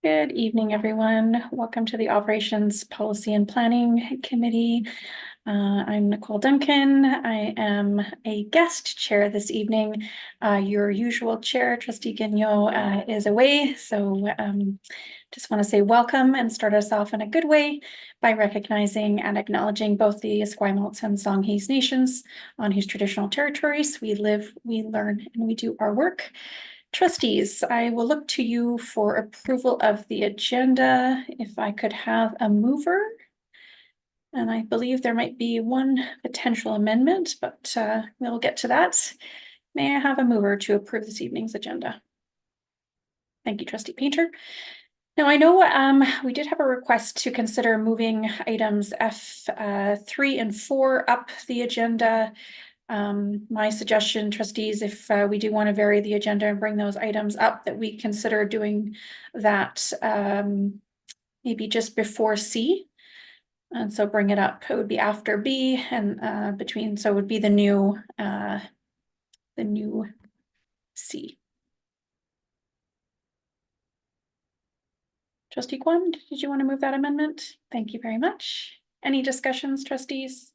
Good evening, everyone. Welcome to the Operations Policy and Planning Committee. I'm Nicole Duncan. I am a guest chair this evening. Your usual chair, Trustee Gagnon, is away. So just want to say welcome and start us off in a good way by recognizing and acknowledging both the Esquimalt and Songhees nations on whose traditional territories we live, we learn, and we do our work. Trustees, I will look to you for approval of the agenda. If I could have a mover. And I believe there might be one potential amendment, but we'll get to that. May I have a mover to approve this evening's agenda? Thank you, Trustee Painter. Now, I know we did have a request to consider moving items F3 and 4 up the agenda. My suggestion, trustees, if we do want to vary the agenda and bring those items up, that we consider doing that maybe just before C. And so bring it up. It would be after B and between, so it would be the new C. Trustee Kwan, did you want to move that amendment? Thank you very much. Any discussions, trustees?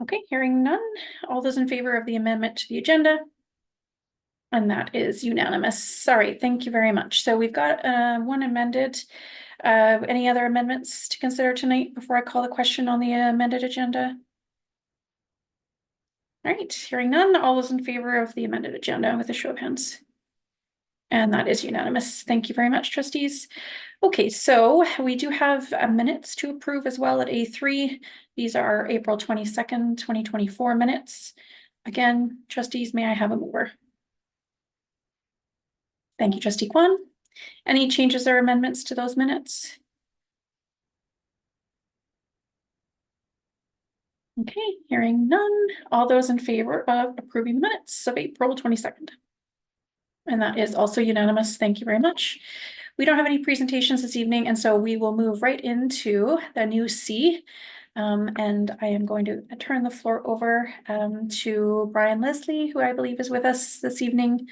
Okay, hearing none. All those in favor of the amendment to the agenda? And that is unanimous. All right, thank you very much. So we've got one amended. Any other amendments to consider tonight before I call the question on the amended agenda? All right, hearing none. All those in favor of the amended agenda with a show of hands? And that is unanimous. Thank you very much, trustees. Okay, so we do have minutes to approve as well at A3. These are April 22nd, 2024 minutes. Again, trustees, may I have a mover? Thank you, Trustee Kwan. Any changes or amendments to those minutes? Okay, hearing none. All those in favor of approving the minutes of April 22nd? And that is also unanimous. Thank you very much. We don't have any presentations this evening, and so we will move right into the new C. And I am going to turn the floor over to Brian Leslie, who I believe is with us this evening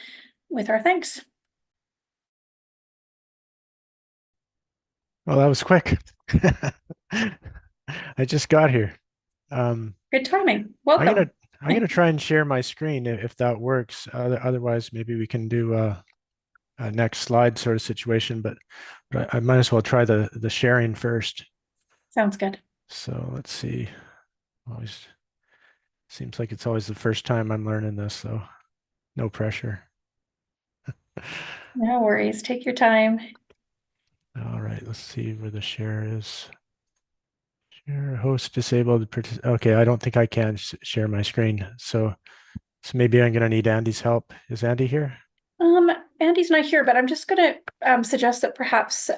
with our thanks. Well, that was quick. I just got here. Good timing. Welcome. I'm gonna try and share my screen if that works. Otherwise, maybe we can do a next slide sort of situation. But I might as well try the sharing first. Sounds good. So let's see. Always seems like it's always the first time I'm learning this, so no pressure. No worries. Take your time. All right, let's see where the share is. Share host disabled. Okay, I don't think I can share my screen. So maybe I'm gonna need Andy's help. Is Andy here? Andy's not here, but I'm just gonna suggest that perhaps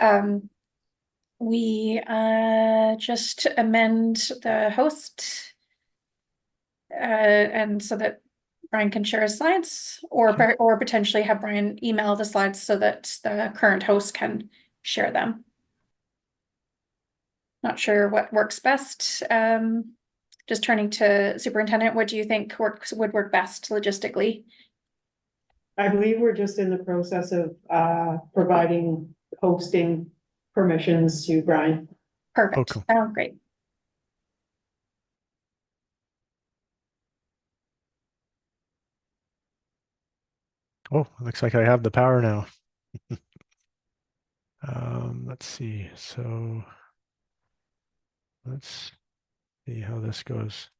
we just amend the host and so that Brian can share his slides, or Okay. or potentially have Brian email the slides so that the current host can share them. Not sure what works best. Just turning to Superintendent, what do you think would work best logistically? I believe we're just in the process of providing hosting permissions to Brian. Perfect. Oh, cool. Sounds great. Oh, looks like I have the power now. Let's see. So let's see how this goes.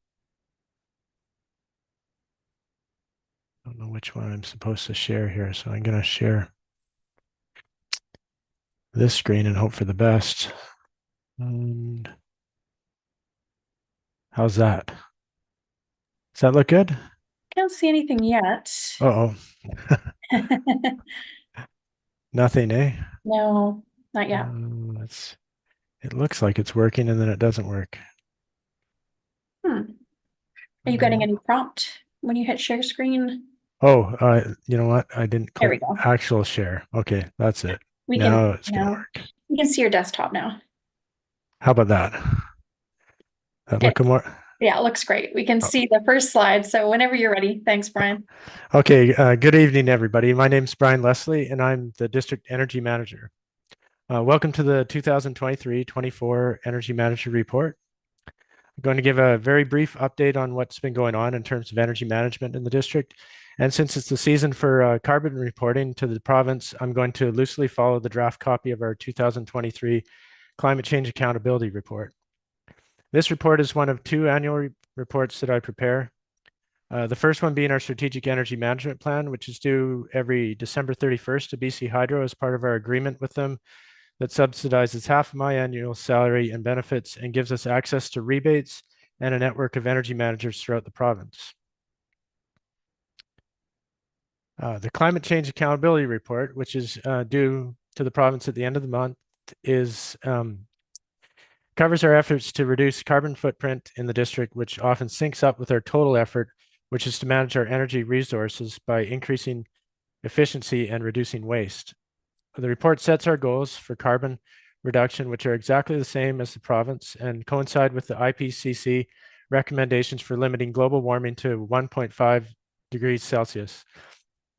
I don't know which one I'm supposed to share here, so I'm going to share this screen and hope for the best. And how's that? Does that look good? Can't see anything yet. Uh-oh. Nothing, eh? No, not yet. It looks like it's working and then it doesn't work. Are you getting any prompt when you hit share screen? Oh, you know what? I didn't There we click go. actual share. Okay, that's it. We Now can it's gonna work. we can see your desktop now. How about that? That Okay. look more Yeah, it looks great. We can see the first slide. So whenever you're ready. Thanks, Brian. Okay, good evening, everybody. My name is Brian Leslie, and I'm the District Energy Manager. Welcome to the 2023-24 Energy Manager Report. I'm going to give a very brief update on what's been going on in terms of energy management in the district. And since it's the season for carbon reporting to the province, I'm going to loosely follow the draft copy of our 2023 Climate Change Accountability Report. This report is one of two annual reports that I prepare. The first one being our Strategic Energy Management Plan, which is due every December 31st to BC Hydro as part of our agreement with them that subsidizes half of my annual salary and benefits and gives us access to rebates and a network of energy managers throughout the province. The Climate Change Accountability Report, which is due to the province at the end of the month, covers our efforts to reduce carbon footprint in the district, which often syncs up with our total effort, which is to manage our energy resources by increasing efficiency and reducing waste. The report sets our goals for carbon reduction, which are exactly the same as the province and coincide with the IPCC recommendations for limiting global warming to 1.5 degrees Celsius.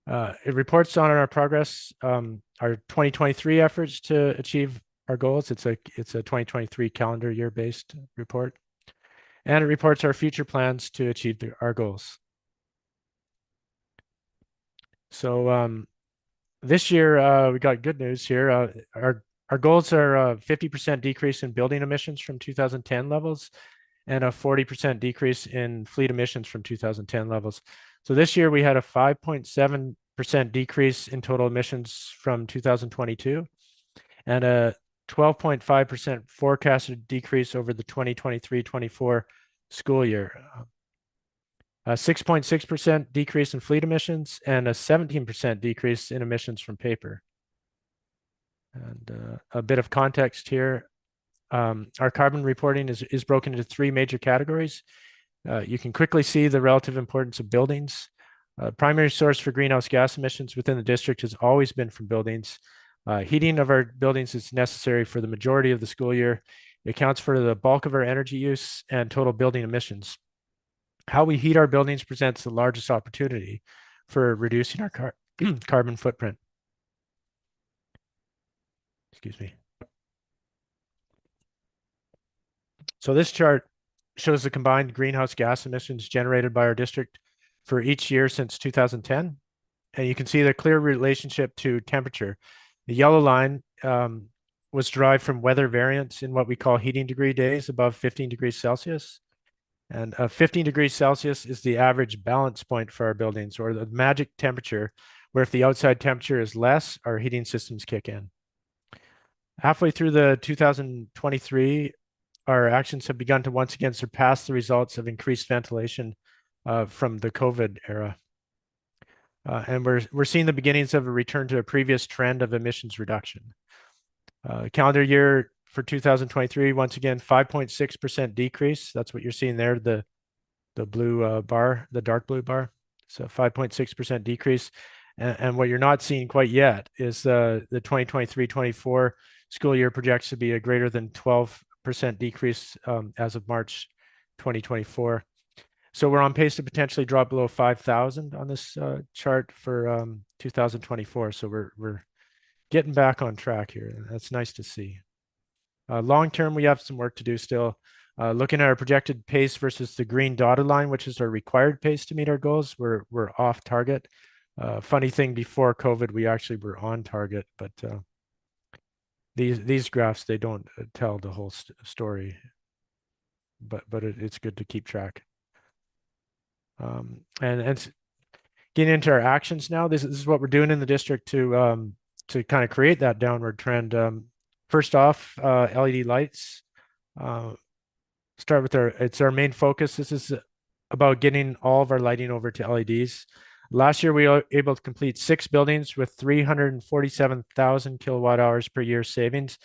It reports on our progress, our 2023 efforts to achieve our goals. It's a 2023 calendar year based report, and it reports our future plans to achieve our goals. So this year we got good news here. Our goals are a 50% decrease in building emissions from 2010 levels and a 40% decrease in fleet emissions from 2010 levels. So this year we had a 5.7% decrease in total emissions from 2022 and a 12.5% forecasted decrease over the 2023-24 school year. A 6.6% decrease in fleet emissions and a 17% decrease in emissions from paper. And a bit of context here. Our carbon reporting is broken into three major categories. You can quickly see the relative importance of buildings. Primary source for greenhouse gas emissions within the district has always been from buildings. Heating of our buildings is necessary for the majority of the school year. It accounts for the bulk of our energy use and total building emissions. How we heat our buildings presents the largest opportunity for reducing our carbon footprint. Excuse me. So this chart shows the combined greenhouse gas emissions generated by our district for each year since 2010. And you can see the clear relationship to temperature. The yellow line was derived from weather variance in what we call heating degree days above 15 degrees Celsius. And 15 degrees Celsius is the average balance point for our buildings, or the magic temperature, where if the outside temperature is less, our heating systems kick in. Halfway through the 2023, our actions have begun to once again surpass the results of increased ventilation from the COVID era. And we're seeing the beginnings of a return to a previous trend of emissions reduction. Calendar year for 2023, once again, 5.6% decrease. That's what you're seeing there, the blue bar, the dark blue bar. So 5.6% decrease. And what you're not seeing quite yet is the 2023-24 school year projects to be a greater than 12% decrease as of March 2024. So we're on pace to potentially drop below 5,000 on this chart for 2024. So we're getting back on track here. That's nice to see. Long term, we have some work to do still. Looking at our projected pace versus the green dotted line, which is our required pace to meet our goals, we're off target. Funny thing, before COVID, we actually were on target, but these graphs, they don't tell the whole story, but it's good to keep track. And getting into our actions now, this is what we're doing in the district to kind of create that downward trend. First off, LED lights. Start with it's our main focus. This is about getting all of our lighting over to LEDs. Last year, we were able to complete 6 buildings with 347,000 kilowatt hours per year savings,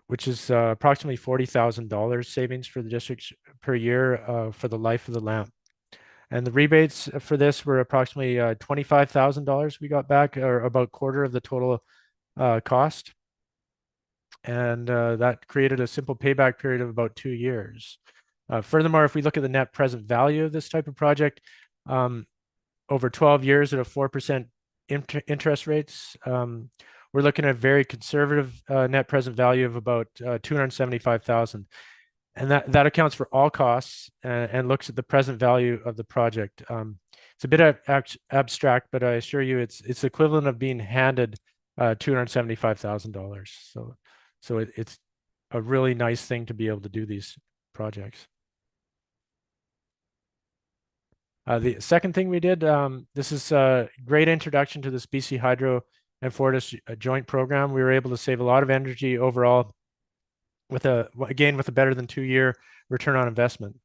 which is approximately $40,000 savings for the district per year for the life of the lamp. And the rebates for this were approximately $25,000 we got back, or about a quarter of the total cost. And that created a simple payback period of about 2 years. Furthermore, if we look at the net present value of this type of project, over 12 years at a 4% interest rates, we're looking at a very conservative net present value of about 275,000. And that accounts for all costs and looks at the present value of the project. It's a bit abstract, but I assure you it's equivalent of being handed $275,000. So it's a really nice thing to be able to do these projects. The second thing we did, this is a great introduction to this BC Hydro and Fortis joint program. We were able to save a lot of energy overall with a better than 2-year return on investment.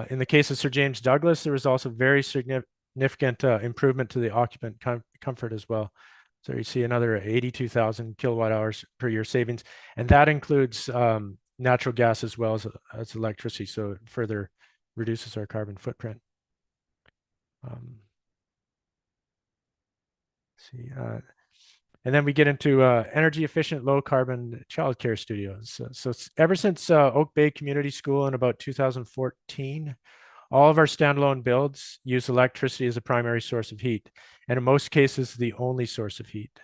In the case of Sir James Douglas, there was also very significant improvement to the occupant comfort as well. So you see another 82,000 kilowatt hours per year savings, and that includes natural gas as well as electricity. So it further reduces our carbon footprint. And then we get into energy efficient, low carbon childcare studios. So ever since Oak Bay Community School in about 2014, all of our standalone builds use electricity as a primary source of heat, and in most cases, the only source of heat.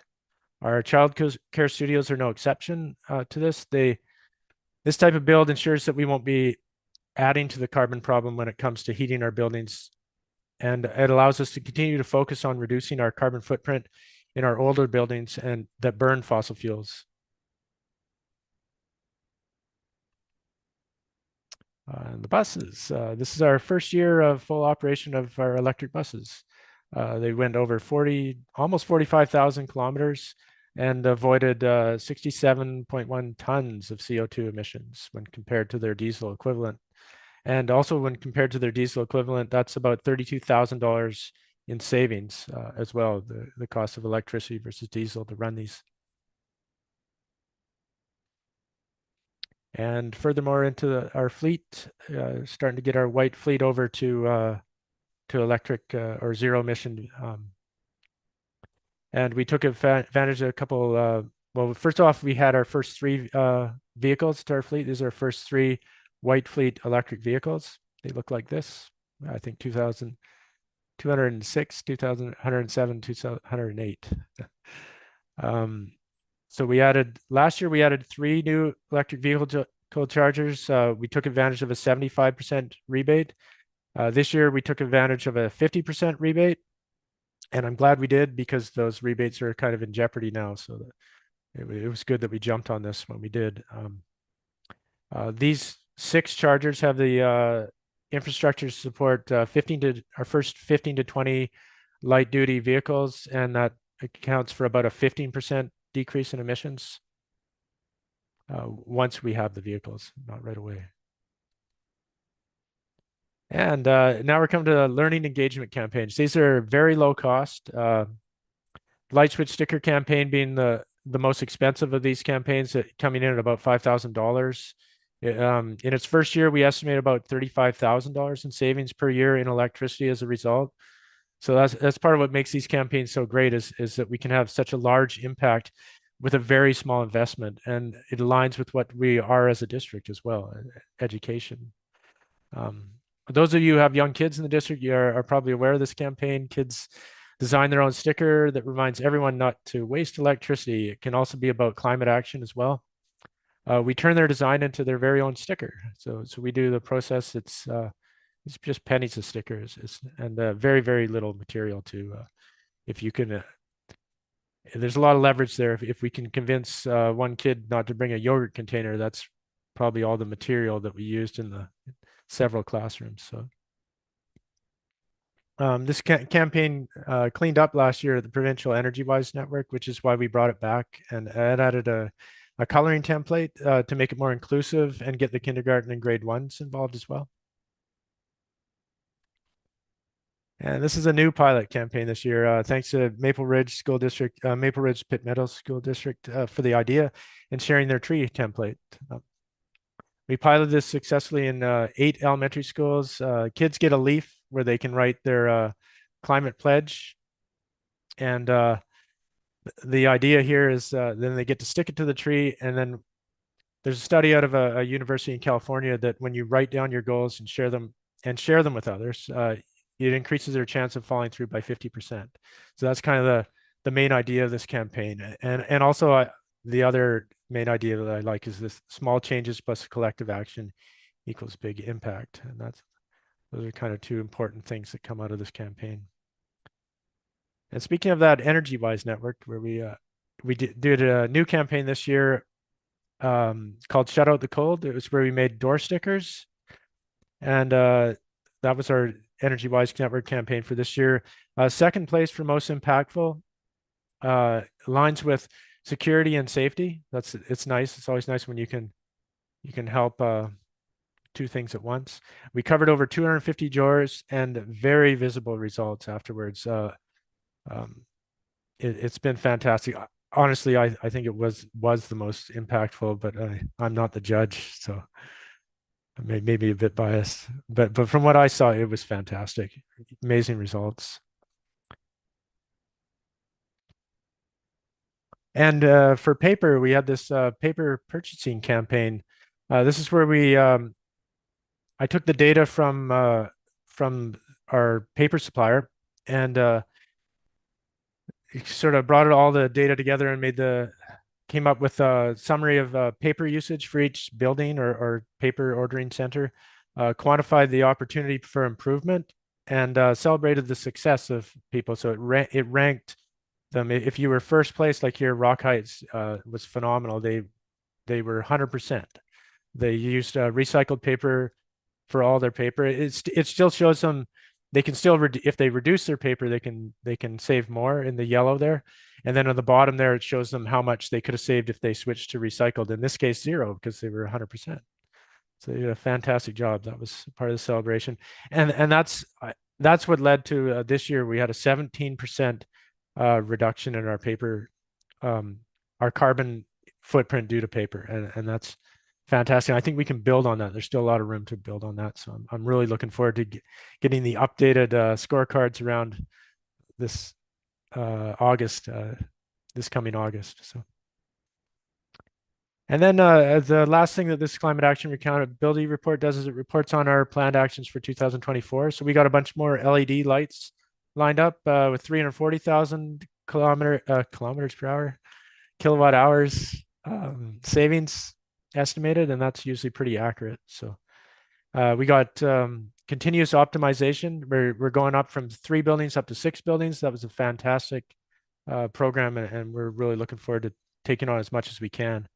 Our child care studios are no exception to this. This type of build ensures that we won't be adding to the carbon problem when it comes to heating our buildings, and it allows us to continue to focus on reducing our carbon footprint in our older buildings and that burn fossil fuels. And the buses. This is our first year of full operation of our electric buses. They went over almost 45,000 kilometers and avoided 67.1 tons of CO2 emissions when compared to their diesel equivalent. And also when compared to their diesel equivalent, that's about $32,000 in savings as well, the cost of electricity versus diesel to run these. And furthermore, into our fleet, starting to get our white fleet over to electric or zero emission. And we took advantage of a couple, well, first off, we had our first 3 vehicles to our fleet. These are our first 3 white fleet electric vehicles. They look like this. I think 2,206, 2,107, 2,108. So last year we added 3 new electric vehicle chargers. We took advantage of a 75% rebate. This year we took advantage of a 50% rebate, and I'm glad we did because those rebates are kind of in jeopardy now. So it was good that we jumped on this when we did. These 6 chargers have the infrastructure to support our first 15 to 20 light duty vehicles, and that accounts for about a 15% decrease in emissions once we have the vehicles, not right away. And now we're coming to the learning engagement campaigns. These are very low cost. Light switch sticker campaign being the most expensive of these campaigns, coming in at about $5,000. In its first year, we estimate about $35,000 in savings per year in electricity as a result. So that's part of what makes these campaigns so great is that we can have such a large impact with a very small investment, and it aligns with what we are as a district as well, education. Those of you who have young kids in the district, you are probably aware of this campaign. Kids design their own sticker that reminds everyone not to waste electricity. It can also be about climate action as well. We turn their design into their very own sticker. So we do the process. It's just pennies of stickers and very, very little material to, if you can, there's a lot of leverage there. If we can convince one kid not to bring a yogurt container, that's probably all the material that we used in the several classrooms. So this campaign cleaned up last year at the Provincial Energy Wise Network, which is why we brought it back, and it added a coloring template to make it more inclusive and get the kindergarten and grade 1s involved as well. And this is a new pilot campaign this year. Thanks to Maple Ridge School District, Maple Ridge Pitt Meadows School District for the idea and sharing their tree template. We piloted this successfully in 8 elementary schools. Kids get a leaf where they can write their climate pledge. And the idea here is then they get to stick it to the tree, and then there's a study out of a university in California that when you write down your goals and share them with others, it increases their chance of following through by 50%. So that's kind of the main idea of this campaign. And also the other main idea that I like is this: small changes plus collective action equals big impact. And those are kind of two important things that come out of this campaign. And speaking of that EnergyWise network, where we did a new campaign this year called Shut Out the Cold. It was where we made door stickers. And that was our EnergyWise network campaign for this year. Second place for most impactful aligns with security and safety. It's nice. It's always nice when you can help two things at once. We covered over 250 doors and very visible results afterwards. It's been fantastic. Honestly, I think it was the most impactful, but I'm not the judge, so I may be a bit biased. But from what I saw, it was fantastic. Amazing results. And for paper, we had this paper purchasing campaign. This is where I took the data from our paper supplier and sort of brought all the data together and came up with a summary of paper usage for each building or paper ordering center, quantified the opportunity for improvement, and celebrated the success of people. So it ranked them. If you were first place, like here, Rock Heights was phenomenal. They were 100%. They used recycled paper for all their paper. It still shows them they can still if they reduce their paper, they can save more in the yellow there. And then on the bottom there, it shows them how much they could have saved if they switched to recycled. In this case, 0, because they were 100%. So they did a fantastic job. That was part of the celebration. And that's what led to this year. We had a 17% reduction in our paper, our carbon footprint due to paper. And that's fantastic. I think we can build on that. There's still a lot of room to build on that. So I'm really looking forward to getting the updated scorecards around this August, this coming August. So, and then the last thing that this climate action accountability report does is it reports on our planned actions for 2024. So we got a bunch more LED lights lined up with 340,000 kilometers per hour, kilowatt hours savings estimated, and that's usually pretty accurate. So we got continuous optimization. We're going up from 3 buildings up to 6 buildings. That was a fantastic program, and we're really looking forward to taking on as much as we can.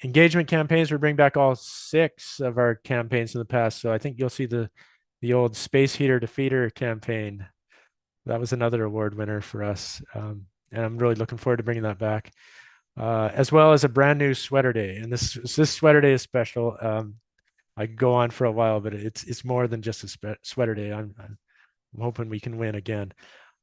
Engagement campaigns, we bring back all 6 of our campaigns in the past. So I think you'll see the old space heater to feeder campaign. That was another award winner for us. And I'm really looking forward to bringing that back. As well as a brand new sweater day. And this sweater day is special. I could go on for a while, but it's more than just a sweater day. I'm hoping we can win again.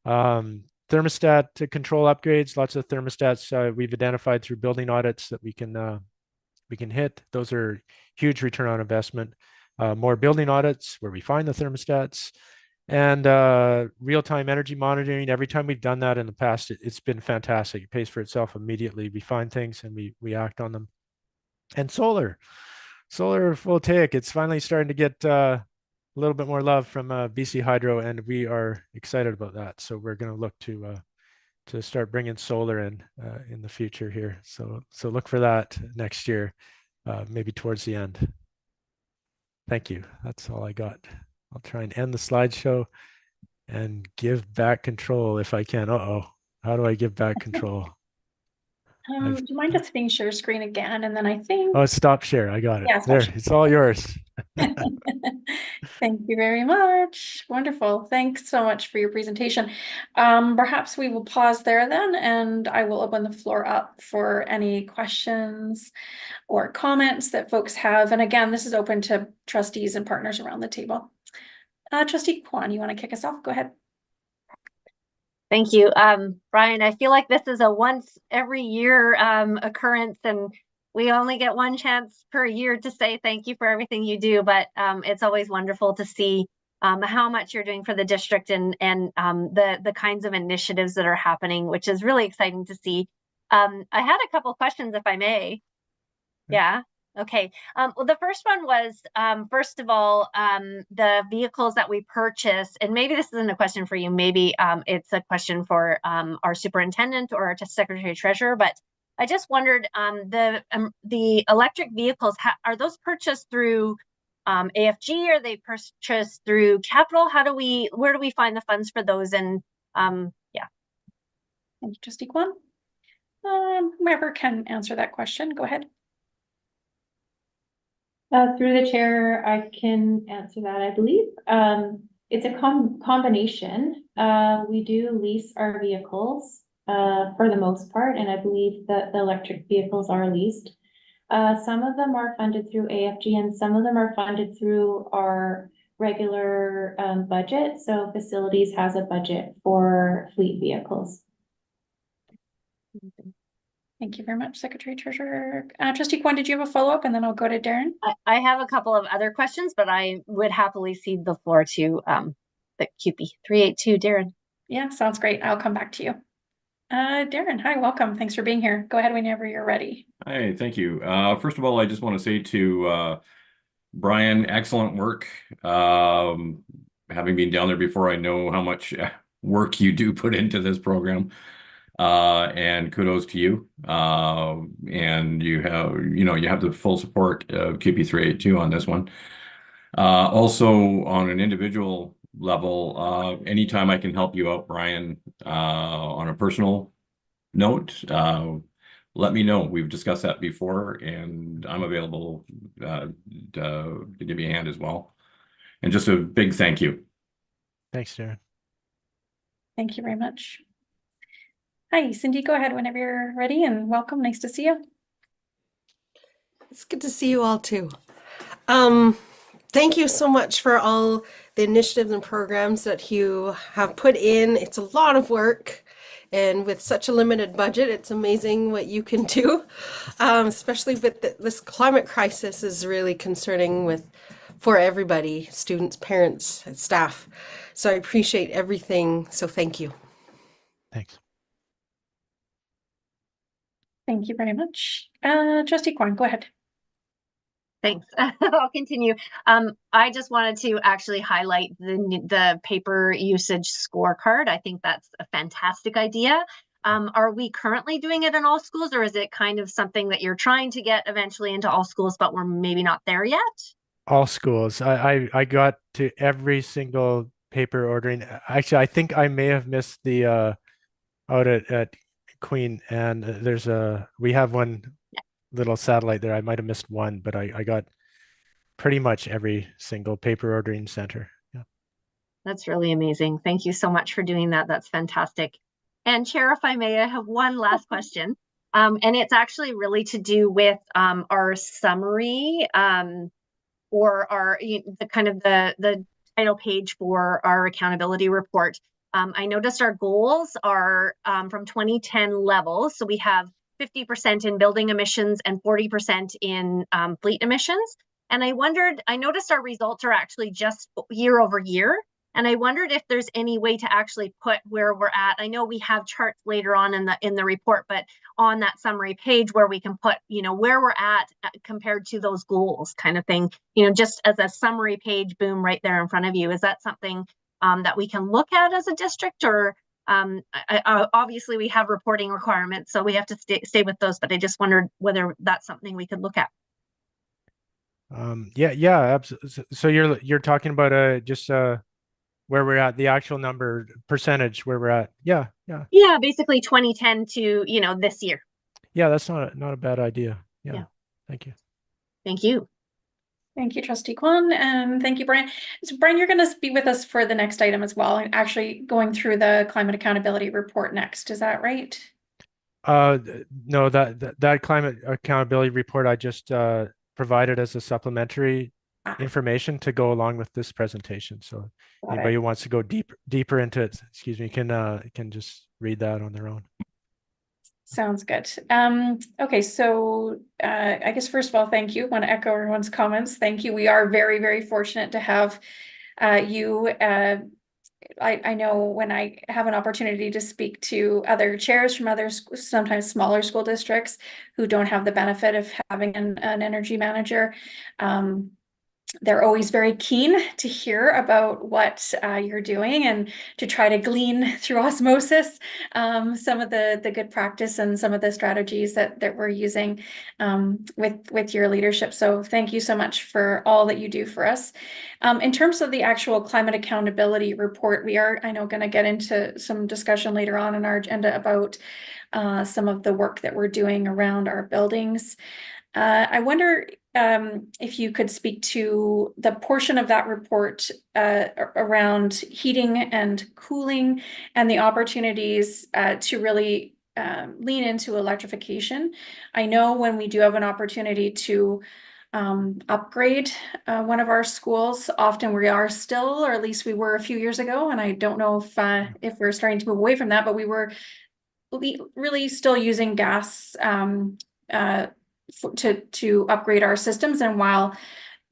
Thermostat to control upgrades, lots of thermostats we've identified through building audits that we can hit. Those are huge return on investment. More building audits where we find the thermostats, and real-time energy monitoring. Every time we've done that in the past, it's been fantastic. It pays for itself immediately. We find things and we act on them. And solar photovoltaic, it's finally starting to get a little bit more love from BC Hydro, and we are excited about that. So we're going to look to start bringing solar in the future here. So look for that next year, maybe towards the end. Thank you. That's all I got. I'll try and end the slideshow and give back control if I can. Uh-oh. How do I give back control? Do you mind just hitting share screen again? And then I think. Oh, stop share. I got it. Yeah, there. It's all yours. Thank you very much. Wonderful. Thanks so much for your presentation. Perhaps we will pause there then, and I will open the floor up for any questions or comments that folks have. And again, this is open to trustees and partners around the table. Trustee Kwan, you want to kick us off? Go ahead. Thank you. Brian, I feel like this is a once every year occurrence, and we only get one chance per year to say thank you for everything you do, but it's always wonderful to see how much you're doing for the district and the kinds of initiatives that are happening, which is really exciting to see. I had a couple questions, if I may. Yeah. Okay. Well, the first one was, first of all, the vehicles that we purchase, and maybe this isn't a question for you, maybe it's a question for our superintendent or our secretary treasurer, but I just wondered, the electric vehicles, are those purchased through AFG? Are they purchased through capital? Where do we find the funds for those? And yeah. Thank you, Trustee Kwan. Whoever can answer that question, go ahead. Through the chair, I can answer that, I believe. It's a combination. We do lease our vehicles for the most part, and I believe that the electric vehicles are leased. Some of them are funded through AFG and some of them are funded through our regular budget. So facilities has a budget for fleet vehicles. Thank you very much, Secretary Treasurer. Trustee Kwan, did you have a follow-up? And then I'll go to Darren. I have a couple of other questions, but I would happily cede the floor to the QP 382, Darren. Yeah, sounds great. I'll come back to you. Darren, hi, welcome. Thanks for being here. Go ahead whenever you're ready. Hi, thank you. First of all, I just want to say to Brian, excellent work. Having been down there before, I know how much work you do put into this program. And kudos to you. And you have the full support of QP 382 on this one. Also, on an individual level, anytime I can help you out, Brian, on a personal note, let me know. We've discussed that before, and I'm available to give you a hand as well. And just a big thank you. Thanks, Darren. Thank you very much. Hi, Cindy, go ahead whenever you're ready, and welcome. Nice to see you. It's good to see you all too. Thank you so much for all the initiatives and programs that you have put in. It's a lot of work, and with such a limited budget, it's amazing what you can do. Especially with this climate crisis is really concerning for everybody, students, parents, and staff. So I appreciate everything. So thank you. Thanks. Thank you very much. Trustee Kwan, go ahead. Thanks. I'll continue. I just wanted to actually highlight the paper usage scorecard. I think that's a fantastic idea. Are we currently doing it in all schools, or is it kind of something that you're trying to get eventually into all schools, but we're maybe not there yet? All schools. I got to every single paper ordering. Actually, I think I may have missed the out at Queen, and we have one little satellite there. I might have missed one, but I got pretty much every single paper ordering center. Yeah. That's really amazing. Thank you so much for doing that. That's fantastic. And Chair, if I may, I have one last question. And it's actually really to do with our summary or the title page for our accountability report. I noticed our goals are from 2010 levels. So we have 50% in building emissions and 40% in fleet emissions. And I noticed our results are actually just year over year. And I wondered if there's any way to actually put where we're at. I know we have charts later on in the report, but on that summary page where we can put, where we're at compared to those goals kind of thing, just as a summary page, boom, right there in front of you. Is that something that we can look at as a district, or obviously we have reporting requirements, so we have to stay with those, but I just wondered whether that's something we could look at. Yeah, absolutely. So you're talking about just where we're at, the actual number percentage where we're at. Yeah. Basically 2010 to this year. Yeah, that's not a bad idea. Yeah. Thank you. Thank you. Thank you, Trustee Kwan, and thank you, Brian. So Brian, you're going to be with us for the next item as well, and actually going through the climate accountability report next. Is that right? No, that climate accountability report I just provided as a supplementary information to go along with this presentation. So anybody who wants to go deeper into it, can just read that on their own. Sounds good. Okay, so I guess first of all, thank you. I want to echo everyone's comments. Thank you. We are very, very fortunate to have I know when I have an opportunity to speak to other chairs from other sometimes smaller school districts who don't have the benefit of having an energy manager, they're always very keen to hear about what you're doing and to try to glean through osmosis some of the good practice and some of the strategies that we're using with your leadership. So thank you so much for all that you do for us. In terms of the actual climate accountability report, we are, I know, going to get into some discussion later on in our agenda about some of the work that we're doing around our buildings. I wonder if you could speak to the portion of that report around heating and cooling and the opportunities to really lean into electrification. I know when we do have an opportunity to upgrade one of our schools, often we are still, or at least we were a few years ago, and I don't know if we're starting to move away from that, but we were really still using gas to upgrade our systems. And while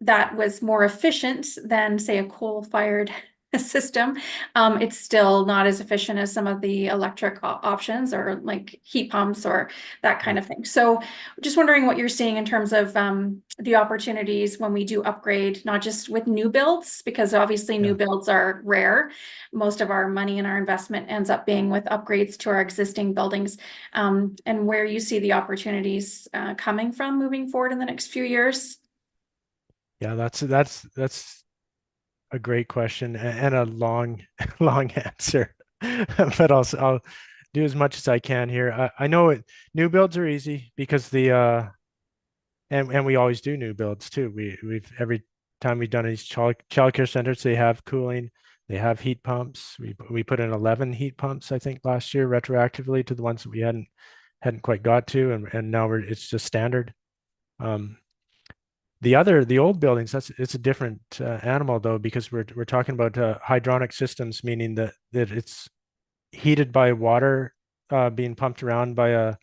that was more efficient than, say, a coal-fired system, it's still not as efficient as some of the electric options or like heat pumps or that kind of thing. So just wondering what you're seeing in terms of the opportunities when we do upgrade, not just with new builds, because obviously new builds are rare. Most of our money and our investment ends up being with upgrades to our existing buildings, and where you see the opportunities coming from moving forward in the next few years. Yeah, that's a great question and a long answer, but I'll do as much as I can here. I know new builds are easy because and we always do new builds too. We've every time we've done these childcare centers, they have cooling, they have heat pumps. We put in 11 heat pumps, I think, last year retroactively to the ones that we hadn't quite got to, and now it's just standard. The old buildings, it's a different animal though, because we're talking about hydronic systems, meaning that it's heated by water being pumped around by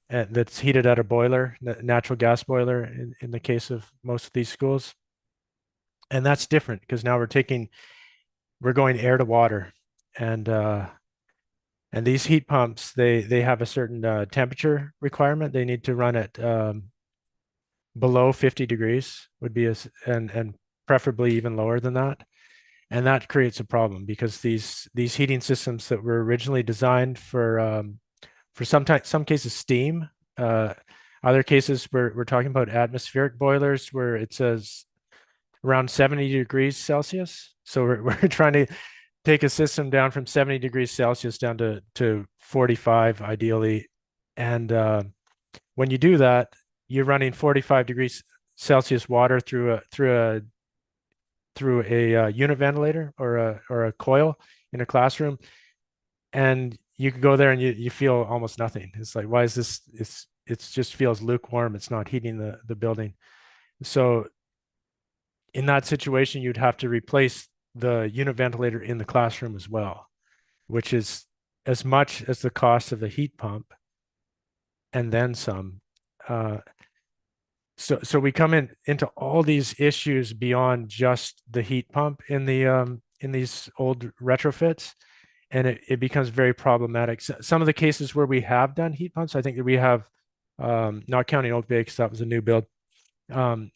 that's heated at a boiler, natural gas boiler in the case of most of these schools. And that's different because now we're going air to water, and these heat pumps, they have a certain temperature requirement. They need to run at below 50 degrees would be and preferably even lower than that. And that creates a problem because these heating systems that were originally designed for some cases steam, other cases we're talking about atmospheric boilers where it says around 70 degrees Celsius. So we're trying to take a system down from 70 degrees Celsius down to 45 ideally. And when you do that, you're running 45 degrees Celsius water through a unit ventilator or a coil in a classroom, and you can go there and you feel almost nothing. It's like, why is this? It just feels lukewarm. It's not heating the building. So in that situation, you'd have to replace the unit ventilator in the classroom as well, which is as much as the cost of a heat pump and then some. So we come into all these issues beyond just the heat pump in these old retrofits, and it becomes very problematic. So some of the cases where we have done heat pumps, I think that we have, not counting Oak Bay because that was a new build,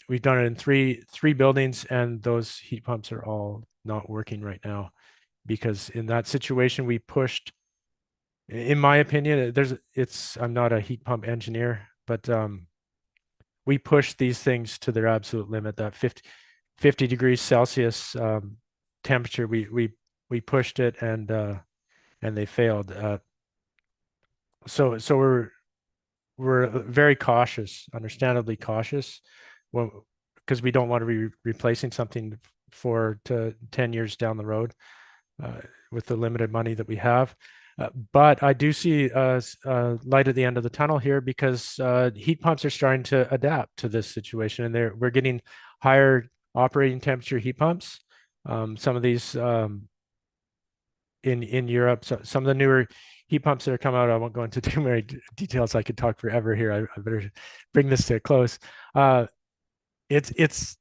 we've done it in three buildings, and those heat pumps are all not working right now because in that situation we pushed, in my opinion, I'm not a heat pump engineer, but we pushed these things to their absolute limit. That 50 degrees Celsius temperature, we pushed it, and they failed. So we're very cautious, understandably cautious, because we don't want to be replacing something 4 to 10 years down the road with the limited money that we have. But I do see light at the end of the tunnel here because heat pumps are starting to adapt to this situation, and we're getting higher operating temperature heat pumps. Some of these in Europe, so some of the newer heat pumps that are coming out, I won't go into too many details. I could talk forever here. I better bring this to a close. It's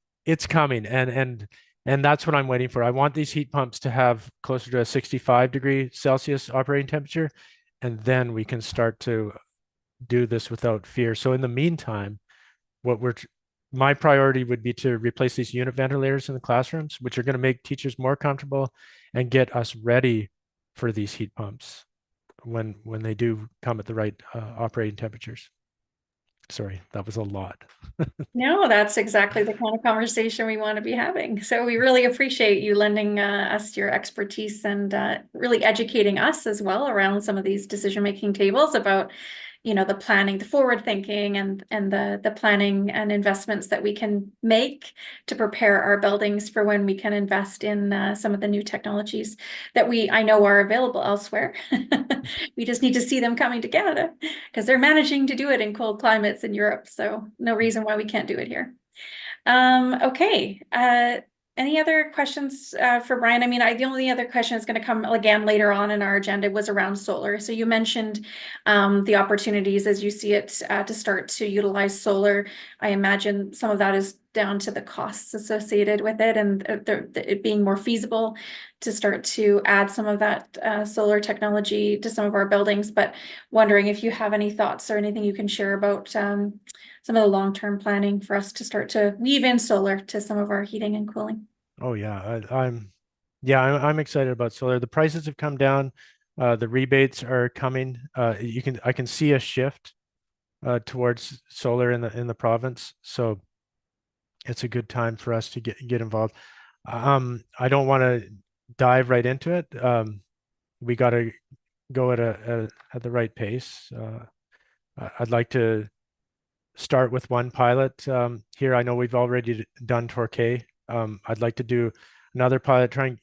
coming, and And that's what I'm waiting for. I want these heat pumps to have closer to a 65°C operating temperature, and then we can start to do this without fear. So in the meantime, my priority would be to replace these unit ventilators in the classrooms, which are going to make teachers more comfortable and get us ready for these heat pumps when they do come at the right operating temperatures. Sorry, that was a lot. No, that's exactly the kind of conversation we want to be having. So we really appreciate you lending us your expertise and really educating us as well around some of these decision-making tables about, you know, the planning, the forward thinking and the planning and investments that we can make to prepare our buildings for when we can invest in some of the new technologies that I know are available elsewhere. We just need to see them coming to Canada because they're managing to do it in cold climates in Europe. So no reason why we can't do it here. Okay. Any other questions for Brian? I mean, the only other question is going to come again later on in our agenda was around solar. So you mentioned the opportunities as you see it to start to utilize solar. I imagine some of that is down to the costs associated with it and it being more feasible to start to add some of that solar technology to some of our buildings. But wondering if you have any thoughts or anything you can share about some of the long-term planning for us to start to weave in solar to some of our heating and cooling. Oh yeah, I'm excited about solar. The prices have come down. The rebates are coming. I can see a shift towards solar in the province. So it's a good time for us to get involved. I don't want to dive right into it. We got to go at the right pace. I'd like to start with one pilot here. I know we've already done Torquay. I'd like to do another pilot, try and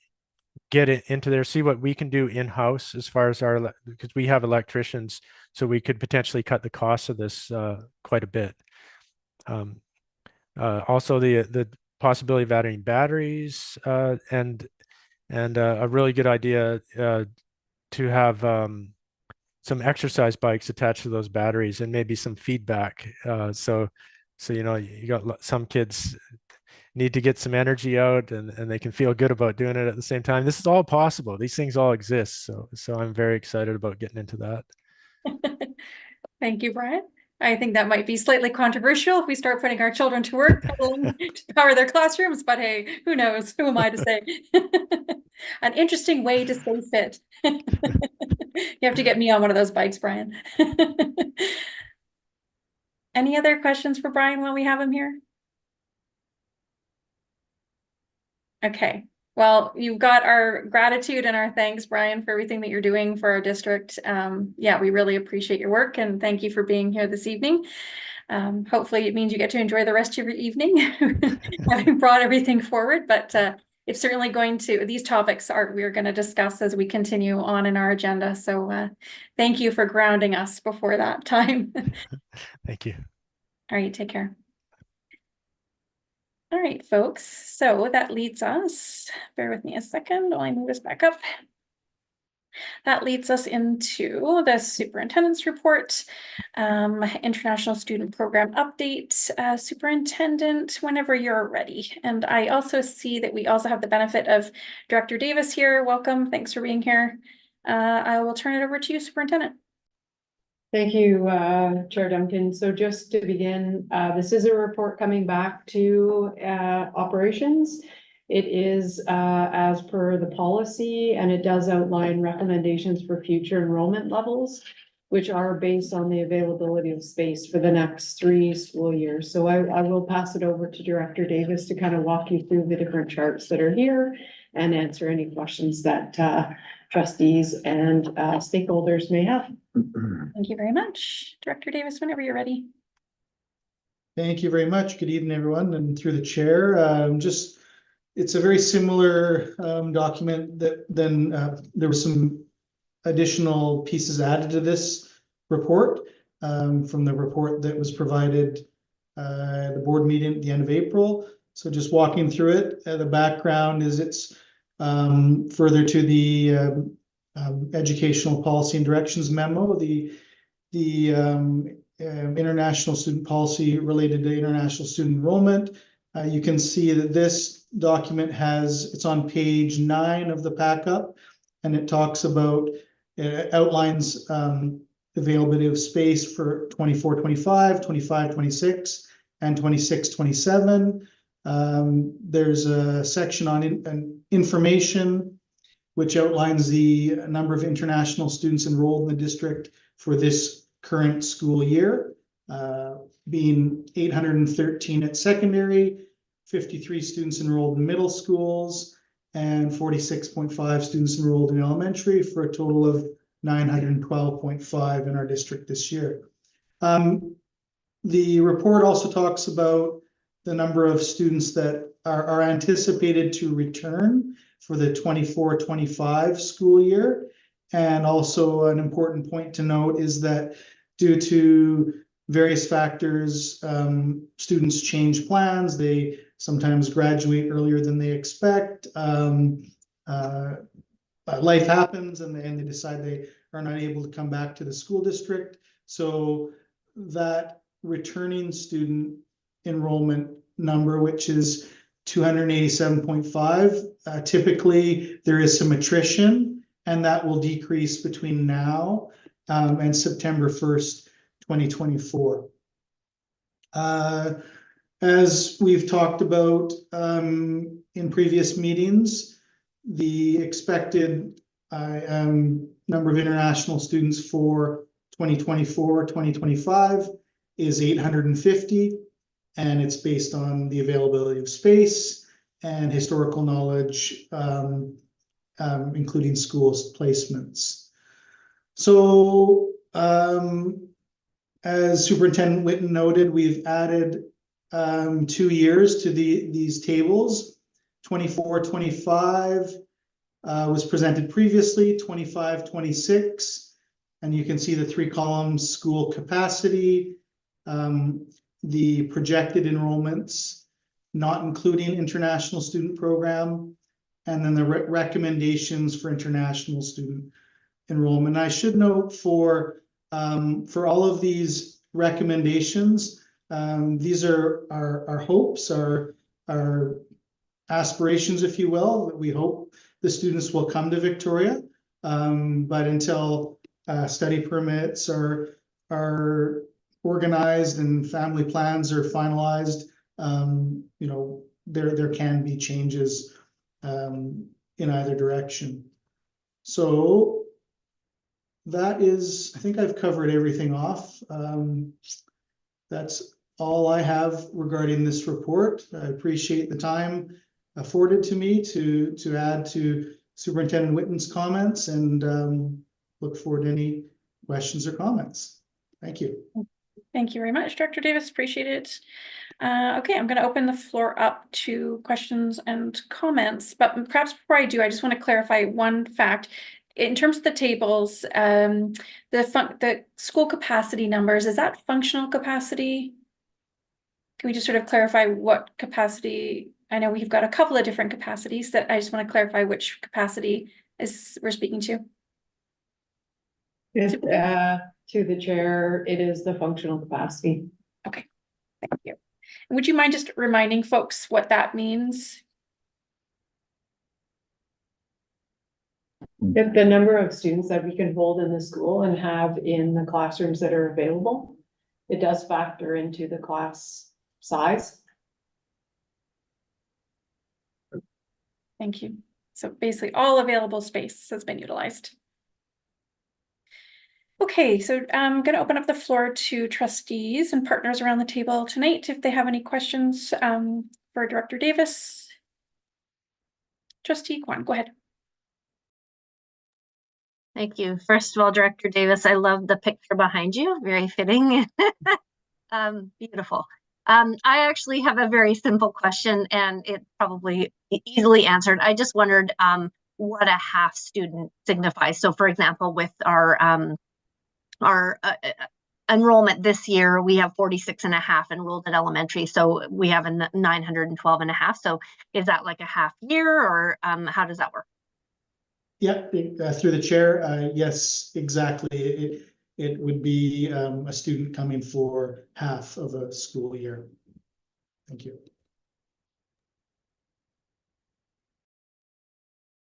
get it into there, see what we can do in-house as far as because we have electricians, so we could potentially cut the cost of this quite a bit. Also the possibility of adding batteries and a really good idea to have some exercise bikes attached to those batteries and maybe some feedback. So you know, you got some kids need to get some energy out and they can feel good about doing it at the same time. This is all possible. These things all exist. So I'm very excited about getting into that. Thank you, Brian. I think that might be slightly controversial if we start putting our children to work to power their classrooms, but hey, who knows? Who am I to say? An interesting way to stay fit. You have to get me on one of those bikes, Brian. Any other questions for Brian while we have him here? Okay. Well, you've got our gratitude and our thanks, Brian, for everything that you're doing for our district. Yeah, we really appreciate your work and thank you for being here this evening. Hopefully it means you get to enjoy the rest of your evening, having brought everything forward, but it's certainly these topics we're going to discuss as we continue on in our agenda. So thank you for grounding us before that time. Thank you. All right, take care. All right, folks, so that leads us, bear with me a second while I move us back up. That leads us into the superintendent's report, international student program update, superintendent, whenever you're ready. And I also see that we also have the benefit of Director Davis here. Welcome, thanks for being here. I will turn it over to you, Superintendent. Thank you, Chair Duncan. So just to begin, this is a report coming back to operations. It is as per the policy, and it does outline recommendations for future enrollment levels, which are based on the availability of space for the next 3 school years. So I will pass it over to Director Davis to kind of walk you through the different charts that are here and answer any questions that trustees and stakeholders may have. Thank you very much. Director Davis, whenever you're ready. Thank you very much. Good evening, everyone, and through the chair. It's a very similar document that then there were some additional pieces added to this report from the report that was provided at the board meeting at the end of April. So just walking through it, the background is it's further to the educational policy and directions memo, the international student policy related to international student enrollment. You can see that this document it's on page 9 of the pack-up, and it talks about, it outlines availability of space for 24-25, 25-26, and 26-27. There's a section on information, which outlines the number of international students enrolled in the district for this current school year, being 813 at secondary, 53 students enrolled in middle schools, and 46.5 students enrolled in elementary, for a total of 912.5 in our district this year. The report also talks about the number of students that are anticipated to return for the 24-25 school year. And also an important point to note is that due to various factors, students change plans. They sometimes graduate earlier than they expect. Life happens, and they decide they are not able to come back to the school district. So that returning student enrollment number, which is 287.5, typically there is some attrition, and that will decrease between now and September 1st, 2024. As we've talked about in previous meetings, the expected number of international students for 2024-2025 is 850, and it's based on the availability of space and historical knowledge, including schools placements. So as Superintendent Whitten noted, we've added 2 years to these tables. 24-25 was presented previously, 25-26, and you can see the 3 columns: school capacity, the projected enrollments, not including international student program, and then the recommendations for international student enrollment. I should note for all of these recommendations, these are our hopes, our aspirations, if you will, that we hope the students will come to Victoria. But until study permits are organized and family plans are finalized, you know, there can be changes in either direction. So that is, I think I've covered everything off. That's all I have regarding this report. I appreciate the time afforded to me to add to Superintendent Whitten's comments, and look forward to any questions or comments. Thank you. Thank you very much, Director Davis. Appreciate it. Okay, I'm going to open the floor up to questions and comments, but perhaps before I do, I just want to clarify one fact. In terms of the tables, the school capacity numbers, is that functional capacity? Can we just sort of clarify what capacity? I know we've got a couple of different capacities, that I just want to clarify which capacity we're speaking to. To the chair, it is the functional capacity. Okay, thank you. And would you mind just reminding folks what that means? The number of students that we can hold in the school and have in the classrooms that are available, it does factor into the class size. Thank you. So basically all available space has been utilized. Okay, so I'm going to open up the floor to trustees and partners around the table tonight if they have any questions for Director Davis. Trustee Kwan, go ahead. Thank you. First of all, Director Davis, I love the picture behind you. Very fitting. Beautiful. I actually have a very simple question, and it probably easily answered. I just wondered what a half student signifies. So for example, with our enrollment this year, we have 46.5 enrolled at elementary. So we have a 912.5. So is that like a half year, or how does that work? Yeah, through the chair, yes, exactly. It would be a student coming for half of a school year. Thank you.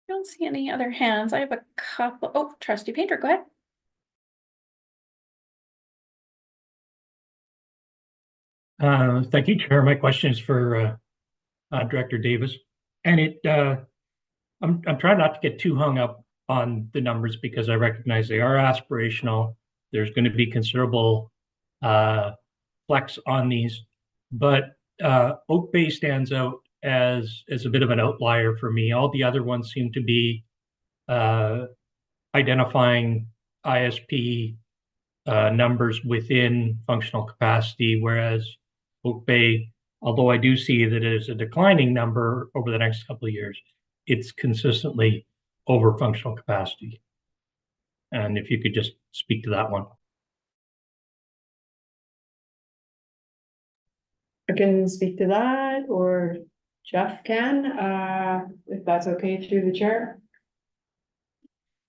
don't see any other hands. I have a couple. Oh, Trustee Painter, go ahead. Thank you, Chair. My question is for Director Davis. And I'm trying not to get too hung up on the numbers because I recognize they are aspirational. There's going to be considerable flex on these, but Oak Bay stands out as a bit of an outlier for me. All the other ones seem to be identifying ISP numbers within functional capacity, whereas Oak Bay, although I do see that it is a declining number over the next couple of years, it's consistently over functional capacity. And if you could just speak to that one. I can speak to that, or Jeff can, if that's okay through the chair.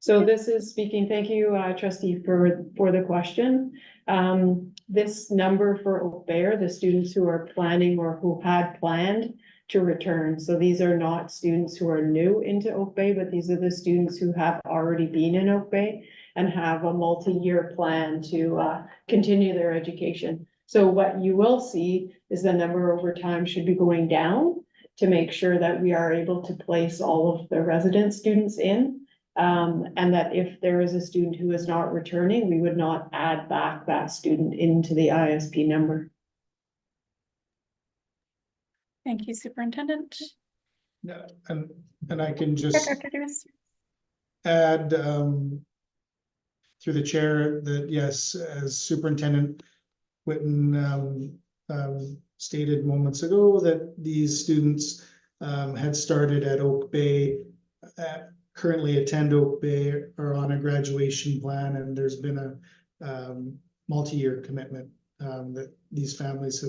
So this is speaking, thank you, trustee, for the question. This number for Oak Bay are the students who are planning or who had planned to return. So these are not students who are new into Oak Bay, but these are the students who have already been in Oak Bay and have a multi-year plan to continue their education. So what you will see is the number over time should be going down to make sure that we are able to place all of the resident students in. And that if there is a student who is not returning, we would not add back that student into the ISP number. Thank you, Superintendent. Yeah, and I can just Director Davis. add through the chair that yes, as Superintendent Whitten stated moments ago, that these students had started at Oak Bay, currently attend Oak Bay, are on a graduation plan, and there's been a multi-year commitment that these families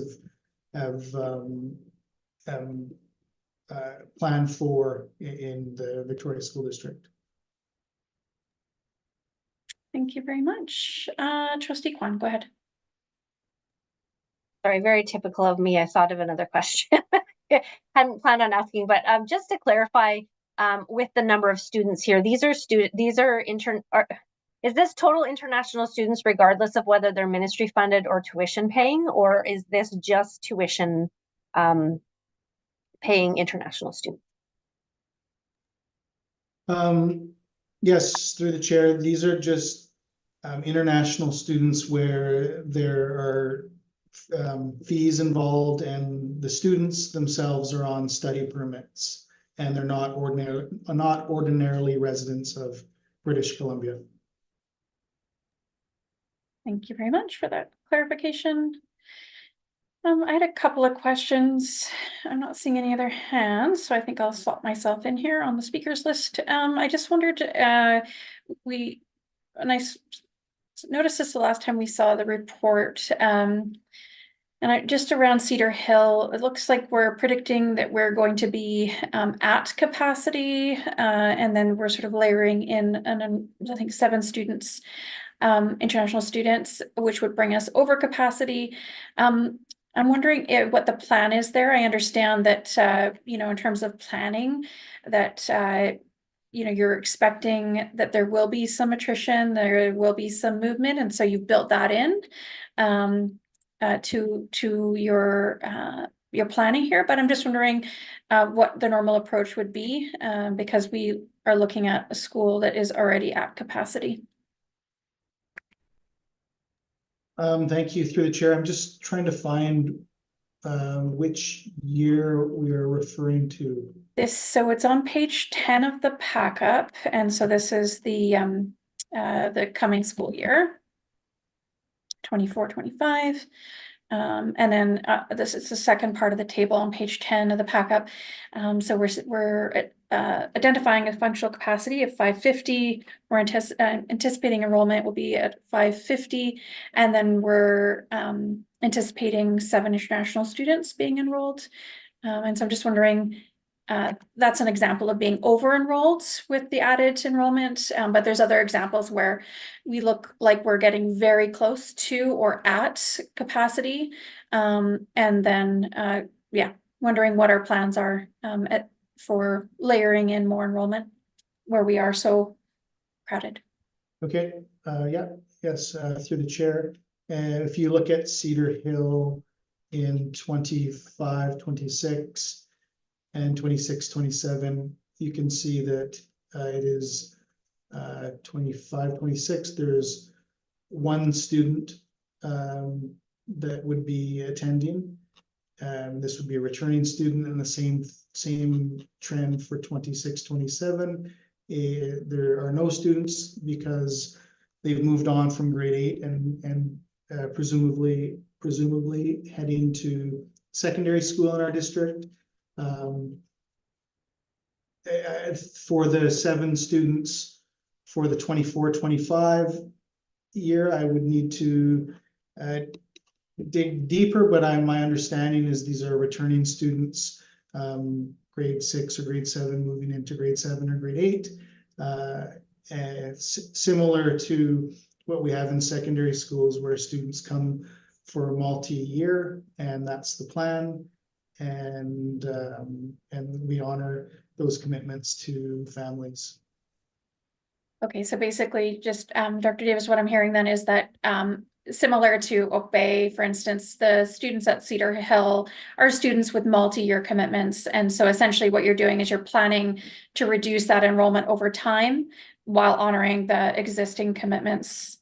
have planned for in the Victoria School District. Thank you very much. Trustee Kwan, go ahead. Sorry, very typical of me. I thought of another question. Hadn't planned on asking, but just to clarify, with the number of students here, is this total international students regardless of whether they're ministry funded or tuition paying, or is this just tuition paying international students? Yes, through the chair, these are just international students where there are fees involved, and the students themselves are on study permits, and they're not ordinarily residents of British Columbia. Thank you very much for that clarification. I had a couple of questions. I'm not seeing any other hands, so I think I'll swap myself in here on the speakers list. I just wondered, and I noticed this the last time we saw the report, and just around Cedar Hill, it looks like we're predicting that we're going to be at capacity, and then we're sort of layering in, I think 7 students, international students, which would bring us over capacity. I'm wondering what the plan is there. I understand that, in terms of planning, that, you're expecting that there will be some attrition, there will be some movement, and so you've built that in to your planning here. But I'm just wondering what the normal approach would be, because we are looking at a school that is already at capacity. Thank you, through the chair. I'm just trying to find which year we are referring to. So it's on page 10 of the pack-up, and so this is the coming school year, 24-25. And then this is the second part of the table on page 10 of the pack-up. So we're identifying a functional capacity of 550. We're anticipating enrollment will be at 550, and then we're anticipating 7 international students being enrolled. And so I'm just wondering, that's an example of being over-enrolled with the added enrollment, but there's other examples where we look like we're getting very close to or at capacity. And then, wondering what our plans are for layering in more enrollment. where we are so crowded. Okay, yes, through the chair. And if you look at Cedar Hill in 25, 26 and 26, 27, you can see that it is 25, 26, there's one student that would be attending. This would be a returning student, and the same trend for 26, 27. There are no students because they've moved on from grade 8 and presumably heading to secondary school in our district. For the 7 students for the 24-25 year, I would need to dig deeper, but my understanding is these are returning students, grade 6 or grade 7 moving into grade 7 or grade 8. And similar to what we have in secondary schools, where students come for a multi-year, and that's the plan. And we honor those commitments to families. Okay, so basically just Dr. Davis, what I'm hearing then is that similar to Oak Bay, for instance, the students at Cedar Hill are students with multi-year commitments. And so essentially what you're doing is you're planning to reduce that enrollment over time while honoring the existing commitments.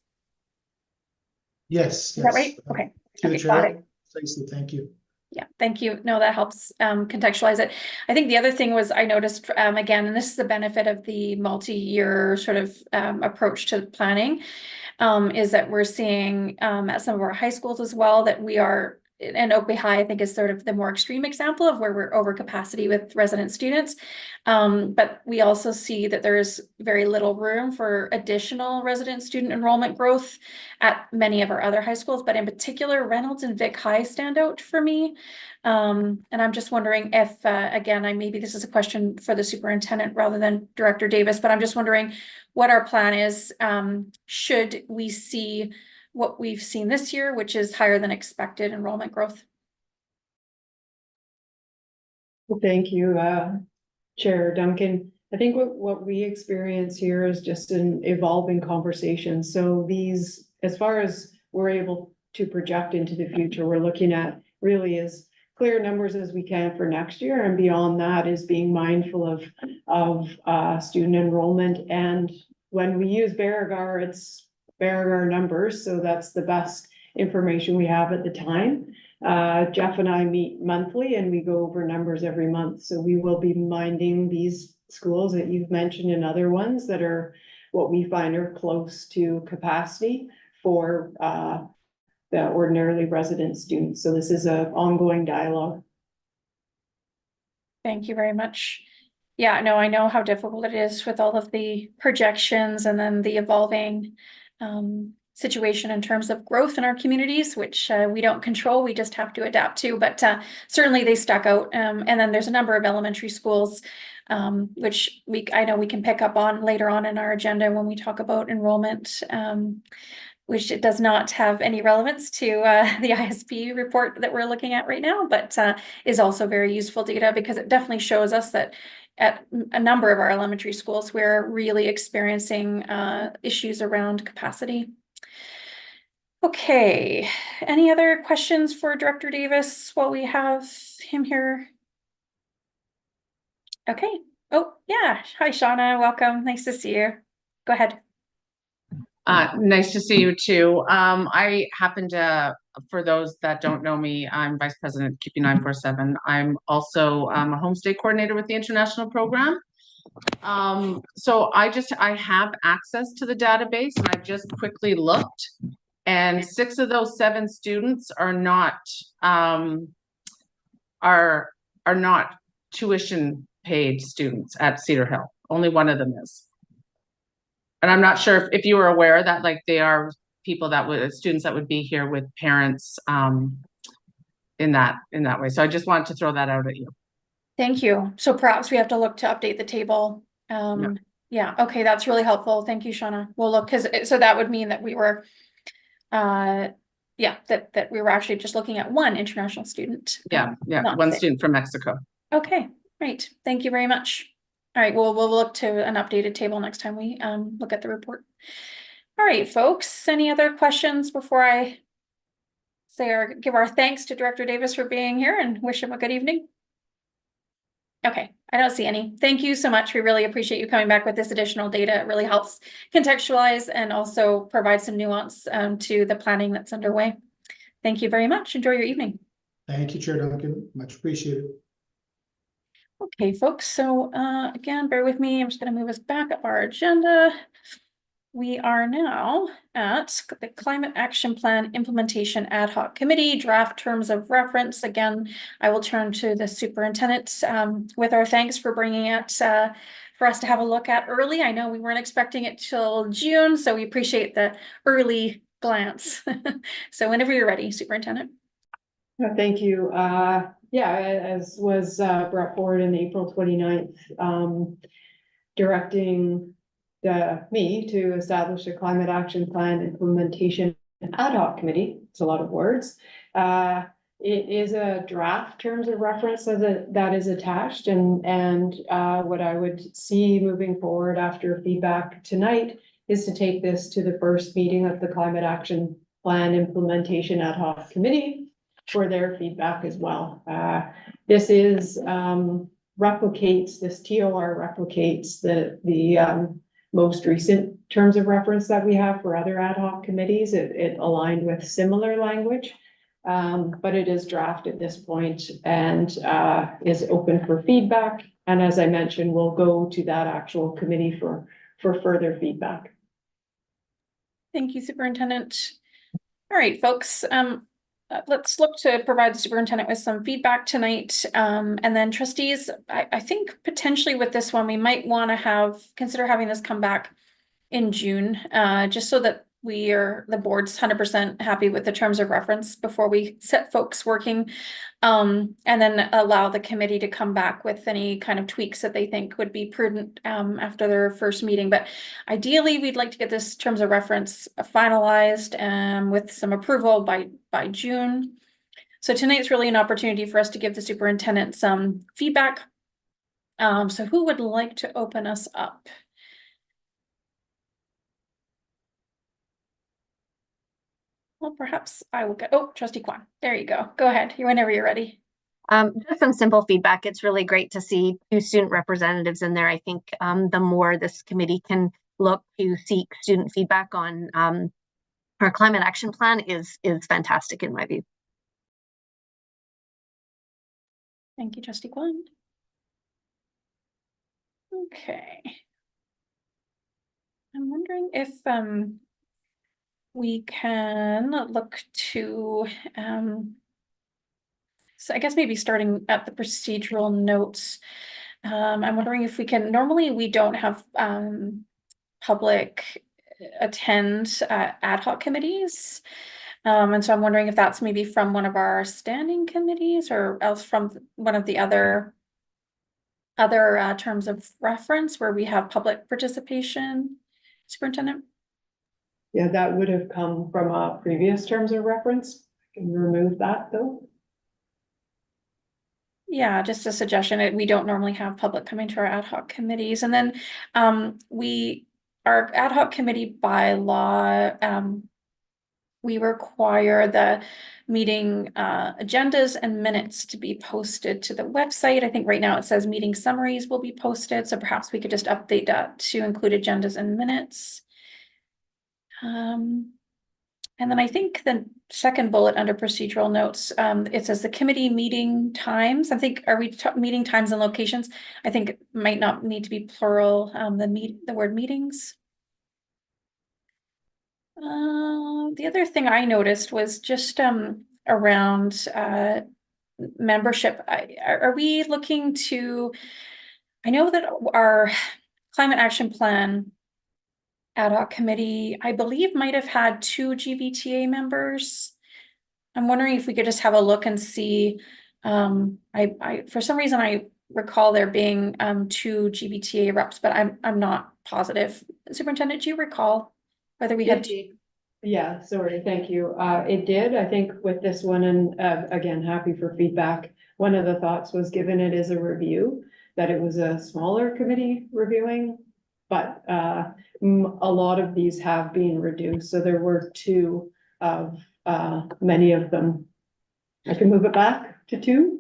Yes. Is that right? Okay. To the Okay, got chair. it. Stacey, thank you. Yeah, thank you. No, that helps contextualize it. I think the other thing was I noticed again, and this is the benefit of the multi-year sort of approach to planning, is that we're seeing at some of our high schools as well that we are, and Oak Bay High I think is sort of the more extreme example of where we're over capacity with resident students. But we also see that there's very little room for additional resident student enrollment growth at many of our other high schools, but in particular Reynolds and Vic High stand out for me. And I'm just wondering if, again, maybe this is a question for the superintendent rather than Director Davis, but I'm just wondering what our plan is, should we see what we've seen this year, which is higher than expected enrollment growth. Well, thank you, Chair Duncan. I think what we experience here is just an evolving conversation. So these, as far as we're able to project into the future, we're looking at really as clear numbers as we can for next year, and beyond that is being mindful of student enrollment. And when we use Beauregard, it's Beauregard numbers, so that's the best information we have at the time. Jeff and I meet monthly and we go over numbers every month. So we will be minding these schools that you've mentioned and other ones that are what we find are close to capacity for the ordinarily resident students. So this is an ongoing dialogue. Thank you very much. Yeah, no, I know how difficult it is with all of the projections and then the evolving situation in terms of growth in our communities, which we don't control, we just have to adapt to, but certainly they stuck out. And then there's a number of elementary schools, which I know we can pick up on later on in our agenda when we talk about enrollment, which it does not have any relevance to the ISP report that we're looking at right now, but is also very useful data because it definitely shows us that at a number of our elementary schools, we're really experiencing issues around capacity. Okay, any other questions for Director Davis while we have him here? Okay. Oh, yeah. Hi, Shauna. Welcome. Nice to see you. Go ahead. Nice to see you too. I happen to, for those that don't know me, I'm Vice President CUPE 947. I'm also a homestay coordinator with the international program. So I have access to the database, and I just quickly looked, and 6 of those 7 students are not tuition paid students at Cedar Hill. Only one of them is. And I'm not sure if you were aware that like they are people students that would be here with parents in that way. So I just wanted to throw that out at you. Thank you. So perhaps we have to look to update the table. Yeah. Okay. That's really helpful. Thank you, Shauna. We'll look so that would mean that we were, that we were actually just looking at one international student. Yeah. One student from Mexico. Okay. Great. Thank you very much. All right, well, we'll look to an updated table next time we look at the report. All right, folks, any other questions before I give our thanks to Director Davis for being here and wish him a good evening? Okay, I don't see any. Thank you so much. We really appreciate you coming back with this additional data. It really helps contextualize and also provide some nuance to the planning that's underway. Thank you very much. Enjoy your evening. Thank you, Chair Duncan. Much appreciated. Okay, folks, so again, bear with me. I'm just going to move us back up our agenda. We are now at the Climate Action Plan Implementation Ad Hoc Committee, draft terms of reference. Again, I will turn to the superintendent with our thanks for bringing it for us to have a look at early. I know we weren't expecting it till June, so we appreciate the early glance. So whenever you're ready, Superintendent. Thank you. Yeah, as was brought forward in April 29th, directing me to establish a climate action plan implementation ad hoc committee. It's a lot of words. It is a draft terms of reference that is attached, and what I would see moving forward after feedback tonight is to take this to the first meeting of the climate action plan implementation ad hoc committee for their feedback as well. This replicates, this TOR replicates the most recent terms of reference that we have for other ad hoc committees. It aligned with similar language, but it is draft at this point and is open for feedback. And as I mentioned, we'll go to that actual committee for further feedback. Thank you, Superintendent. All right, folks. Let's look to provide the superintendent with some feedback tonight. And then trustees, I think potentially with this one, we might want to consider having this come back in June, just so that the board's 100% happy with the terms of reference before we set folks working. And then allow the committee to come back with any kind of tweaks that they think would be prudent after their first meeting. But ideally, we'd like to get this terms of reference finalized with some approval by June. So tonight's really an opportunity for us to give the superintendent some feedback. So who would like to open us up? Well, perhaps I will go. Trustee Kwan, there you go. Go ahead. Whenever you're ready. Just some simple feedback. It's really great to see 2 student representatives in there. I think the more this committee can look to seek student feedback on our climate action plan is fantastic in my view. Thank you, Trustee Kwan. Okay. I'm wondering if we can look to so I guess maybe starting at the procedural notes. I'm wondering if we can, normally we don't have public attend ad hoc committees. And so I'm wondering if that's maybe from one of our standing committees or else from one of the other terms of reference where we have public participation. Superintendent? Yeah, that would have come from a previous terms of reference. I can remove that though. Yeah, just a suggestion. We don't normally have public coming to our ad hoc committees. And then our ad hoc committee by law, we require the meeting agendas and minutes to be posted to the website. I think right now it says meeting summaries will be posted. So perhaps we could just update that to include agendas and minutes. And then I think the second bullet under procedural notes, it says the committee meeting times. I think, are we meeting times and locations? I think it might not need to be plural, the word meetings. The other thing I noticed was just around membership. Are we looking to, I know that our climate action plan ad hoc committee, I believe, might have had 2 GVTA members. I'm wondering if we could just have a look and see. I for some reason I recall there being 2 GVTA reps, but I'm not positive. Superintendent, do you recall whether we had 2? Yeah, sorry, thank you. It did, I think, with this one, and again, happy for feedback. One of the thoughts was, given it is a review, that it was a smaller committee reviewing, but a lot of these have been reduced, so there were 2 of many of them. I can move it back to 2.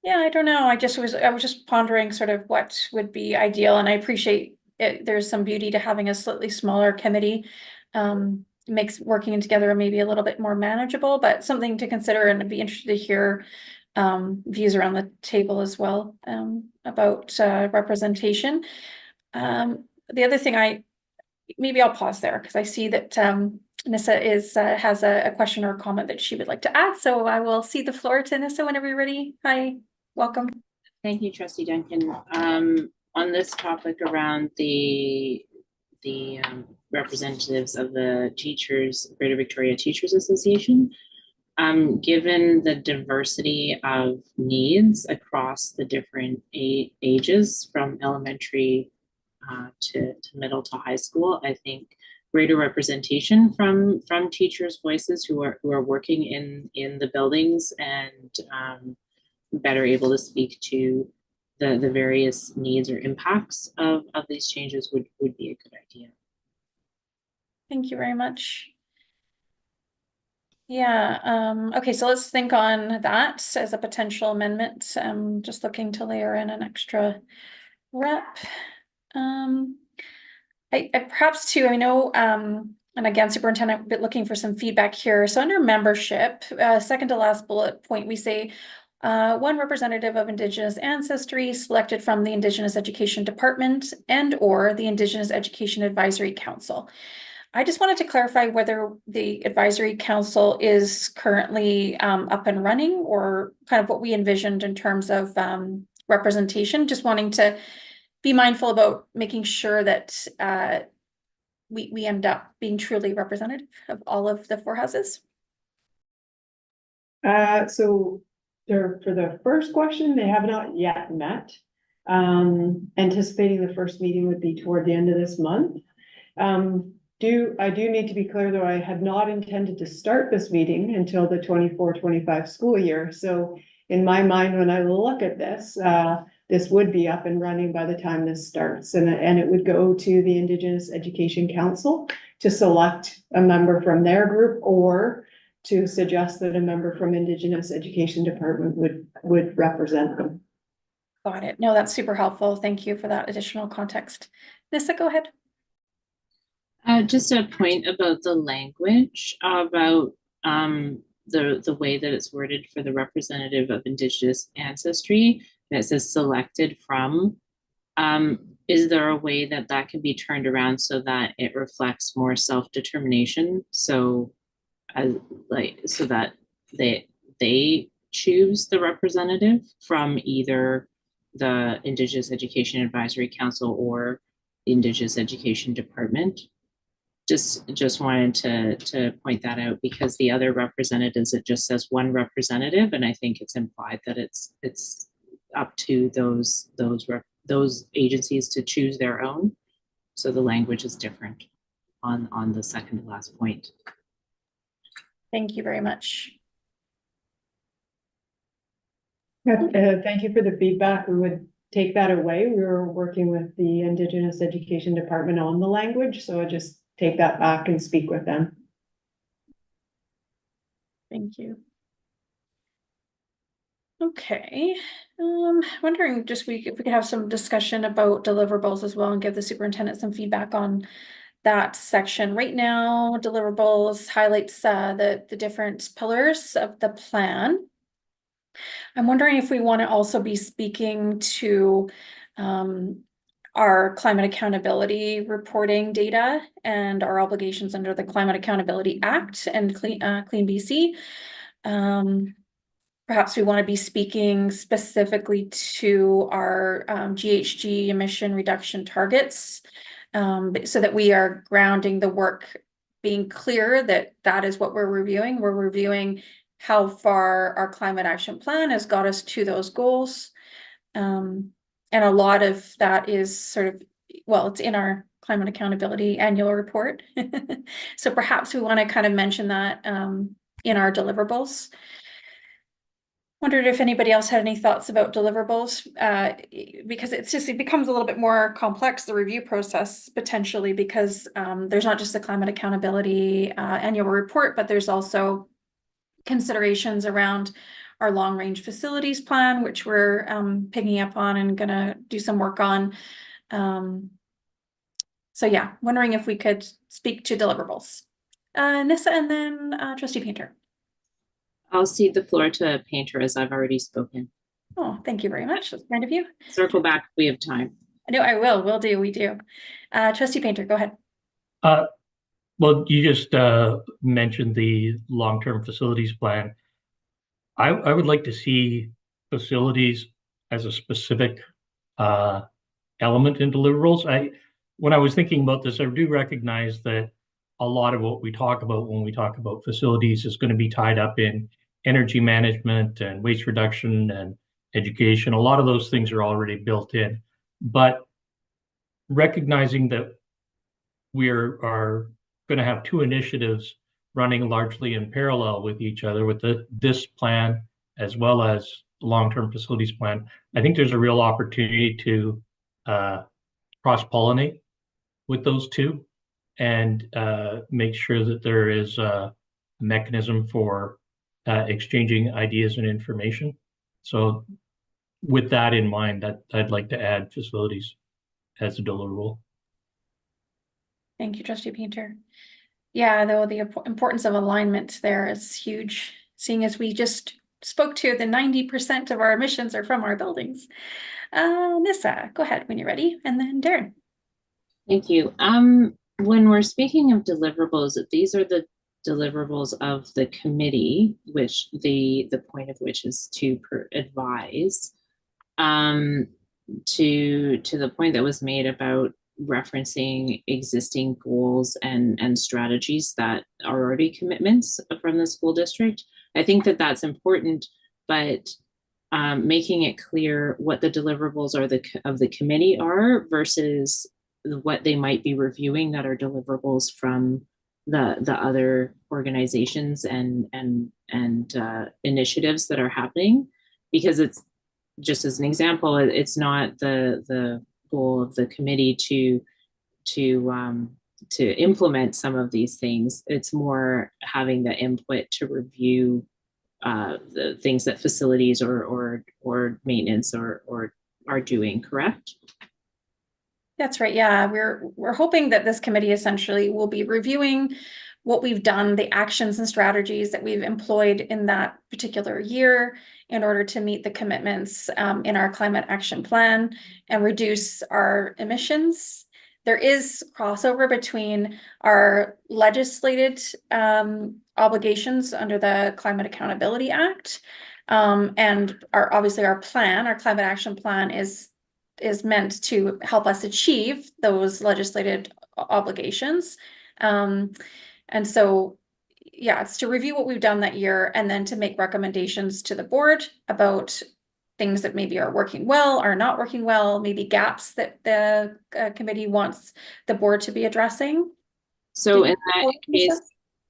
Yeah, I don't know. I was just pondering sort of what would be ideal, and I appreciate it. There's some beauty to having a slightly smaller committee. Makes working together maybe a little bit more manageable, but something to consider, and I'd be interested to hear views around the table as well about representation. The other thing maybe I'll pause there because I see that Nissa has a question or a comment that she would like to add. So I will cede the floor to Nissa whenever you're ready. Hi, welcome. Thank you, Trustee Duncan. On this topic around the representatives of the Greater Victoria Teachers Association, given the diversity of needs across the different ages from elementary to middle to high school, I think greater representation from teachers' voices who are working in the buildings and better able to speak to the various needs or impacts of these changes would be a good idea. Thank you very much. Yeah, okay, so let's think on that as a potential amendment. Just looking to layer in an extra rep. I perhaps too, I know, and again, Superintendent, bit looking for some feedback here. So under membership, second to last bullet point, we say one representative of Indigenous ancestry selected from the Indigenous Education Department and/or the Indigenous Education Advisory Council. I just wanted to clarify whether the advisory council is currently up and running, or kind of what we envisioned in terms of representation. Just wanting to be mindful about making sure that we end up being truly representative of all of the 4 houses. So for the first question, they have not yet met. Anticipating the first meeting would be toward the end of this month. I do need to be clear, though, I had not intended to start this meeting until the 24-25 school year. So in my mind, when I look at this, this would be up and running by the time this starts, and it would go to the Indigenous Education Council to select a member from their group, or to suggest that a member from Indigenous Education Department would represent them. Got it. No, that's super helpful. Thank you for that additional context. Nissa, go ahead. Just a point about the language about the way that it's worded for the representative of Indigenous ancestry. That says selected from. Is there a way that can be turned around so that it reflects more self-determination? So that they choose the representative from either the Indigenous Education Advisory Council or the Indigenous Education Department. Just wanted to point that out, because the other representatives, it just says one representative, and I think it's implied that it's up to those agencies to choose their own. So the language is different on the second to last point. Thank you very much. Thank you for the feedback. We would take that away. We were working with the Indigenous Education Department on the language, so I just take that back and speak with them. Thank you. Okay, wondering if we could have some discussion about deliverables as well, and give the superintendent some feedback on that section. Right now, deliverables highlights the different pillars of the plan. I'm wondering if we want to also be speaking to our climate accountability reporting data and our obligations under the Climate Accountability Act and Clean BC. Perhaps we want to be speaking specifically to our GHG emission reduction targets, so that we are grounding the work, being clear that that is what we're reviewing. We're reviewing how far our climate action plan has got us to those goals. And a lot of that is sort of, well, it's in our climate accountability annual report. So perhaps we want to kind of mention that in our deliverables. Wondered if anybody else had any thoughts about deliverables, because it becomes a little bit more complex, the review process potentially, because there's not just the climate accountability annual report, but there's also considerations around our long range facilities plan, which we're picking up on and gonna do some work on. So yeah, wondering if we could speak to deliverables. Nissa and then Trustee Painter. I'll cede the floor to Painter as I've already spoken. Oh, thank you very much. That's kind of you. Circle back if we have time. No, I will. Will do. We do. Trustee Painter, go ahead. Well, you just mentioned the long-term facilities plan. I would like to see facilities as a specific element in deliverables. When I was thinking about this, I do recognize that a lot of what we talk about when we talk about facilities is going to be tied up in energy management and waste reduction and education. A lot of those things are already built in, but recognizing that we are going to have two initiatives running largely in parallel with each other, with this plan as well as the long-term facilities plan, I think there's a real opportunity to cross-pollinate with those two and make sure that there is a mechanism for exchanging ideas and information. So with that in mind, I'd like to add facilities as a deliverable. Thank you, Trustee Painter. Yeah, though the importance of alignment there is huge, seeing as we just spoke to the 90% of our emissions are from our buildings. Nissa, go ahead when you're ready, and then Darren. Thank you. When we're speaking of deliverables, these are the deliverables of the committee, which the point of which is to advise. To the point that was made about referencing existing goals and strategies that are already commitments from the school district. I think that that's important, but making it clear what the deliverables are of the committee are versus what they might be reviewing that are deliverables from the other organizations and initiatives that are happening, because it's just as an example, it's not the goal of the committee to implement some of these things. It's more having the input to review the things that facilities or maintenance or are doing. Correct? That's right. Yeah, we're hoping that this committee essentially will be reviewing what we've done, the actions and strategies that we've employed in that particular year in order to meet the commitments in our climate action plan and reduce our emissions. There is crossover between our legislated obligations under the Climate Accountability Act and obviously our plan, our climate action plan is meant to help us achieve those legislated obligations. And so, yeah, it's to review what we've done that year and then to make recommendations to the board about things that maybe are working well, are not working well, maybe gaps that the committee wants the board to be addressing. So in that case,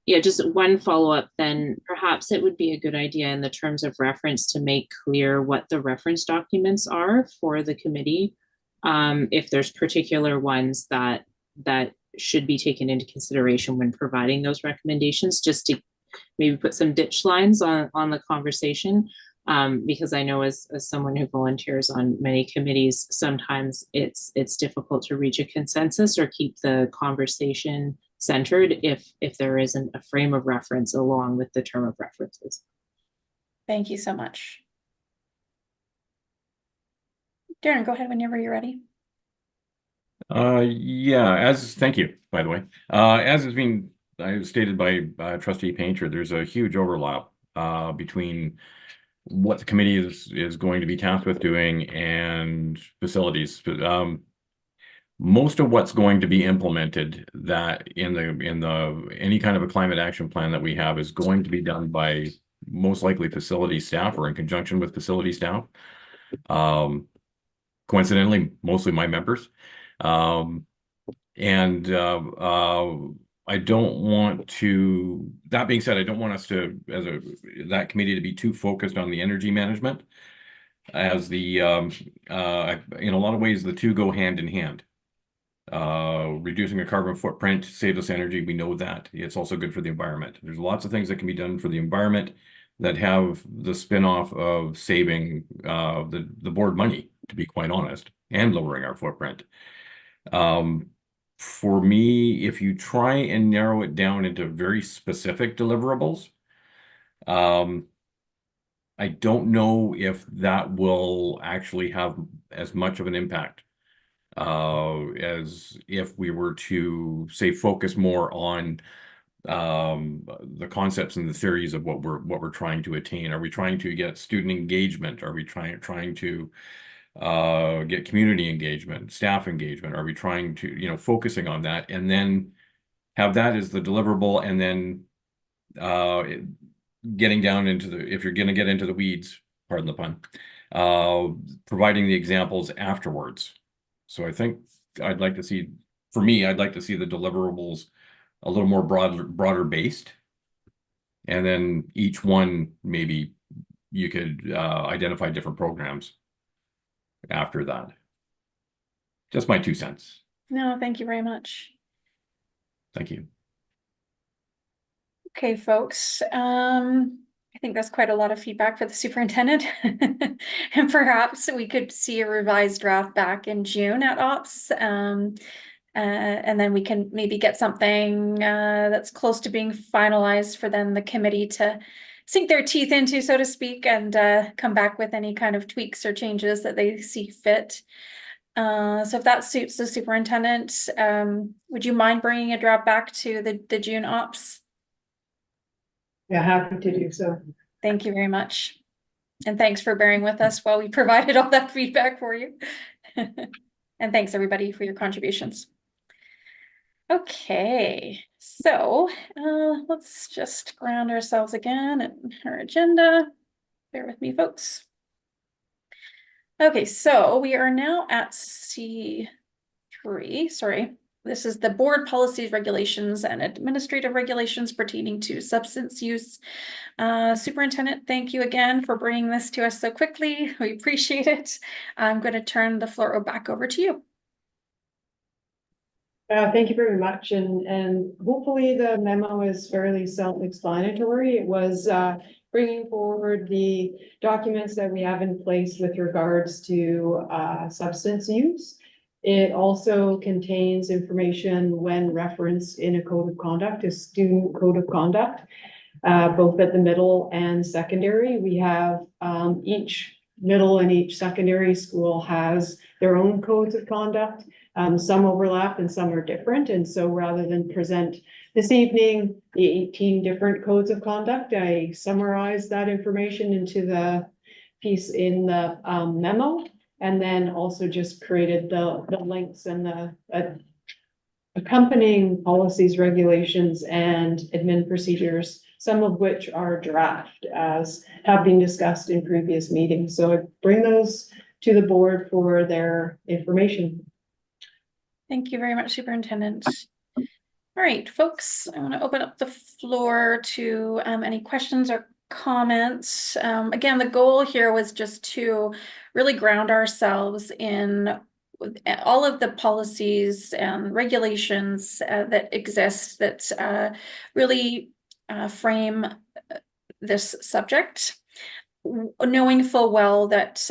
yeah, just one follow-up then, perhaps it would be a good idea in the terms of reference to make clear what the reference documents are for the committee. If there's particular ones that should be taken into consideration when providing those recommendations, just to maybe put some ditch lines on the conversation. Because I know as someone who volunteers on many committees, sometimes it's difficult to reach a consensus or keep the conversation centered if there isn't a frame of reference along with the term of references. Thank you so much. Darren, go ahead whenever you're ready. Yeah, thank you, by the way. As has been stated by Trustee Painter, there's a huge overlap between what the committee is going to be tasked with doing and facilities. Most of what's going to be implemented that in the any kind of a climate action plan that we have is going to be done by most likely facility staff or in conjunction with facility staff. Coincidentally, mostly my members. I don't want to, that being said, I don't want us to, that committee to be too focused on the energy management, as in a lot of ways, the two go hand in hand. Reducing a carbon footprint saves us energy. We know that. It's also good for the environment. There's lots of things that can be done for the environment that have the spin-off of saving the board money, to be quite honest, and lowering our footprint. For me, if you try and narrow it down into very specific deliverables, I don't know if that will actually have as much of an impact as if we were to, say, focus more on the concepts and the theories of what we're trying to attain. Are we trying to get student engagement? Are we trying to get community engagement, staff engagement? Are we trying to, focusing on that, and then have that as the deliverable, and then getting down into if you're going to get into the weeds, pardon the pun, providing the examples afterwards. So I think I'd like to see, for me, I'd like to see the deliverables a little more broader based. And then each one, maybe you could identify different programs after that. Just my 2 cents. No, thank you very much. Thank you. Okay, folks. I think that's quite a lot of feedback for the superintendent. And perhaps we could see a revised draft back in June at Ops. And then we can maybe get something that's close to being finalized for then the committee to sink their teeth into, so to speak, and come back with any kind of tweaks or changes that they see fit. So if that suits the superintendent, would you mind bringing a draft back to the June Ops? Yeah, happy to do so. Thank you very much. And thanks for bearing with us while we provided all that feedback for you. And thanks everybody for your contributions. Okay, so let's just ground ourselves again in our agenda. Bear with me, folks. Okay, so we are now at C3, sorry. This is the board policies, regulations, and administrative regulations pertaining to substance use. Superintendent, thank you again for bringing this to us so quickly. We appreciate it. I'm going to turn the floor back over to you. Thank you very much. And hopefully the memo is fairly self-explanatory. It was bringing forward the documents that we have in place with regards to substance use. It also contains information when referenced in a code of conduct, a student code of conduct, both at the middle and secondary. We have each middle and each secondary school has their own codes of conduct. Some overlap and some are different. And so rather than present this evening the 18 different codes of conduct, I summarized that information into the piece in the memo, and then also just created the links and the accompanying policies, regulations, and admin procedures, some of which are draft as have been discussed in previous meetings. So I bring those to the board for their information. Thank you very much, Superintendent. All right, folks, I want to open up the floor to any questions or comments. Again, the goal here was just to really ground ourselves in all of the policies and regulations that exist that really frame this subject, knowing full well that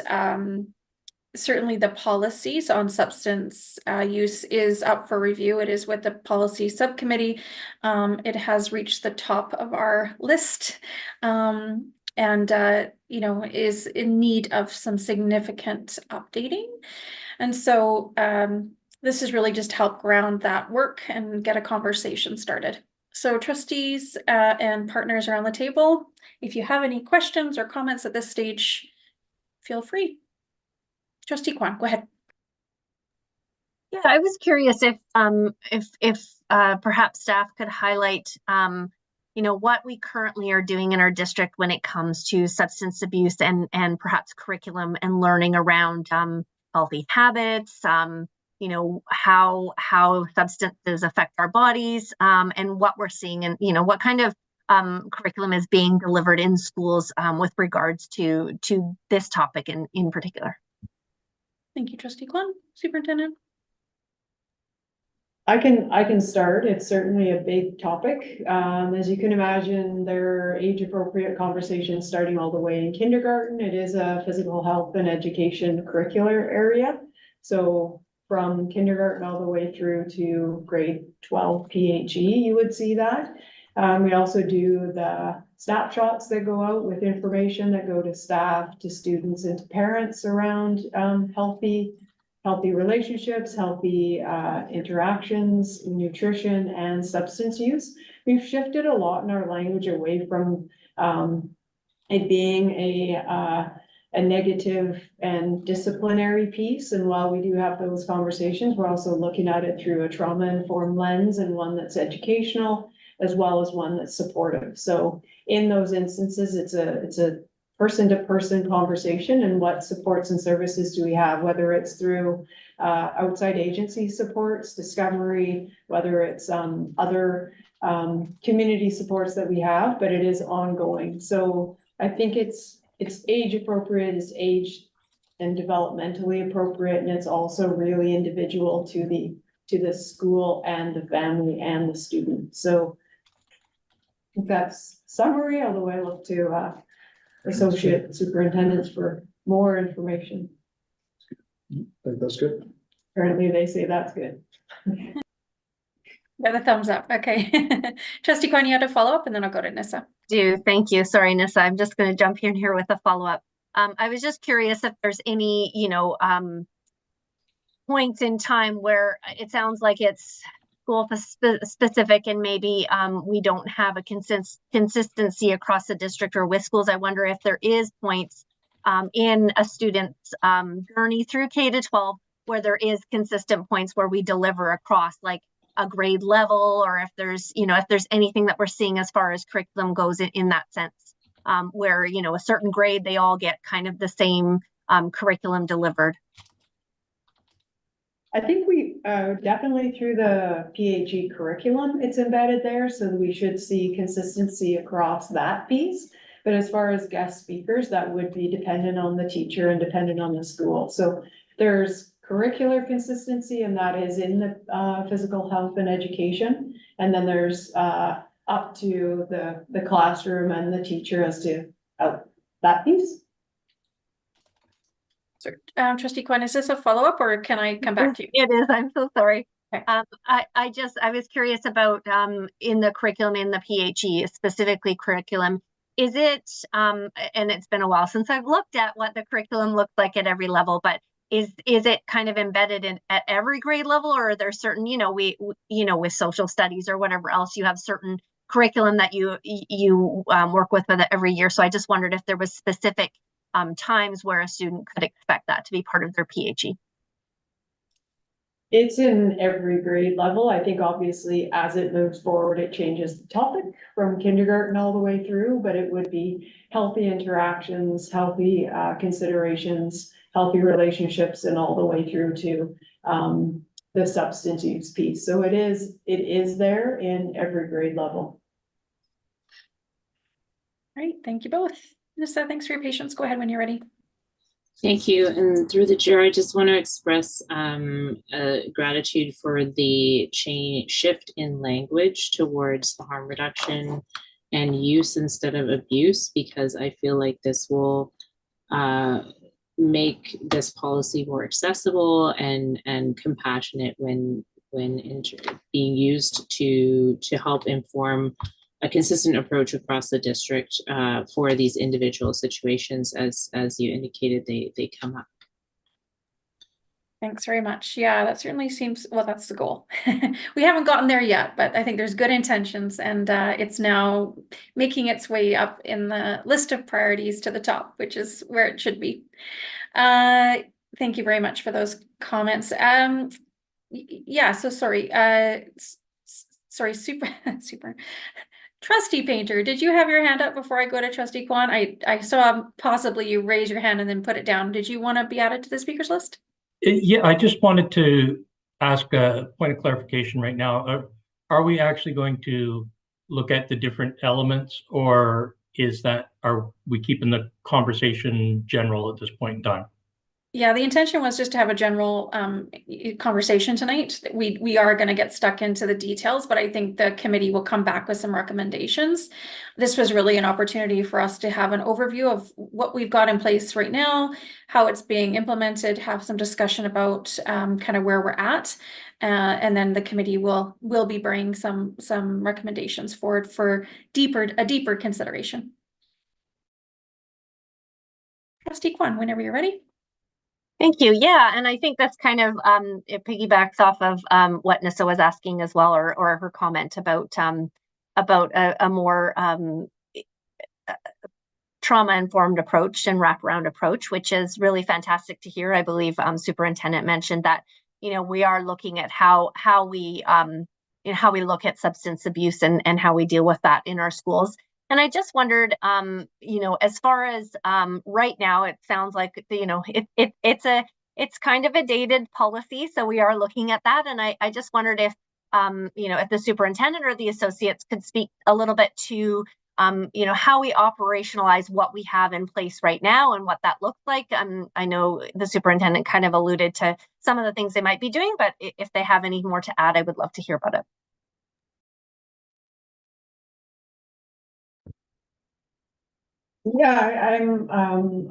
certainly the policies on substance use is up for review. It is with the policy subcommittee. It has reached the top of our list and, is in need of some significant updating. And so this is really just help ground that work and get a conversation started. So trustees and partners around the table, if you have any questions or comments at this stage, feel free. Trustee Kwan, go ahead. Yeah, I was curious if perhaps staff could highlight, what we currently are doing in our district when it comes to substance abuse and perhaps curriculum and learning around healthy habits, you know, how substances affect our bodies, and what we're seeing, and you know, what kind of curriculum is being delivered in schools with regards to this topic in particular. Thank you, Trustee Kwan. Superintendent? I can start. It's certainly a big topic. As you can imagine, there are age-appropriate conversations starting all the way in kindergarten. It is a physical health and education curricular area. So from kindergarten all the way through to grade 12 PHE, you would see that. We also do the snapshots that go out with information that go to staff, to students, and to parents around healthy relationships, healthy interactions, nutrition, and substance use. We've shifted a lot in our language away from it being a negative and disciplinary piece. And while we do have those conversations, we're also looking at it through a trauma-informed lens, and one that's educational, as well as one that's supportive. So in those instances, it's a person-to-person conversation, and what supports and services do we have, whether it's through outside agency supports, discovery, whether it's other community supports that we have, but it is ongoing. So I think it's age appropriate, it's age and developmentally appropriate, and it's also really individual to the school and the family and the student. So I think that's summary, although I look to associate superintendents for more information. I think that's good. Apparently they say that's good. Yeah, the thumbs up. Okay. Trustee Kwan, you had a follow up, and then I'll go to Nissa. Thank you. Sorry, Nissa. I'm just going to jump in here with a follow-up. I was just curious if there's any, you know, points in time where it sounds like it's school specific, and maybe we don't have a consistency across the district or with schools. I wonder if there is points in a student's journey through K-12 where there is consistent points where we deliver across like a grade level, or if there's, you know, if there's anything that we're seeing as far as curriculum goes in that sense, where, you know, a certain grade, they all get kind of the same curriculum delivered. I think we definitely through the PHE curriculum, it's embedded there, so we should see consistency across that piece. But as far as guest speakers, that would be dependent on the teacher and dependent on the school. So there's curricular consistency, and that is in the physical health and education. And then there's up to the classroom and the teacher as to that piece. So, Trustee Kwan, is this a follow-up, or can I come back to you? It is. I'm so sorry. Okay. I was curious about in the curriculum, in the PHE, specifically curriculum, is it, and it's been a while since I've looked at what the curriculum looks like at every level, but is it kind of embedded in at every grade level, or are there certain, you know, with social studies or whatever else, you have certain curriculum that you work with every year? So I just wondered if there was specific times where a student could expect that to be part of their PHE. It's in every grade level. I think obviously as it moves forward, it changes the topic from kindergarten all the way through, but it would be healthy interactions, healthy considerations, healthy relationships, and all the way through to the substance use piece. So it is there in every grade level. Great, thank you both. Nissa, thanks for your patience. Go ahead when you're ready. Thank you. And through the chair, I just want to express gratitude for the shift in language towards the harm reduction and use instead of abuse, because I feel like this will make this policy more accessible and compassionate when being used to help inform a consistent approach across the district for these individual situations, as you indicated, they come up. Thanks very much. Yeah, that certainly seems, well, that's the goal. We haven't gotten there yet, but I think there's good intentions, and it's now making its way up in the list of priorities to the top, which is where it should be. Thank you very much for those comments. Yeah, so sorry. Sorry, super. Trustee Painter, did you have your hand up before I go to Trustee Kwan? I saw possibly you raise your hand and then put it down. Did you want to be added to the speakers list? Yeah, I just wanted to ask a point of clarification right now. Are we actually going to look at the different elements, or are we keeping the conversation general at this point in time? Yeah, the intention was just to have a general conversation tonight. We are going to get stuck into the details, but I think the committee will come back with some recommendations. This was really an opportunity for us to have an overview of what we've got in place right now, how it's being implemented, have some discussion about kind of where we're at. And then the committee will be bringing some recommendations forward for a deeper consideration. Trustee Kwan, whenever you're ready. Thank you. Yeah, and I think that's kind of it piggybacks off of what Nissa was asking as well, or her comment about a more trauma-informed approach and wraparound approach, which is really fantastic to hear. I believe Superintendent mentioned that, you know, we are looking at how we look at substance abuse and how we deal with that in our schools. And I just wondered, you know, as far as right now, it sounds like, you know, it's kind of a dated policy. So we are looking at that. And I just wondered if, you know, if the superintendent or the associates could speak a little bit to, you know, how we operationalize what we have in place right now and what that looks like. I know the superintendent kind of alluded to some of the things they might be doing, but if they have any more to add, I would love to hear about it. Yeah,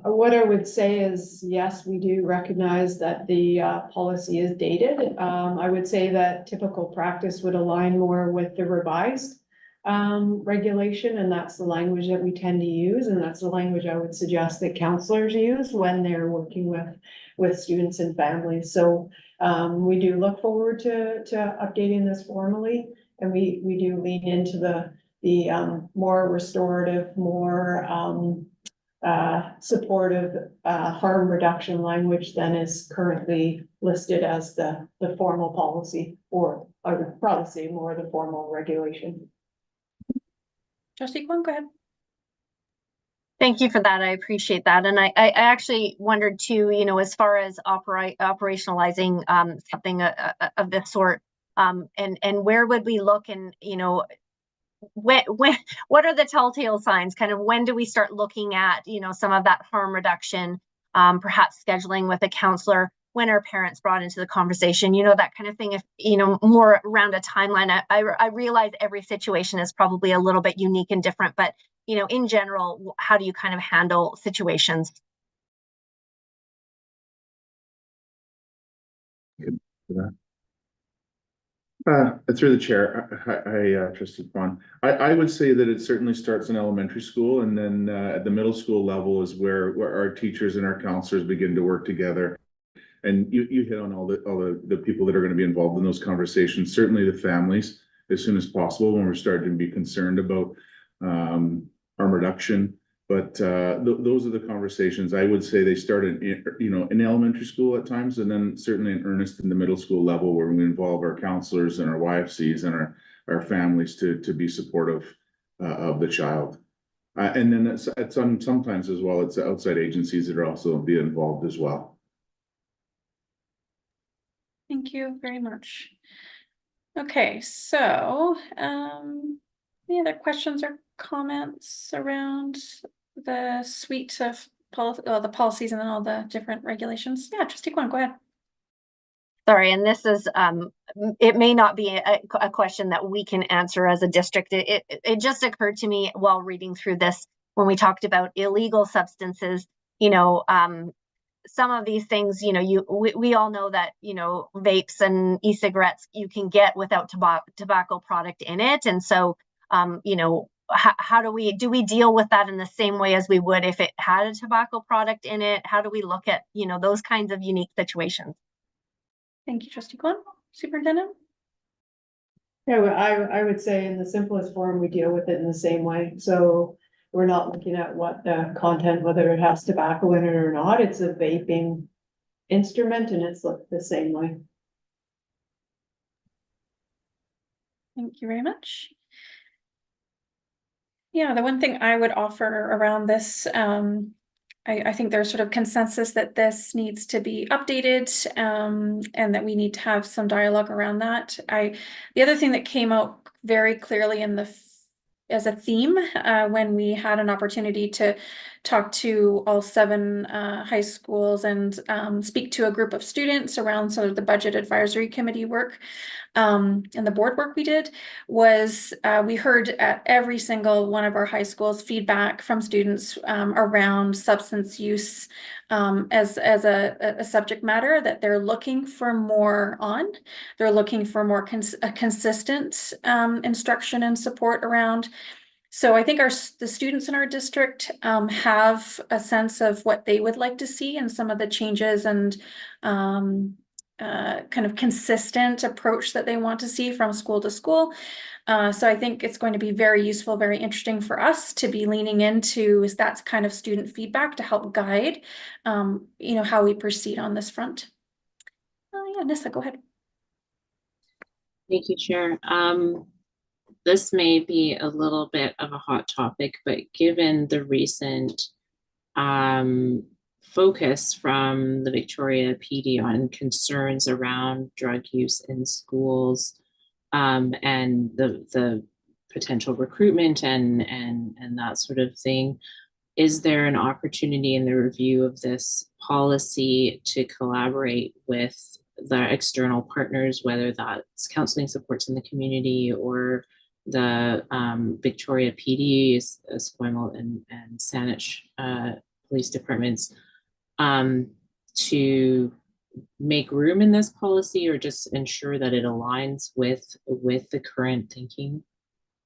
what I would say is, yes, we do recognize that the policy is dated. I would say that typical practice would align more with the revised regulation, and that's the language that we tend to use, and that's the language I would suggest that counselors use when they're working with students and families. So we do look forward to updating this formally, and we do lean into the more restorative, more supportive harm reduction language than is currently listed as the formal policy, or I would probably say more the formal regulation. Trustee Kwan, go ahead. Thank you for that. I appreciate that. And I actually wondered too, you know, as far as operationalizing something of this sort, and where would we look, and, you know, what are the telltale signs? Kind of when do we start looking at, you know, some of that harm reduction, perhaps scheduling with a counselor? When are parents brought into the conversation? You know, that kind of thing. If, you know, more around a timeline. I realize every situation is probably a little bit unique and different, but, you know, in general, how do you kind of handle situations? Good for that. Through the chair, I Trustee Kwan. I would say that it certainly starts in elementary school, and then at the middle school level is where our teachers and our counselors begin to work together. And you hit on all the people that are going to be involved in those conversations. Certainly the families, as soon as possible, when we're starting to be concerned about harm reduction. But those are the conversations. I would say they start in elementary school at times, and then certainly in earnest in the middle school level, where we involve our counselors and our YFCs and our families to be supportive of the child. And then it's sometimes as well, it's outside agencies that are also be involved as well. Thank you very much. Okay, so any other questions or comments around the suite of the policies and then all the different regulations? Yeah, Trustee Kwan, go ahead. Sorry, and this is, it may not be a question that we can answer as a district. It just occurred to me while reading through this, when we talked about illegal substances, you know, some of these things, you know, we all know that, you know, vapes and e-cigarettes you can get without tobacco product in it. And so, you know, how do we deal with that in the same way as we would if it had a tobacco product in it? How do we look at, you know, those kinds of unique situations? Thank you, Trustee Kwan. Superintendent? Yeah, I would say in the simplest form, we deal with it in the same way. So we're not looking at what the content, whether it has tobacco in it or not. It's a vaping instrument, and it's looked the same way. Thank you very much. Yeah, the one thing I would offer around this I think there's sort of consensus that this needs to be updated, and that we need to have some dialogue around that. The other thing that came out very clearly in as a theme, when we had an opportunity to talk to all 7 high schools and speak to a group of students around sort of the budget advisory committee work, and the board work we did, was we heard at every single one of our high schools feedback from students around substance use as a subject matter that they're looking for more on. They're looking for more consistent instruction and support around. So I think the students in our district have a sense of what they would like to see and some of the changes and kind of consistent approach that they want to see from school to school. So I think it's going to be very useful, very interesting for us to be leaning into that kind of student feedback to help guide, how we proceed on this front. Yeah, Nissa, go ahead. Thank you, Chair. This may be a little bit of a hot topic, but given the recent focus from the Victoria PD on concerns around drug use in schools, and the potential recruitment and that sort of thing, is there an opportunity in the review of this policy to collaborate with the external partners, whether that's counseling supports in the community or the Victoria PD, Esquimalt and Saanich police departments, to make room in this policy, or just ensure that it aligns with the current thinking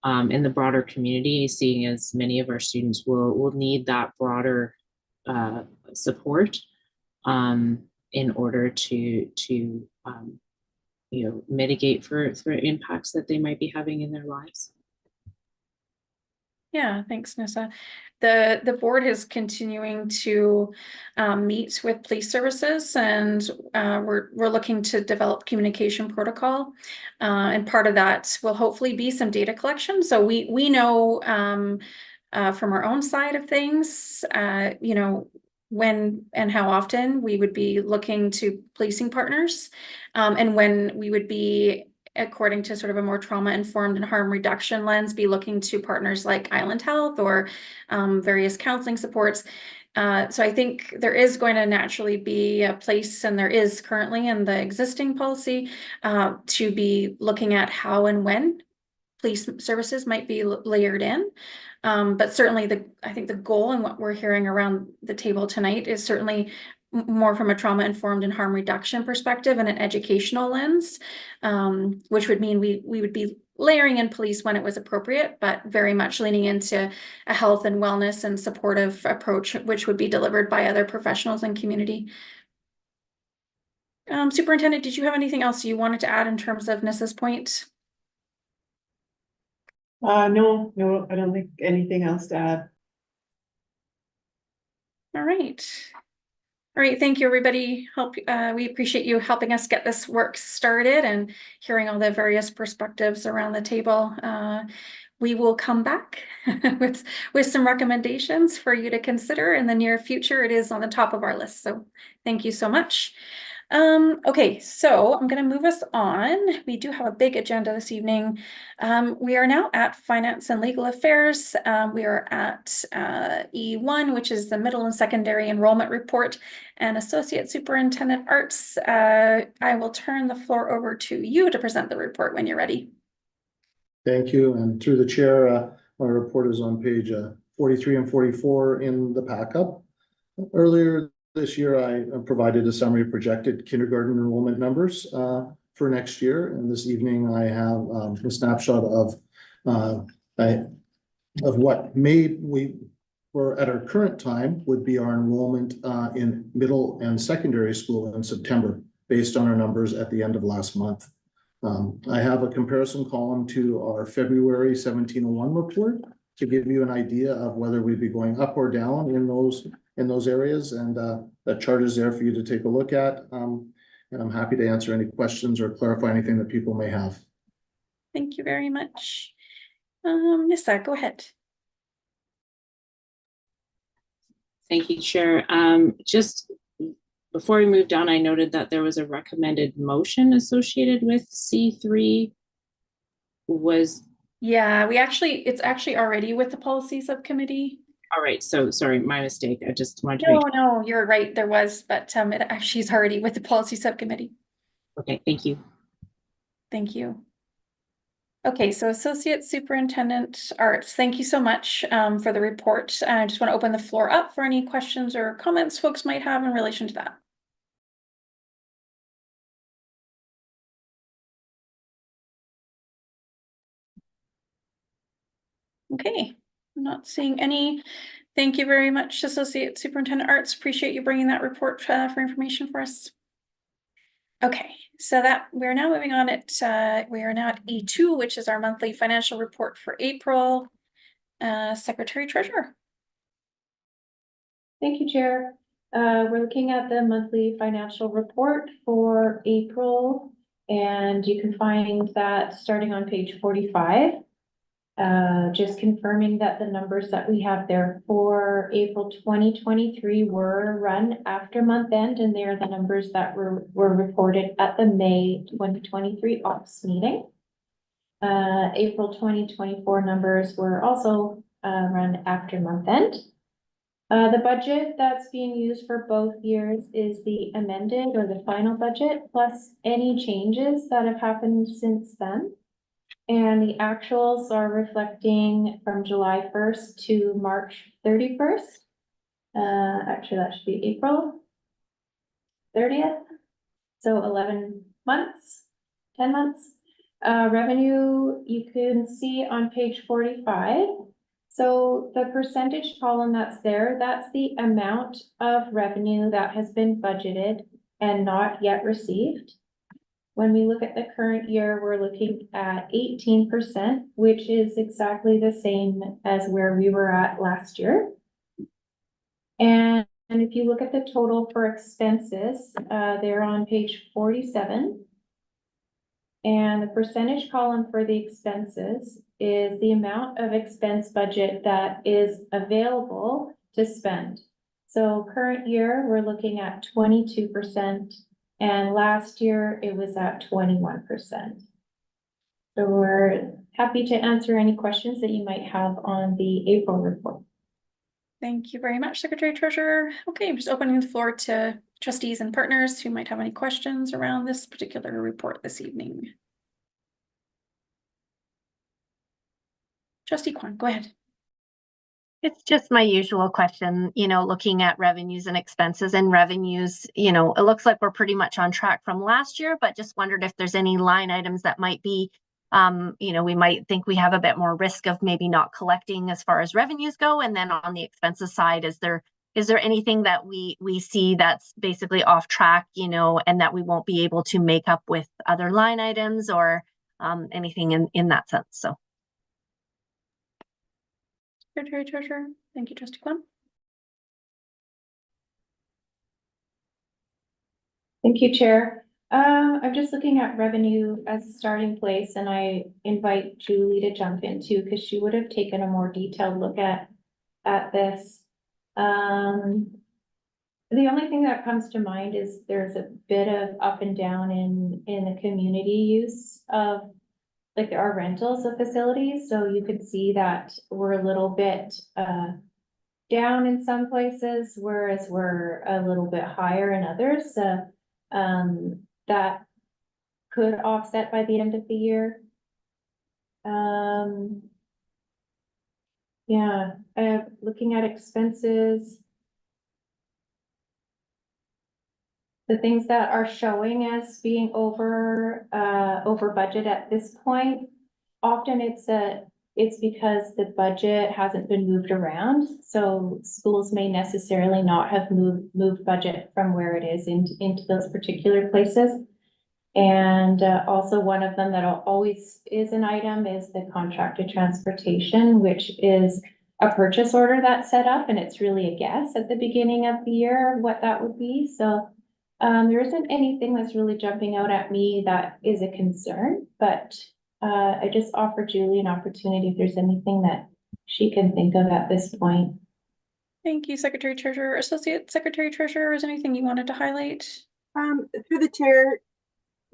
in the broader community, seeing as many of our students will need that broader support in order to mitigate for impacts that they might be having in their lives. Yeah, thanks, Nissa. The board is continuing to meet with police services, and we're looking to develop communication protocol, and part of that will hopefully be some data collection. So we know from our own side of things, when and how often we would be looking to policing partners, and when we would be, according to sort of a more trauma-informed and harm reduction lens, be looking to partners like Island Health or various counseling supports. So I think there is going to naturally be a place, and there is currently in the existing policy, to be looking at how and when police services might be layered in. But certainly I think the goal and what we're hearing around the table tonight is certainly more from a trauma-informed and harm reduction perspective and an educational lens, which would mean we would be layering in police when it was appropriate, but very much leaning into a health and wellness and supportive approach, which would be delivered by other professionals and community. Superintendent, did you have anything else you wanted to add in terms of Nissa's point? No, I don't think anything else to add. All right. All right, thank you, everybody. We appreciate you helping us get this work started and hearing all the various perspectives around the table. We will come back with some recommendations for you to consider in the near future. It is on the top of our list, so thank you so much. Okay, so I'm going to move us on. We do have a big agenda this evening. We are now at Finance and Legal Affairs. We are at E1, which is the Middle and Secondary Enrollment Report, and Associate Superintendent Arts. I will turn the floor over to you to present the report when you're ready. Thank you, and through the chair, my report is on page 43 and 44 in the pack-up. Earlier this year, I provided a summary of projected kindergarten enrollment numbers for next year, and this evening I have a snapshot of what we at our current time would be our enrollment in middle and secondary school in September, based on our numbers at the end of last month. I have a comparison column to our February 1701 report to give you an idea of whether we'd be going up or down in those areas, and that chart is there for you to take a look at. And I'm happy to answer any questions or clarify anything that people may have. Thank you very much. Nissa, go ahead. Thank you, Chair. Just before we moved on, I noted that there was a recommended motion associated with C3. Yeah, it's actually already with the policy subcommittee. All right, so sorry, my mistake. I just wanted to make sure. No, you're right, there was, but it actually is already with the policy subcommittee. Okay, thank you. Thank you. Okay, so Associate Superintendent Arts, thank you so much for the report. I just want to open the floor up for any questions or comments folks might have in relation to that. Okay, I'm not seeing any. Thank you very much, Associate Superintendent Arts. Appreciate you bringing that report for information for us. Okay, so that we're now moving on we are now at E2, which is our monthly financial report for April. Secretary Treasurer. Thank you, Chair. We're looking at the monthly financial report for April, and you can find that starting on page 45. Just confirming that the numbers that we have there for April 2023 were run after month end, and they are the numbers that were reported at the May 2023 ops meeting. April 2024 numbers were also run after month end. The budget that's being used for both years is the amended or the final budget, plus any changes that have happened since then. And the actuals are reflecting from July 1st to March 31st. Actually, that should be April 30th. So 11 months, 10 months. Revenue, you can see on page 45. So the percentage column that's there, that's the amount of revenue that has been budgeted and not yet received. When we look at the current year, we're looking at 18%, which is exactly the same as where we were at last year. And if you look at the total for expenses, they're on page 47. And the percentage column for the expenses is the amount of expense budget that is available to spend. So current year, we're looking at 22%, and last year it was at 21%. So we're happy to answer any questions that you might have on the April report. Thank you very much, Secretary Treasurer. Okay, I'm just opening the floor to trustees and partners who might have any questions around this particular report this evening. Trustee Kwan, go ahead. It's just my usual question, looking at revenues and expenses. And revenues, it looks like we're pretty much on track from last year, but just wondered if there's any line items that might be, we might think we have a bit more risk of maybe not collecting as far as revenues go. And then on the expenses side, is there anything that we see that's basically off track, and that we won't be able to make up with other line items or anything in that sense? So. Secretary Treasurer. Thank you, Trustee Kwan. Thank you, Chair. I'm just looking at revenue as a starting place, and I invite Julie to jump in too, because she would have taken a more detailed look at this. The only thing that comes to mind is there's a bit of up and down in the community use of like our rentals of facilities. So you could see that we're a little bit down in some places, whereas we're a little bit higher in others. That could offset by the end of the year. Yeah, looking at expenses. The things that are showing as being over budget at this point, often it's because the budget hasn't been moved around. So schools may necessarily not have moved budget from where it is into those particular places. And also one of them that always is an item is the contracted transportation, which is a purchase order that's set up, and it's really a guess at the beginning of the year what that would be. So there isn't anything that's really jumping out at me that is a concern, but I just offer Julie an opportunity if there's anything that she can think of at this point. Thank you, Secretary Treasurer. Associate Secretary Treasurer, is there anything you wanted to highlight? Through the chair,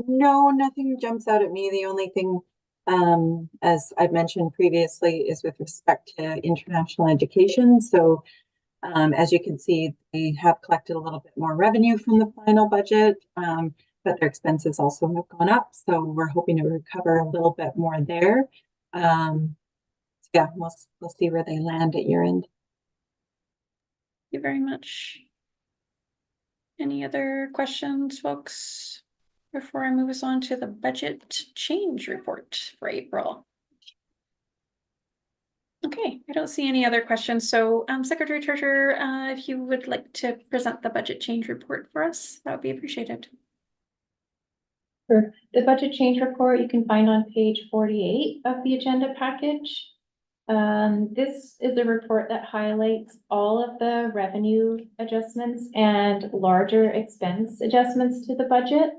no, nothing jumps out at me. The only thing, as I've mentioned previously, is with respect to international education. So, as you can see, they have collected a little bit more revenue from the final budget, but their expenses also have gone up. So we're hoping to recover a little bit more there. Yeah, we'll see where they land at year end. Thank you very much. Any other questions, folks, before I move us on to the budget change report for April? Okay, I don't see any other questions. So, Secretary Treasurer, if you would like to present the budget change report for us, that would be appreciated. For the budget change report, you can find on page 48 of the agenda package. This is a report that highlights all of the revenue adjustments and larger expense adjustments to the budget.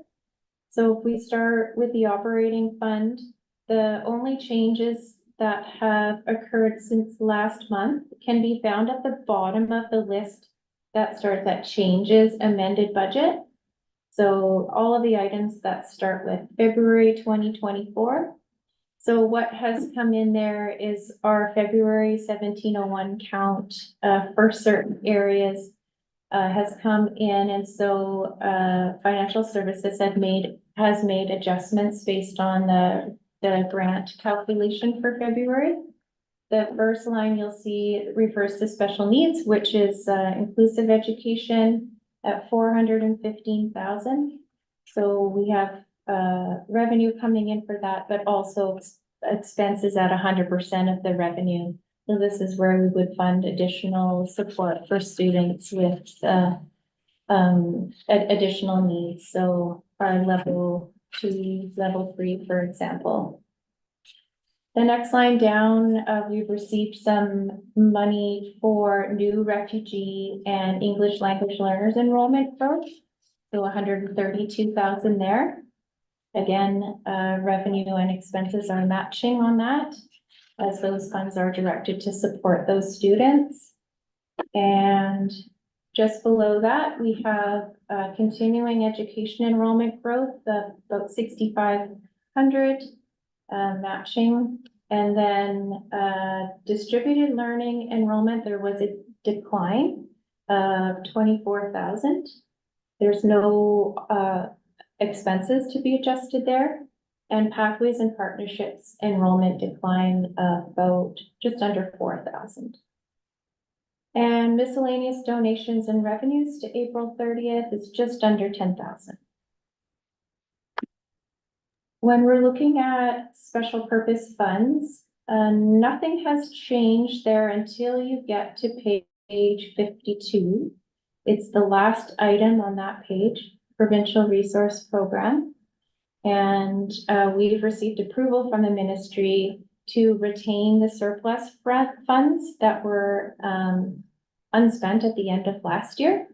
So if we start with the operating fund, the only changes that have occurred since last month can be found at the bottom of the list that starts at changes amended budget. So all of the items that start with February 2024. So what has come in there is our February 1701 count for certain areas has come in, and so financial services has made adjustments based on the grant calculation for February. The first line you'll see refers to special needs, which is inclusive education at 415,000. So we have revenue coming in for that, but also expenses at 100% of the revenue. So this is where we would fund additional support for students with additional needs. So our level 2, level 3, for example. The next line down, we've received some money for new refugee and English language learners enrollment growth. So 132,000 there. Again, revenue and expenses are matching on that, as those funds are directed to support those students. And just below that, we have continuing education enrollment growth of about 6,500, matching. And then distributed learning enrollment, there was a decline of 24,000. There's no expenses to be adjusted there. And pathways and partnerships enrollment decline about just under 4,000. And miscellaneous donations and revenues to April 30th is just under 10,000. When we're looking at special purpose funds, nothing has changed there until you get to page 52. It's the last item on that page, Provincial Resource Program. And we've received approval from the ministry to retain the surplus funds that were unspent at the end of last year.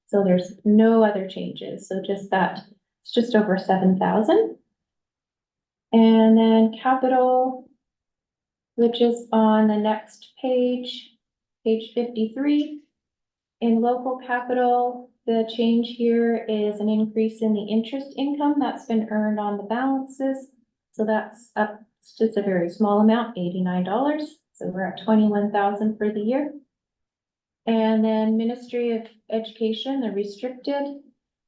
So there's no other changes. So just that, it's just over 7,000. And then capital, which is on the next page, page 53. In local capital, the change here is an increase in the interest income that's been earned on the balances. So that's up just a very small amount, $89. So we're at 21,000 for the year. And then Ministry of Education, the restricted,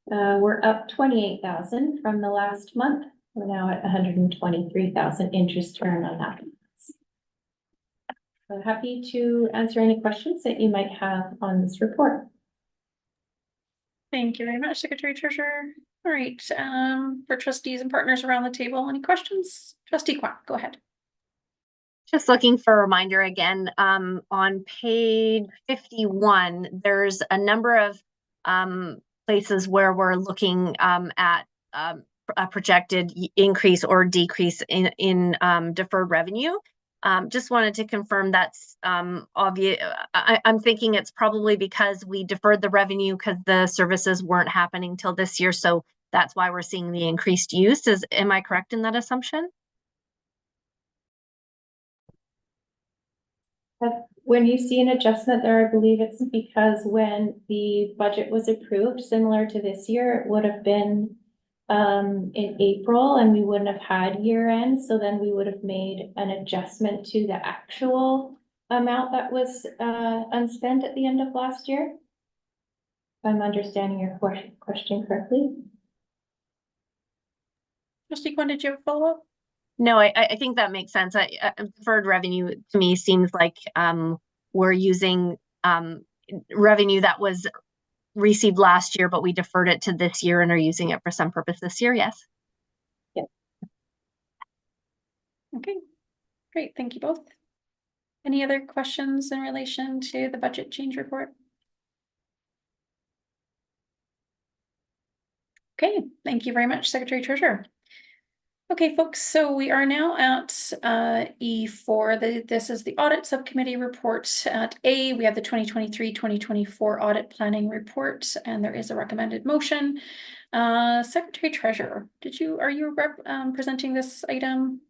we're up 28,000 from the last month. We're now at 123,000 interest earned on that. So happy to answer any questions that you might have on this report. Thank you very much, Secretary Treasurer. All right, for trustees and partners around the table, any questions? Trustee Kwok, go ahead. Just looking for a reminder again, on page 51, there's a number of places where we're looking at a projected increase or decrease in deferred revenue. Just wanted to confirm that's obvious. I'm thinking it's probably because we deferred the revenue because the services weren't happening till this year. So that's why we're seeing the increased use. Am I correct in that assumption? when you see an adjustment there, I believe it's because when the budget was approved, similar to this year, it would have been in April and we wouldn't have had year end. So then we would have made an adjustment to the actual amount that was unspent at the end of last year. If I'm understanding your question correctly. Trustee Kwan, did you have a follow-up? No, I think that makes sense. Deferred revenue to me seems like we're using revenue that was received last year, but we deferred it to this year and are using it for some purpose this year. Yes. Yeah. Okay, great. Thank you both. Any other questions in relation to the budget change report? Okay, thank you very much, Secretary Treasurer. Okay, folks, so we are now at E4. This is the audit subcommittee report. At A, we have the 2023-2024 audit planning report, and there is a recommended motion. Secretary Treasurer, are you presenting this item?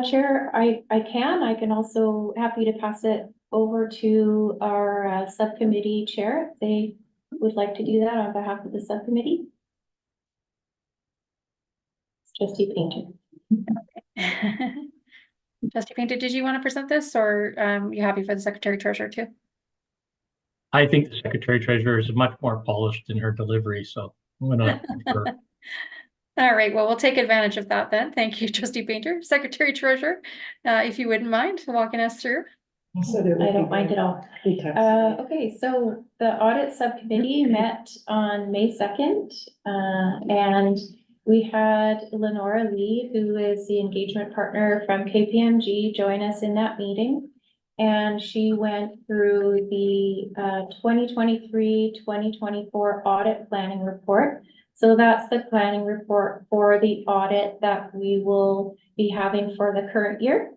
Chair, I can also happy to pass it over to our subcommittee chair if they would like to do that on behalf of the subcommittee. Trustee Painter. Okay. Trustee Painter, did you want to present this, or you happy for the Secretary Treasurer too? I think the Secretary Treasurer is much more polished in her delivery, so I'm gonna defer. All right, well, we'll take advantage of that then. Thank you, Trustee Painter. Secretary Treasurer, if you wouldn't mind walking us through. I don't mind at all. Okay, so the audit subcommittee met on May 2nd, and we had Lenora Lee, who is the engagement partner from KPMG, join us in that meeting. And she went through the 2023-2024 audit planning report. So that's the planning report for the audit that we will be having for the current year.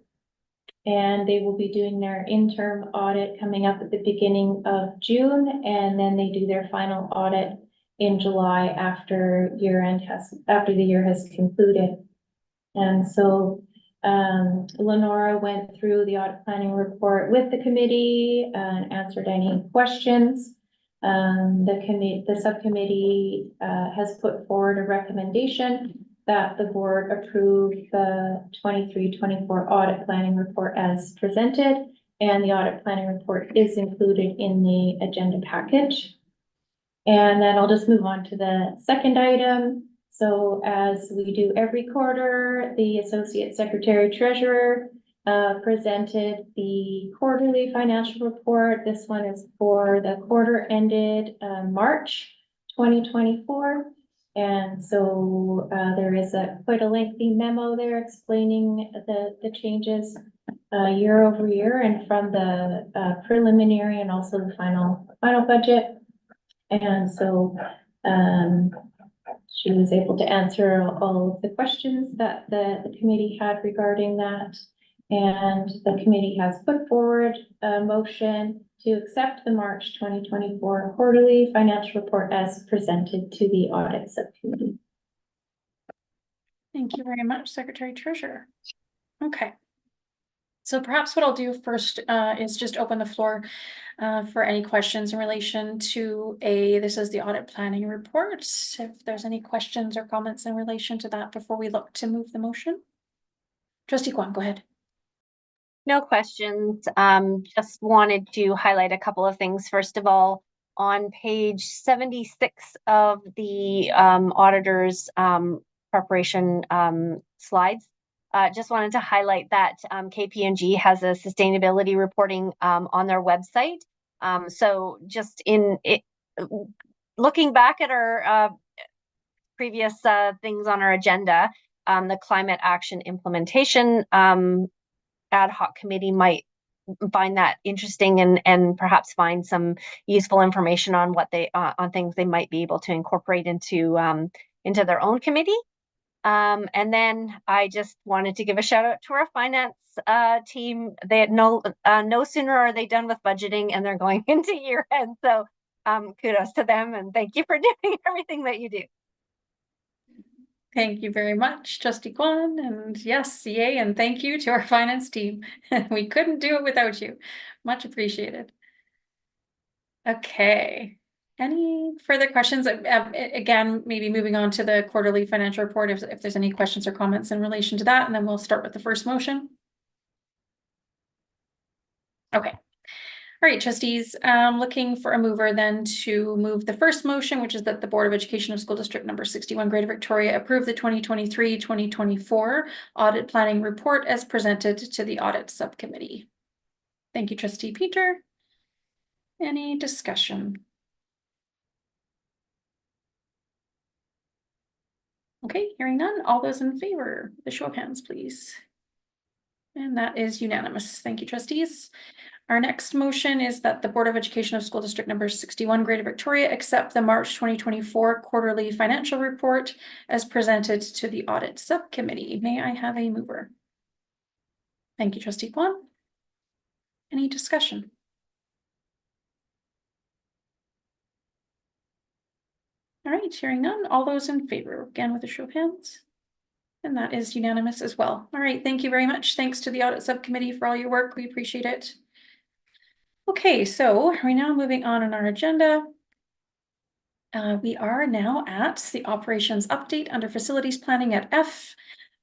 And they will be doing their interim audit coming up at the beginning of June, and then they do their final audit in July after the year has concluded. And so Lenora went through the audit planning report with the committee and answered any questions. The subcommittee has put forward a recommendation that the board approve the 23-24 audit planning report as presented, and the audit planning report is included in the agenda package. And then I'll just move on to the second item. So as we do every quarter, the Associate Secretary Treasurer presented the quarterly financial report. This one is for the quarter ended March 2024. And so there is quite a lengthy memo there explaining the changes year over year and from the preliminary and also the final budget. And so she was able to answer all of the questions that the committee had regarding that. And the committee has put forward a motion to accept the March 2024 quarterly financial report as presented to the audit subcommittee. Thank you very much, Secretary Treasurer. Okay. So perhaps what I'll do first is just open the floor for any questions in relation to this is the audit planning report. If there's any questions or comments in relation to that before we look to move the motion. Trustee Kwan, go ahead. No questions. Just wanted to highlight a couple of things. First of all, on page 76 of the auditor's preparation slides, just wanted to highlight that KPMG has a sustainability reporting on their website. So just looking back at our previous things on our agenda, the climate action implementation ad hoc committee might find that interesting and perhaps find some useful information on what on things they might be able to incorporate into their own committee. And then I just wanted to give a shout out to our finance team. They had no sooner are they done with budgeting and they're going into year end. So kudos to them and thank you for doing everything that you do. Thank you very much, Trustee Kwan, and yes, yay, and thank you to our finance team. We couldn't do it without you. Much appreciated. Okay. Any further questions? Again, maybe moving on to the quarterly financial report, if there's any questions or comments in relation to that, and then we'll start with the first motion. Okay. All right, trustees, looking for a mover then to move the first motion, which is that the Board of Education of School District number 61 Greater Victoria approve the 2023-2024 audit planning report as presented to the audit subcommittee. Thank you, Trustee Peter. Any discussion? Okay, hearing none. All those in favor, the show of hands, please. And that is unanimous. Thank you, trustees. Our next motion is that the Board of Education of School District number 61 Greater Victoria accept the March 2024 quarterly financial report as presented to the audit subcommittee. May I have a mover? Thank you, Trustee Kwan. Any discussion? All right, hearing none. All those in favor, again with a show of hands. And that is unanimous as well. All right, thank you very much. Thanks to the audit subcommittee for all your work. We appreciate it. Okay, so we're now moving on in our agenda. We are now at the operations update under facilities planning at F.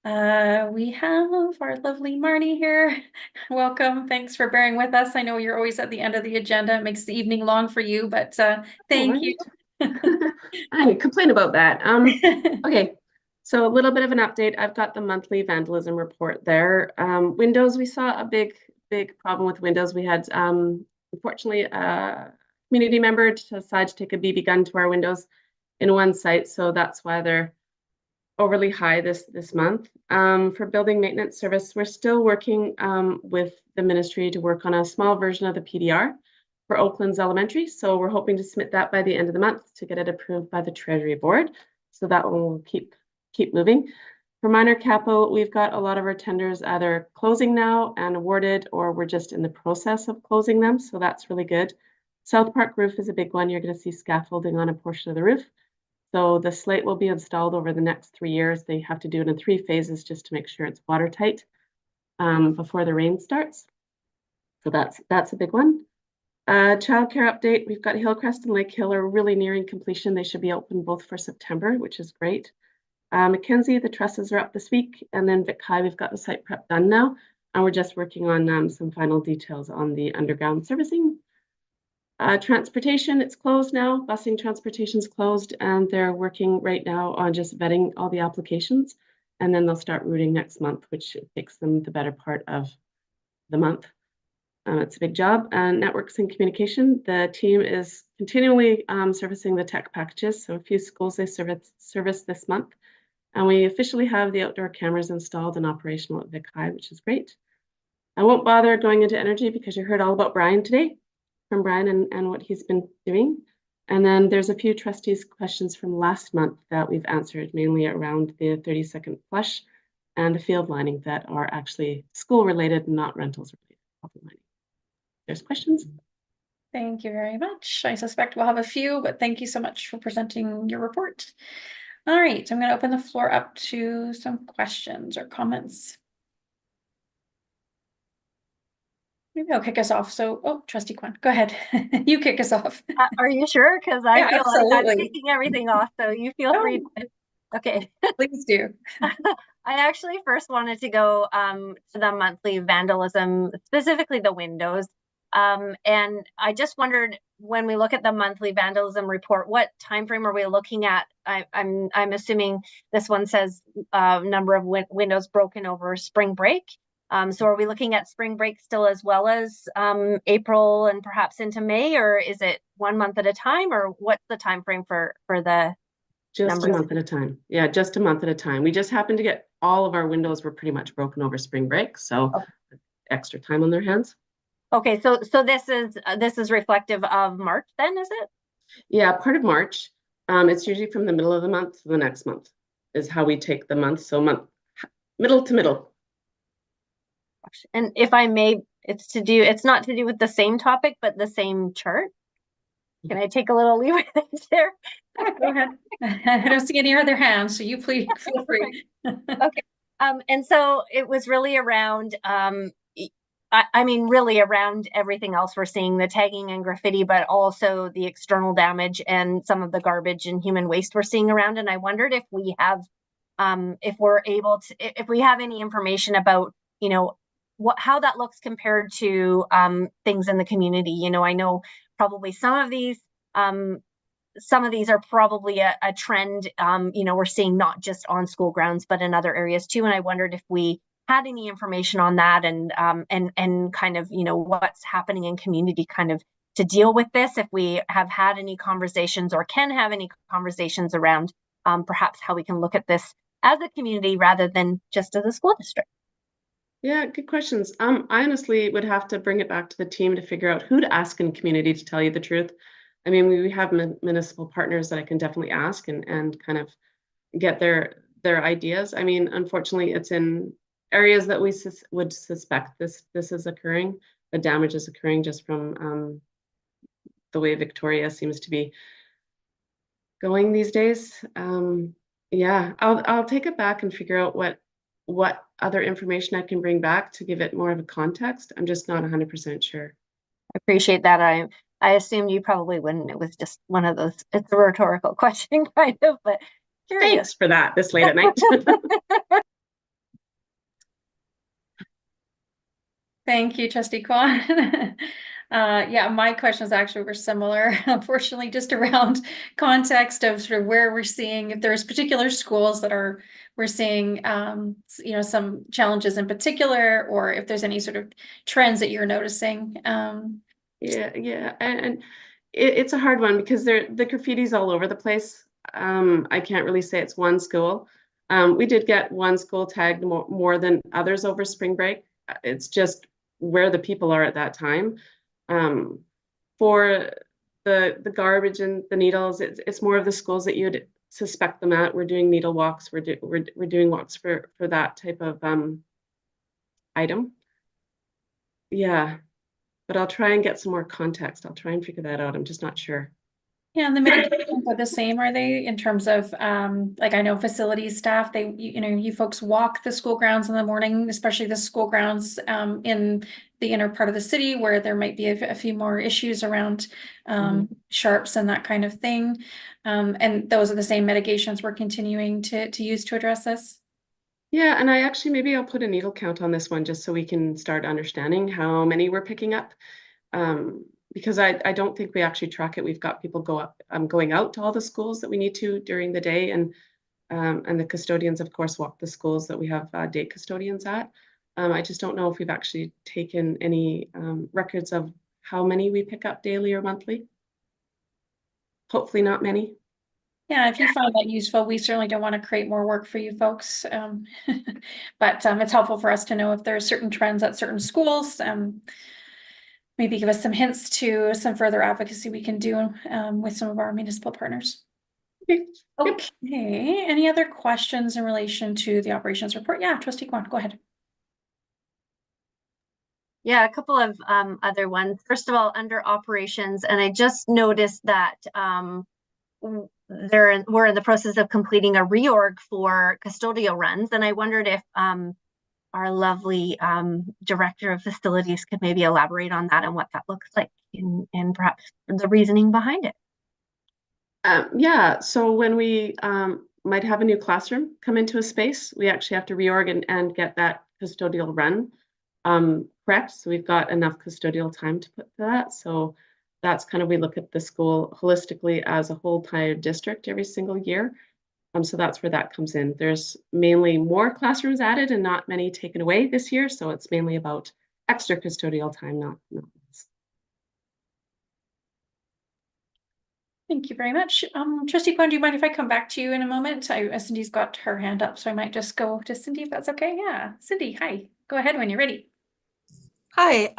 We have our lovely Marnie here. Welcome. Thanks for bearing with us. I know you're always at the end of the agenda. It makes the evening long for you, but thank you. I didn't complain about that. Okay, so a little bit of an update. I've got the monthly vandalism report there. Windows, we saw a big problem with windows. We had, unfortunately, a community member decide to take a BB gun to our windows in one site, so that's why they're overly high this month. For building maintenance service, we're still working with the ministry to work on a small version of the PDR for Oaklands Elementary. So we're hoping to submit that by the end of the month to get it approved by the Treasury Board. So that one will keep moving. For minor capital, we've got a lot of our tenders either closing now and awarded, or we're just in the process of closing them. So that's really good. South Park roof is a big one. You're going to see scaffolding on a portion of the roof. So the slate will be installed over the next 3 years. They have to do it in 3 phases just to make sure it's watertight before the rain starts. So that's a big one. Childcare update, we've got Hillcrest and Lake Hill are really nearing completion. They should be open both for September, which is great. Mackenzie, the trusses are up this week. And then Vic High, we've got the site prep done now. And we're just working on some final details on the underground servicing. Transportation, it's closed now. Busing transportation's closed, and they're working right now on just vetting all the applications. And then they'll start routing next month, which takes them the better part of the month. It's a big job. And networks and communication, the team is continually servicing the tech packages. So a few schools they service this month. And we officially have the outdoor cameras installed and operational at Vic High, which is great. I won't bother going into energy because you heard all about Brian today, from Brian and what he's been doing. And then there's a few trustees' questions from last month that we've answered, mainly around the 30-second flush and the field lining that are actually school related and not rentals related. There's questions. Thank you very much. I suspect we'll have a few, but thank you so much for presenting your report. All right, I'm going to open the floor up to some questions or comments. Maybe I'll kick us off. So, oh, Trustee Kwan, go ahead. You kick us off. Are you sure? Because I feel absolutely. like I'm kicking everything off, so you feel free to. Okay. Please do. I actually first wanted to go to the monthly vandalism, specifically the windows. And I just wondered, when we look at the monthly vandalism report, what time frame are we looking at? I'm assuming this one says number of windows broken over spring break. So are we looking at spring break still as well as April and perhaps into May, or is it 1 month at a time, or what's the time frame for the just numbers? A month at a time? Yeah, just a month at a time. We just happened to get all of our windows were pretty much broken over spring break, so extra time on their hands. Okay, so this is reflective of March then, is it? Yeah, part of March. It's usually from the middle of the month to the next month is how we take the month. So middle to middle. And if I may, it's not to do with the same topic, but the same chart. Can I take a little leeway there? Yeah, go ahead. I don't see any other hands, so you please feel free. Okay. And so it was really around, I mean, really around everything else we're seeing, the tagging and graffiti, but also the external damage and some of the garbage and human waste we're seeing around. And I wondered if we have, if we're able to, if we have any information about, you know, how that looks compared to things in the community. You know, I know probably some of these are probably a trend, you know, we're seeing not just on school grounds, but in other areas too. And I wondered if we had any information on that and kind of, you know, what's happening in community kind of to deal with this, if we have had any conversations or can have any conversations around perhaps how we can look at this as a community rather than just as a school district. Yeah, good questions. I honestly would have to bring it back to the team to figure out who to ask in community to tell you the truth. I mean, we have municipal partners that I can definitely ask and kind of get their ideas. I mean, unfortunately, it's in areas that we would suspect this is occurring. The damage is occurring just from the way Victoria seems to be going these days. Yeah, I'll take it back and figure out what other information I can bring back to give it more of a context. I'm just not 100% sure. I appreciate that. I assumed you probably wouldn't. It was just one of those, it's a rhetorical question kind of, but curious. Thanks for that this late at night. Thank you, Trustee Kwan. Yeah, my questions actually were similar, unfortunately, just around context of sort of where we're seeing, if there's particular schools that we're seeing, you know, some challenges in particular, or if there's any sort of trends that you're noticing. Yeah, and it's a hard one because the graffiti's all over the place. I can't really say it's one school. We did get one school tagged more than others over spring break. It's just where the people are at that time. For the garbage and the needles, it's more of the schools that you'd suspect them at. We're doing needle walks. We're doing walks for that type of item. Yeah. But I'll try and get some more context. I'll try and figure that out. I'm just not sure. Yeah, and the mitigations are the same, are they, in terms of, like, I know facilities staff, you know, you folks walk the school grounds in the morning, especially the school grounds in the inner part of the city where there might be a few more issues around sharps and that kind of thing. And those are the same mitigations we're continuing to use to address this. Yeah, and maybe I'll put a needle count on this one just so we can start understanding how many we're picking up. Because I don't think we actually track it. We've got people going out to all the schools that we need to during the day, and the custodians, of course, walk the schools that we have day custodians at. I just don't know if we've actually taken any records of how many we pick up daily or monthly. Hopefully not many. Yeah, if you find that useful, we certainly don't want to create more work for you folks. But it's helpful for us to know if there are certain trends at certain schools. Maybe give us some hints to some further advocacy we can do with some of our municipal partners. Okay, any other questions in relation to the operations report? Yeah, Trustee Kwan, go ahead. Yeah, a couple of other ones. First of all, under operations, and I just noticed that we're in the process of completing a reorg for custodial runs, and I wondered if our lovely director of facilities could maybe elaborate on that and what that looks like and perhaps the reasoning behind it. Yeah, so when we might have a new classroom come into a space, we actually have to reorg and get that custodial run prepped. So we've got enough custodial time to put that. So that's kind of, we look at the school holistically as a whole entire district every single year. So that's where that comes in. There's mainly more classrooms added and not many taken away this year. So it's mainly about extra custodial time, not less. Thank you very much. Trustee Kwan, do you mind if I come back to you in a moment? Cindy's got her hand up, so I might just go to Cindy if that's okay. Yeah, Cindy, hi. Go ahead when you're ready. Hi.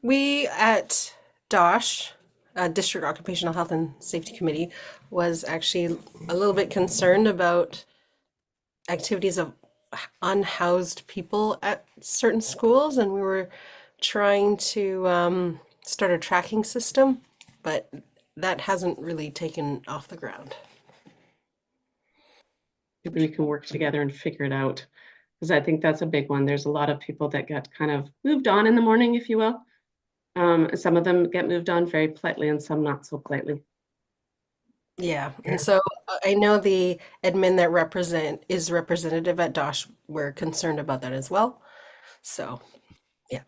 We at DOSH, District Occupational Health and Safety Committee, was actually a little bit concerned about activities of unhoused people at certain schools, and we were trying to start a tracking system, but that hasn't really taken off the ground. Maybe we can work together and figure it out, because I think that's a big one. There's a lot of people that get kind of moved on in the morning, if you will. Some of them get moved on very politely and some not so politely. Yeah, and so I know the admin that is representative at DOSH. We're concerned about that as well. So, yeah.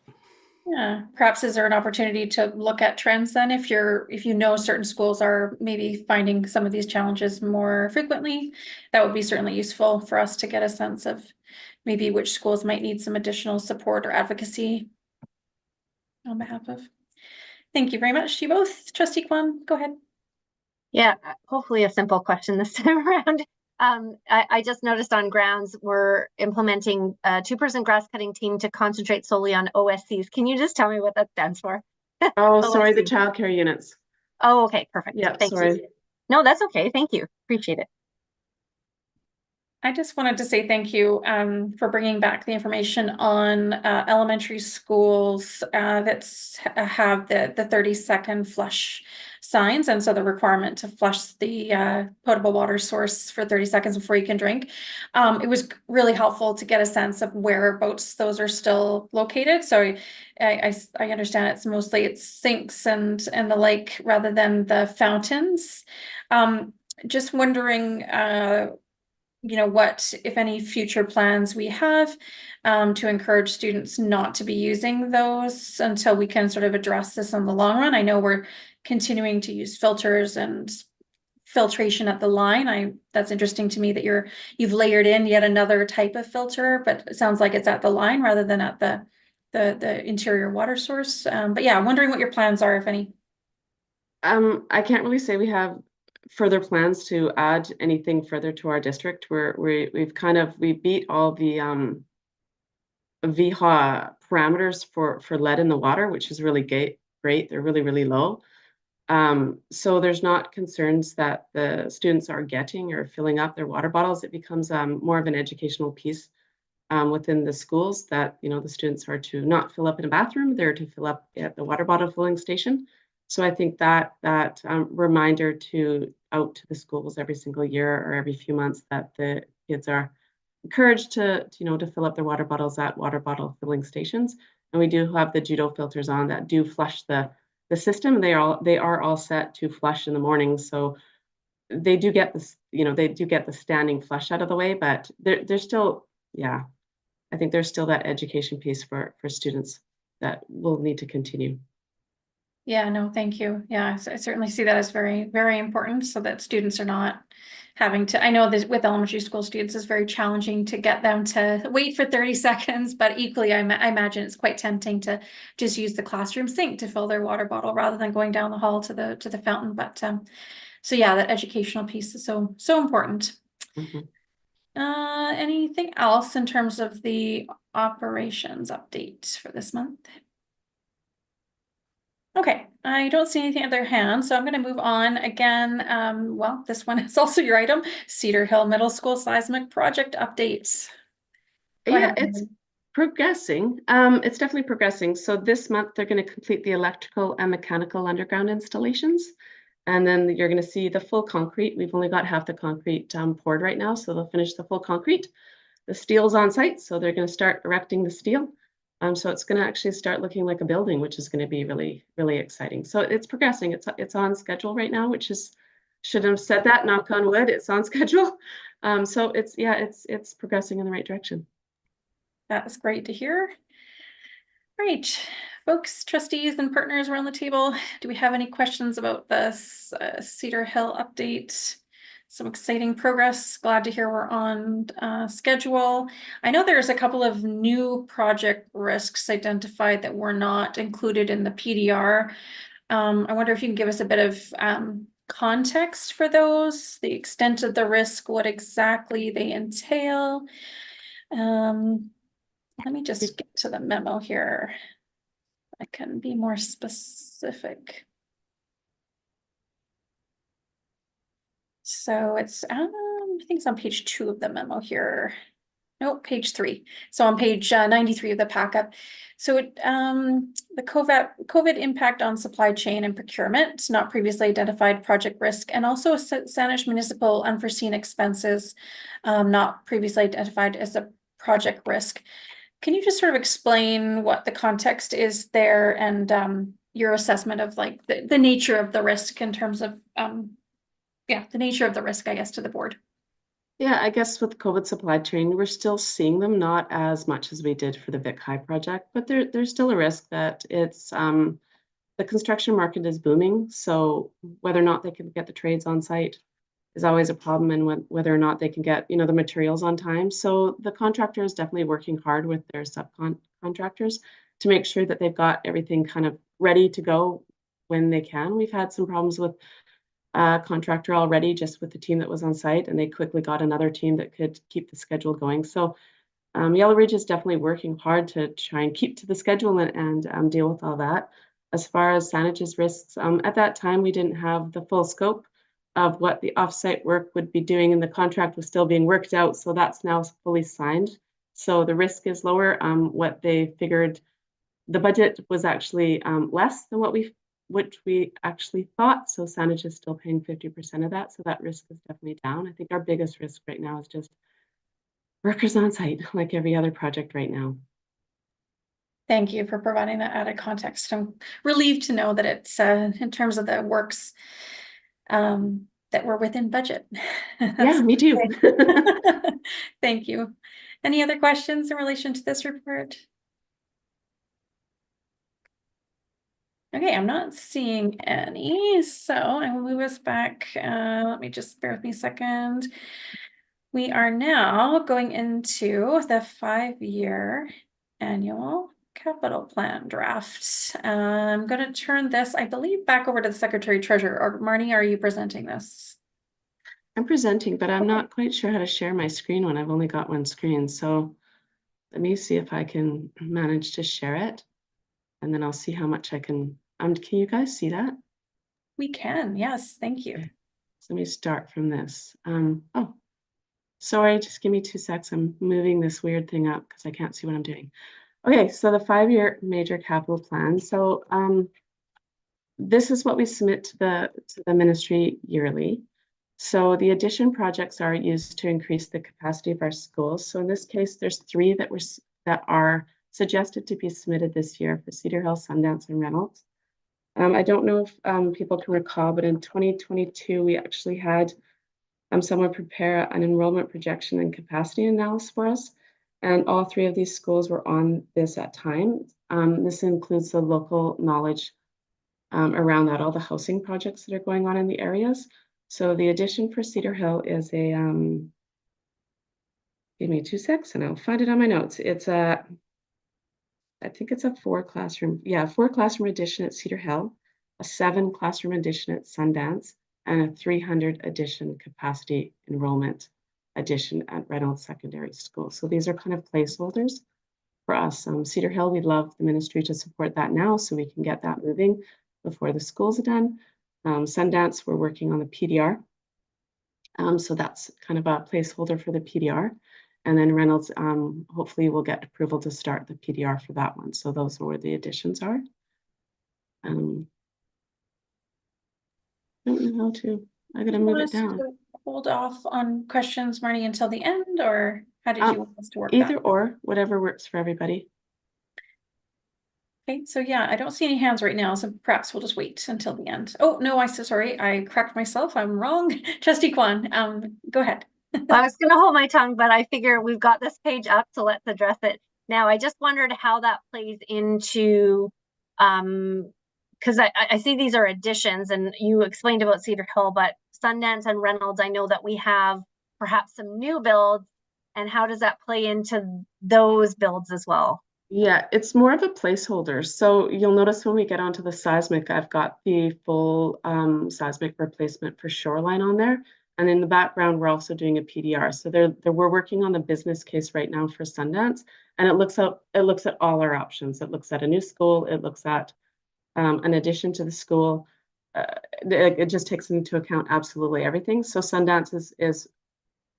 Yeah, perhaps is there an opportunity to look at trends then if you know certain schools are maybe finding some of these challenges more frequently? That would be certainly useful for us to get a sense of maybe which schools might need some additional support or advocacy on behalf of. Thank you very much to you both. Trustee Kwan, go ahead. Yeah, hopefully a simple question this time around. I just noticed on grounds we're implementing a 2-person grass cutting team to concentrate solely on OSCs. Can you just tell me what that stands for? Oh, sorry, the childcare units. Oh, okay, perfect. Yeah, Thank sorry. you. No, that's okay. Thank you. Appreciate it. I just wanted to say thank you for bringing back the information on elementary schools that have the 30-second flush signs, and so the requirement to flush the potable water source for 30 seconds before you can drink. It was really helpful to get a sense of whereabouts those are still located. So I understand it's mostly sinks and the like rather than the fountains. Just wondering what, if any, future plans we have to encourage students not to be using those until we can sort of address this in the long run. I know we're continuing to use filters and filtration at the line. That's interesting to me that you've layered in yet another type of filter, but it sounds like it's at the line rather than at the interior water source. But yeah, I'm wondering what your plans are, if any. I can't really say we have further plans to add anything further to our district. We beat all the VHA parameters for lead in the water, which is really great. They're really, really low. So there's not concerns that the students are getting or filling up their water bottles. It becomes more of an educational piece within the schools that, the students are to not fill up in a bathroom, they're to fill up at the water bottle filling station. So I think that reminder out to the schools every single year or every few months that the kids are encouraged to fill up their water bottles at water bottle filling stations. And we do have the judo filters on that do flush the system. They are all set to flush in the morning. So they do get this, they do get the standing flush out of the way, but there's still, yeah, I think there's still that education piece for students that will need to continue. Yeah, no, thank you. Yeah, I certainly see that as very, very important so that students are not having to, I know this with elementary school students is very challenging to get them to wait for 30 seconds, but equally I imagine it's quite tempting to just use the classroom sink to fill their water bottle rather than going down the hall to the fountain. But so yeah, that educational piece is so important. Mm-hmm. Anything else in terms of the operations update for this month? Okay, I don't see anything at their hand, so I'm going to move on again. Well, this one is also your item, Cedar Hill Middle School seismic project updates. Yeah, it's progressing. It's definitely progressing. So this month they're going to complete the electrical and mechanical underground installations. And then you're going to see the full concrete. We've only got half the concrete poured right now, so they'll finish the full concrete. The steel's on site, so they're going to start erecting the steel. So it's going to actually start looking like a building, which is going to be really, really exciting. So it's progressing. It's on schedule right now, which is, should have said that, knock on wood, it's on schedule. So it's progressing in the right direction. That's great to hear. Right, folks, trustees and partners around the table, do we have any questions about this Cedar Hill update? Some exciting progress. Glad to hear we're on schedule. I know there's a couple of new project risks identified that were not included in the PDR. I wonder if you can give us a bit of context for those, the extent of the risk, what exactly they entail. Let me just get to the memo here. I can be more specific. So it's, I think it's on page 2 of the memo here. no, page 3. So on page 93 of the packet. So the COVID impact on supply chain and procurement, not previously identified project risk, and also Saanich municipal unforeseen expenses, not previously identified as a project risk. Can you just sort of explain what the context is there and your assessment of like the nature of the risk in terms of the nature of the risk, I guess, to the board? Yeah, I guess with COVID supply chain, we're still seeing them, not as much as we did for the Vic High project, but there's still a risk that it's the construction market is booming. So whether or not they can get the trades on site is always a problem, and whether or not they can get, the materials on time. So the contractor is definitely working hard with their subcontractors to make sure that they've got everything kind of ready to go when they can. We've had some problems with contractor already, just with the team that was on site, and they quickly got another team that could keep the schedule going. So Yellow Ridge is definitely working hard to try and keep to the schedule and deal with all that. As far as Saanich's risks, at that time, we didn't have the full scope of what the offsite work would be doing, and the contract was still being worked out. So that's now fully signed. So the risk is lower. What they figured, the budget was actually less than what we actually thought. So Saanich is still paying 50% of that. So that risk is definitely down. I think our biggest risk right now is just workers on site, like every other project right now. Thank you for providing that added context. I'm relieved to know that it's in terms of the works that we're within budget. Yeah, me too. Thank you. Any other questions in relation to this report? Okay, I'm not seeing any, so I will move us back. Let me just bear with me a second. We are now going into the 5-year annual capital plan draft. I'm going to turn this, I believe, back over to the Secretary Treasurer. Or Marnie, are you presenting this? I'm presenting, but I'm not quite sure how to share my screen when I've only got one screen. So let me see if I can manage to share it, and then I'll see how much I can. Can you guys see that? We can, yes, thank you. Okay. So let me start from this. Oh, sorry, just give me 2 seconds. I'm moving this weird thing up because I can't see what I'm doing. Okay, so the 5-year major capital plan. So this is what we submit to the ministry yearly. So the addition projects are used to increase the capacity of our schools. So in this case, there's 3 that are suggested to be submitted this year for Cedar Hill, Sundance, and Reynolds. I don't know if people can recall, but in 2022, we actually had someone prepare an enrollment projection and capacity analysis for us. And all 3 of these schools were on this at time. This includes the local knowledge around that, all the housing projects that are going on in the areas. So the addition for Cedar Hill is a, give me 2 seconds and I'll find it on my notes. It's I think it's a 4 classroom addition at Cedar Hill, a 7 classroom addition at Sundance, and a 300 addition capacity enrollment addition at Reynolds Secondary School. So these are kind of placeholders for us. Cedar Hill, we'd love the ministry to support that now so we can get that moving before the schools are done. Sundance, we're working on the PDR. So that's kind of a placeholder for the PDR. And then Reynolds, hopefully we'll get approval to start the PDR for that one. So those are where the additions are. I don't know how to, I gotta move it down. Hold off on questions, Marnie, until the end, or how did you want us to work either that? Or, whatever works for everybody. Okay, so yeah, I don't see any hands right now, so perhaps we'll just wait until the end. Oh, no, sorry, I correct myself, I'm wrong. Trustee Kwan, go ahead. I was gonna hold my tongue, but I figure we've got this page up, so let's address it now. I just wondered how that plays into, because I see these are additions, and you explained about Cedar Hill, but Sundance and Reynolds, I know that we have perhaps some new builds, and how does that play into those builds as well? Yeah, it's more of a placeholder. So you'll notice when we get onto the seismic, I've got the full seismic replacement for Shoreline on there. And in the background, we're also doing a PDR. So we're working on the business case right now for Sundance, and it looks at all our options. It looks at a new school. It looks at an addition to the school. It just takes into account absolutely everything. So Sundance is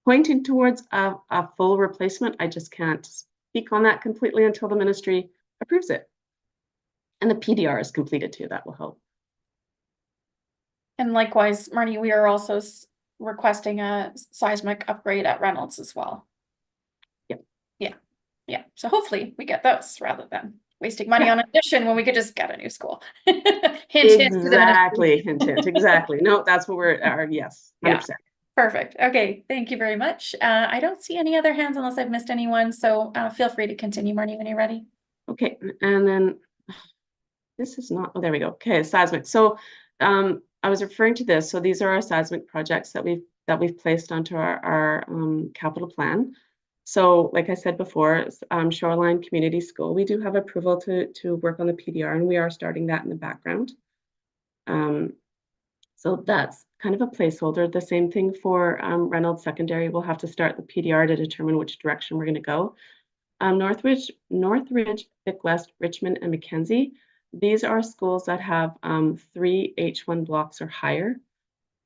pointing towards a full replacement. I just can't speak on that completely until the ministry approves it. And the PDR is completed too, that will help. And likewise, Marnie, we are also requesting a seismic upgrade at Reynolds as well. Yep. Yeah. So hopefully we get those rather than wasting money on addition when we could just get a new school. Hint, Exactly. Hint, hint. Exactly. No, that's what we're, yes, 100%. Yeah. Perfect. Okay. Thank you very much. I don't see any other hands unless I've missed anyone. So feel free to continue, Marnie, when you're ready. Okay. And then this is not, oh, there we go. Okay. Seismic. So I was referring to this. So these are our seismic projects that we've placed onto our capital plan. So like I said before, Shoreline Community School, we do have approval to work on the PDR, and we are starting that in the background. So that's kind of a placeholder. The same thing for Reynolds Secondary. We'll have to start the PDR to determine which direction we're going to go. Northridge, Vic West, Richmond, and Mackenzie. These are schools that have 3 H1 blocks or higher.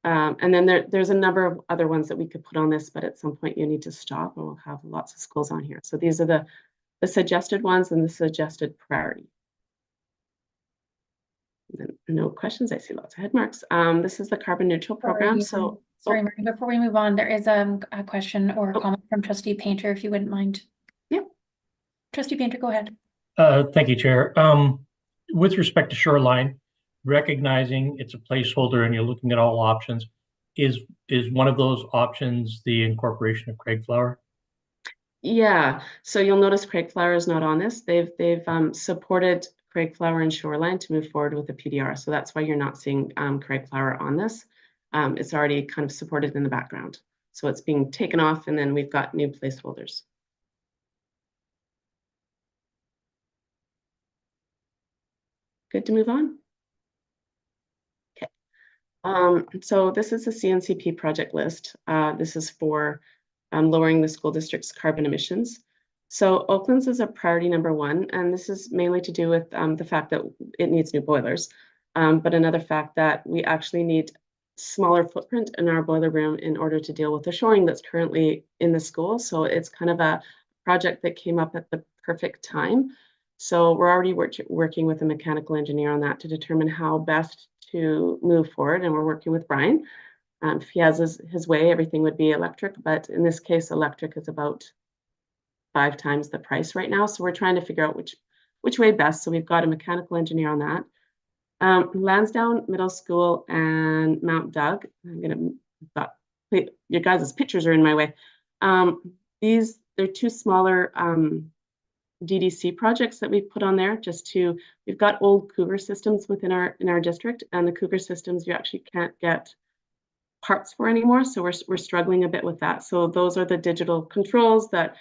And then there's a number of other ones that we could put on this, but at some point you need to stop, and we'll have lots of schools on here. So these are the suggested ones and the suggested priority. No questions. I see lots of head marks. This is the carbon neutral program. Sorry, Marnie, before we move on, there is a question or a comment from Trustee Painter, if you wouldn't mind. Yep. Trustee Painter, go ahead. Thank you, Chair. With respect to Shoreline, recognizing it's a placeholder and you're looking at all options, is one of those options the incorporation of Craigflower? Yeah, so you'll notice Craigflower is not on this. They've supported Craigflower and Shoreline to move forward with the PDR. So that's why you're not seeing Craigflower on this. It's already kind of supported in the background. So it's being taken off, and then we've got new placeholders. Good to move on? Okay. So this is the CNCP project list. This is for lowering the school district's carbon emissions. So Oakland's is a priority #1, and this is mainly to do with the fact that it needs new boilers. But another fact that we actually need smaller footprint in our boiler room in order to deal with the shoring that's currently in the school. So it's kind of a project that came up at the perfect time. So we're already working with a mechanical engineer on that to determine how best to move forward. And we're working with Brian. If he has his way, everything would be electric. But in this case, electric is about 5 times the price right now. So we're trying to figure out which way best. So we've got a mechanical engineer on that. Lansdowne Middle School and Mount Doug. Your guys' pictures are in my way. They're 2 smaller DDC projects that we've put on there. We've got old Cougar systems within our district, and the Cougar systems you actually can't get parts for anymore. So we're struggling a bit with that. So those are the digital controls that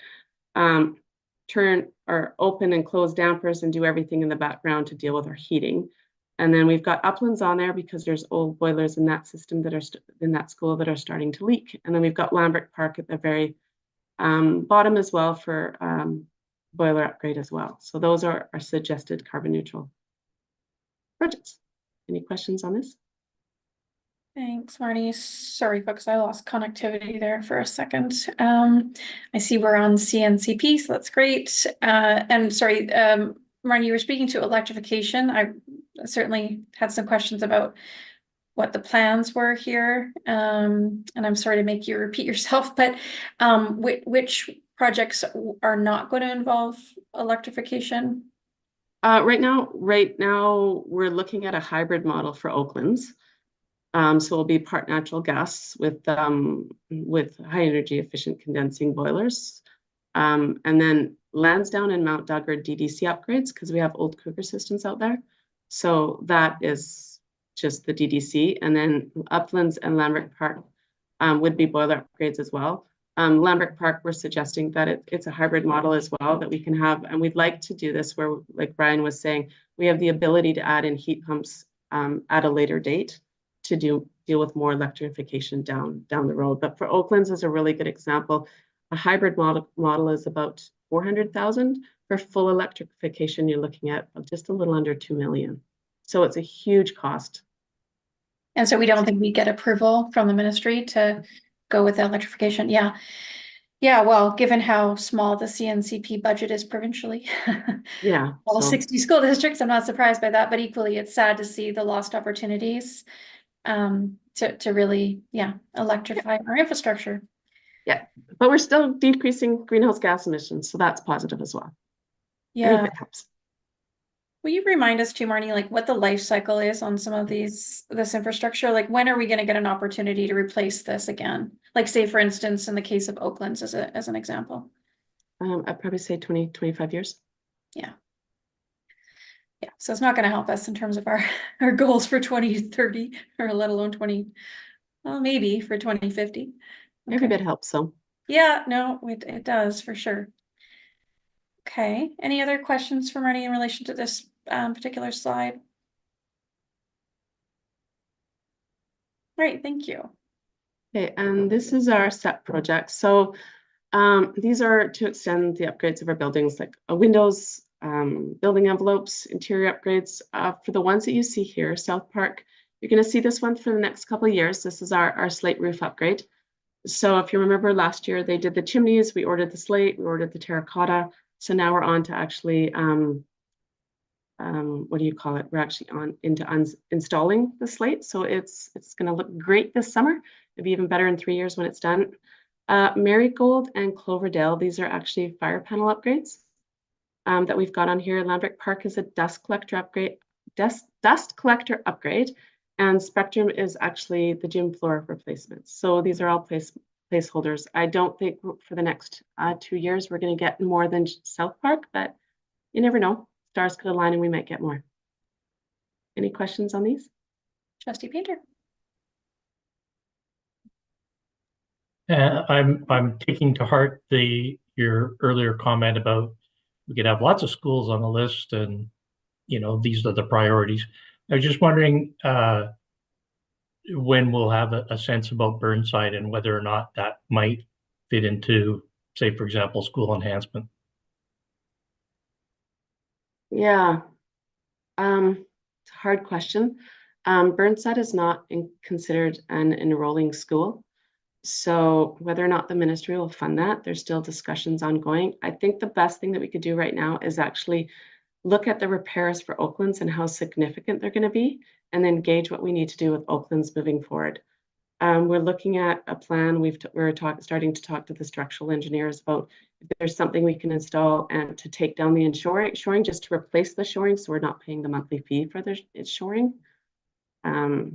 turn or open and close dampers and do everything in the background to deal with our heating. And then we've got Uplands on there because there's old boilers in that system that are in that school that are starting to leak. And then we've got Lambert Park at the very bottom as well for boiler upgrade as well. So those are our suggested carbon neutral projects. Any questions on this? Thanks, Marnie. Sorry, folks, I lost connectivity there for a second. I see we're on CNCP, so that's great. And sorry, Marnie, you were speaking to electrification. I certainly had some questions about what the plans were here. And I'm sorry to make you repeat yourself, but which projects are not going to involve electrification? Right now, we're looking at a hybrid model for Oakland's. So it'll be part natural gas with high energy efficient condensing boilers. And then Lansdowne and Mount Doug are DDC upgrades because we have old Cougar systems out there. So that is just the DDC. And then Uplands and Lambert Park would be boiler upgrades as well. Lambert Park, we're suggesting that it's a hybrid model as well that we can have. And we'd like to do this where, like Brian was saying, we have the ability to add in heat pumps at a later date to deal with more electrification down the road. But for Oakland's is a really good example. A hybrid model is about 400,000. For full electrification, you're looking at just a little under 2 million. So it's a huge cost. And so we don't think we get approval from the ministry to go with electrification. Yeah. Yeah, well, given how small the CNCP budget is provincially. Yeah. All So 60 school districts, I'm not surprised by that, but equally it's sad to see the lost opportunities to really, electrify our infrastructure. yeah, but we're still decreasing greenhouse gas emissions, so that's positive as well. Any Yeah. bit helps. Will you remind us too, Marnie, like what the life cycle is on some of this infrastructure? Like when are we going to get an opportunity to replace this again? Like say, for instance, in the case of Oakland's as an example. I'd probably say 20, 25 years. Yeah. Yeah. So it's not going to help us in terms of our goals for 2030 or let alone well, maybe for 2050. Every bit helps, so. Yeah, no, it does for sure. Okay. Any other questions for Marnie in relation to this particular slide? Great, thank you. Okay, and this is our SEP project. So these are to extend the upgrades of our buildings, like windows, building envelopes, interior upgrades. For the ones that you see here, South Park, you're going to see this one for the next couple of years. This is our slate roof upgrade. So if you remember last year, they did the chimneys, we ordered the slate, we ordered the terracotta. So now we're on to actually, what do you call it? We're actually installing the slate. So it's going to look great this summer. It'll be even better in 3 years when it's done. Marigold and Cloverdale, these are actually fire panel upgrades that we've got on here. Lambrick Park is a dust collector upgrade, and Spectrum is actually the gym floor replacements. So these are all placeholders. I don't think for the next 2 years we're going to get more than South Park, but you never know. Stars could align and we might get more. Any questions on these? Trustee Painter. I'm taking to heart your earlier comment about we could have lots of schools on the list, and these are the priorities. I was just wondering when we'll have a sense about Burnside and whether or not that might fit into, say, for example, school enhancement. Yeah, it's a hard question. Burnside is not considered an enrolling school. So whether or not the ministry will fund that, there's still discussions ongoing. I think the best thing that we could do right now is actually look at the repairs for Oaklands and how significant they're going to be, and then gauge what we need to do with Oaklands moving forward. We're looking at a plan. We're starting to talk to the structural engineers about if there's something we can install and to take down the shoring just to replace the shoring, so we're not paying the monthly fee for the shoring.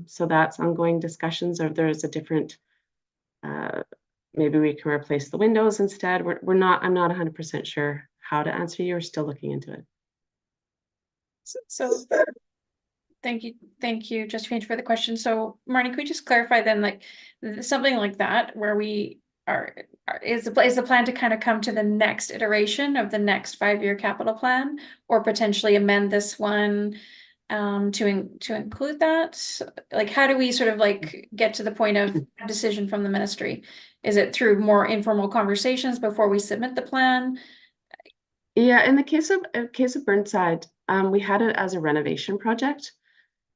So that's ongoing discussions. Or there's a different, maybe we can replace the windows instead. I'm not 100% sure how to answer you. We're still looking into it. So thank you, Josephine, for the question. So Marnie, could we just clarify then, like something like that, where we is the plan to kind of come to the next iteration of the next 5-year capital plan, or potentially amend this one to include that? Like, how do we sort of like get to the point of decision from the ministry? Is it through more informal conversations before we submit the plan? Yeah, in the case of Burnside, we had it as a renovation project,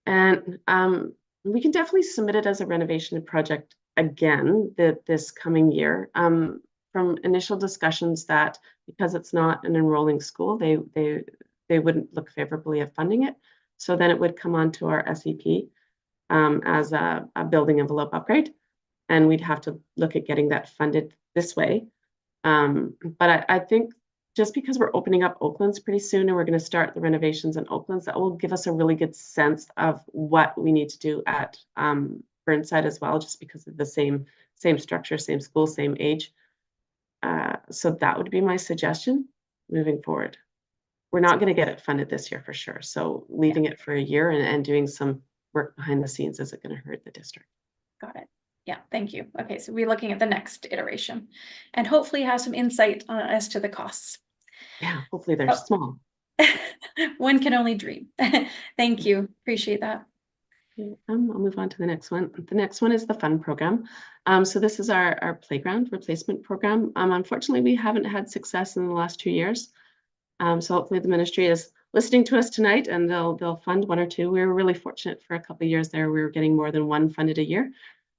and we can definitely submit it as a renovation project again this coming year. From initial discussions, that because it's not an enrolling school, they wouldn't look favorably at funding it. So then it would come onto our SEP as a building envelope upgrade, and we'd have to look at getting that funded this way. But I think just because we're opening up Oaklands pretty soon and we're going to start the renovations in Oaklands, that will give us a really good sense of what we need to do at Burnside as well, just because of the same structure, same school, same age. So that would be my suggestion moving forward. We're not going to get it funded this year for sure. So leaving it for a year and doing some work behind the scenes isn't going to hurt the district. Got it. Yeah, thank you. Okay, so we're looking at the next iteration and hopefully have some insight as to the costs. Yeah, hopefully they're small. One can only dream. Thank you. Appreciate that. Okay, I'll move on to the next one. The next one is the fund program. So this is our playground replacement program. Unfortunately, we haven't had success in the last 2 years. So hopefully the ministry is listening to us tonight and they'll fund 1 or 2. We were really fortunate for a couple of years there. We were getting more than 1 funded a year.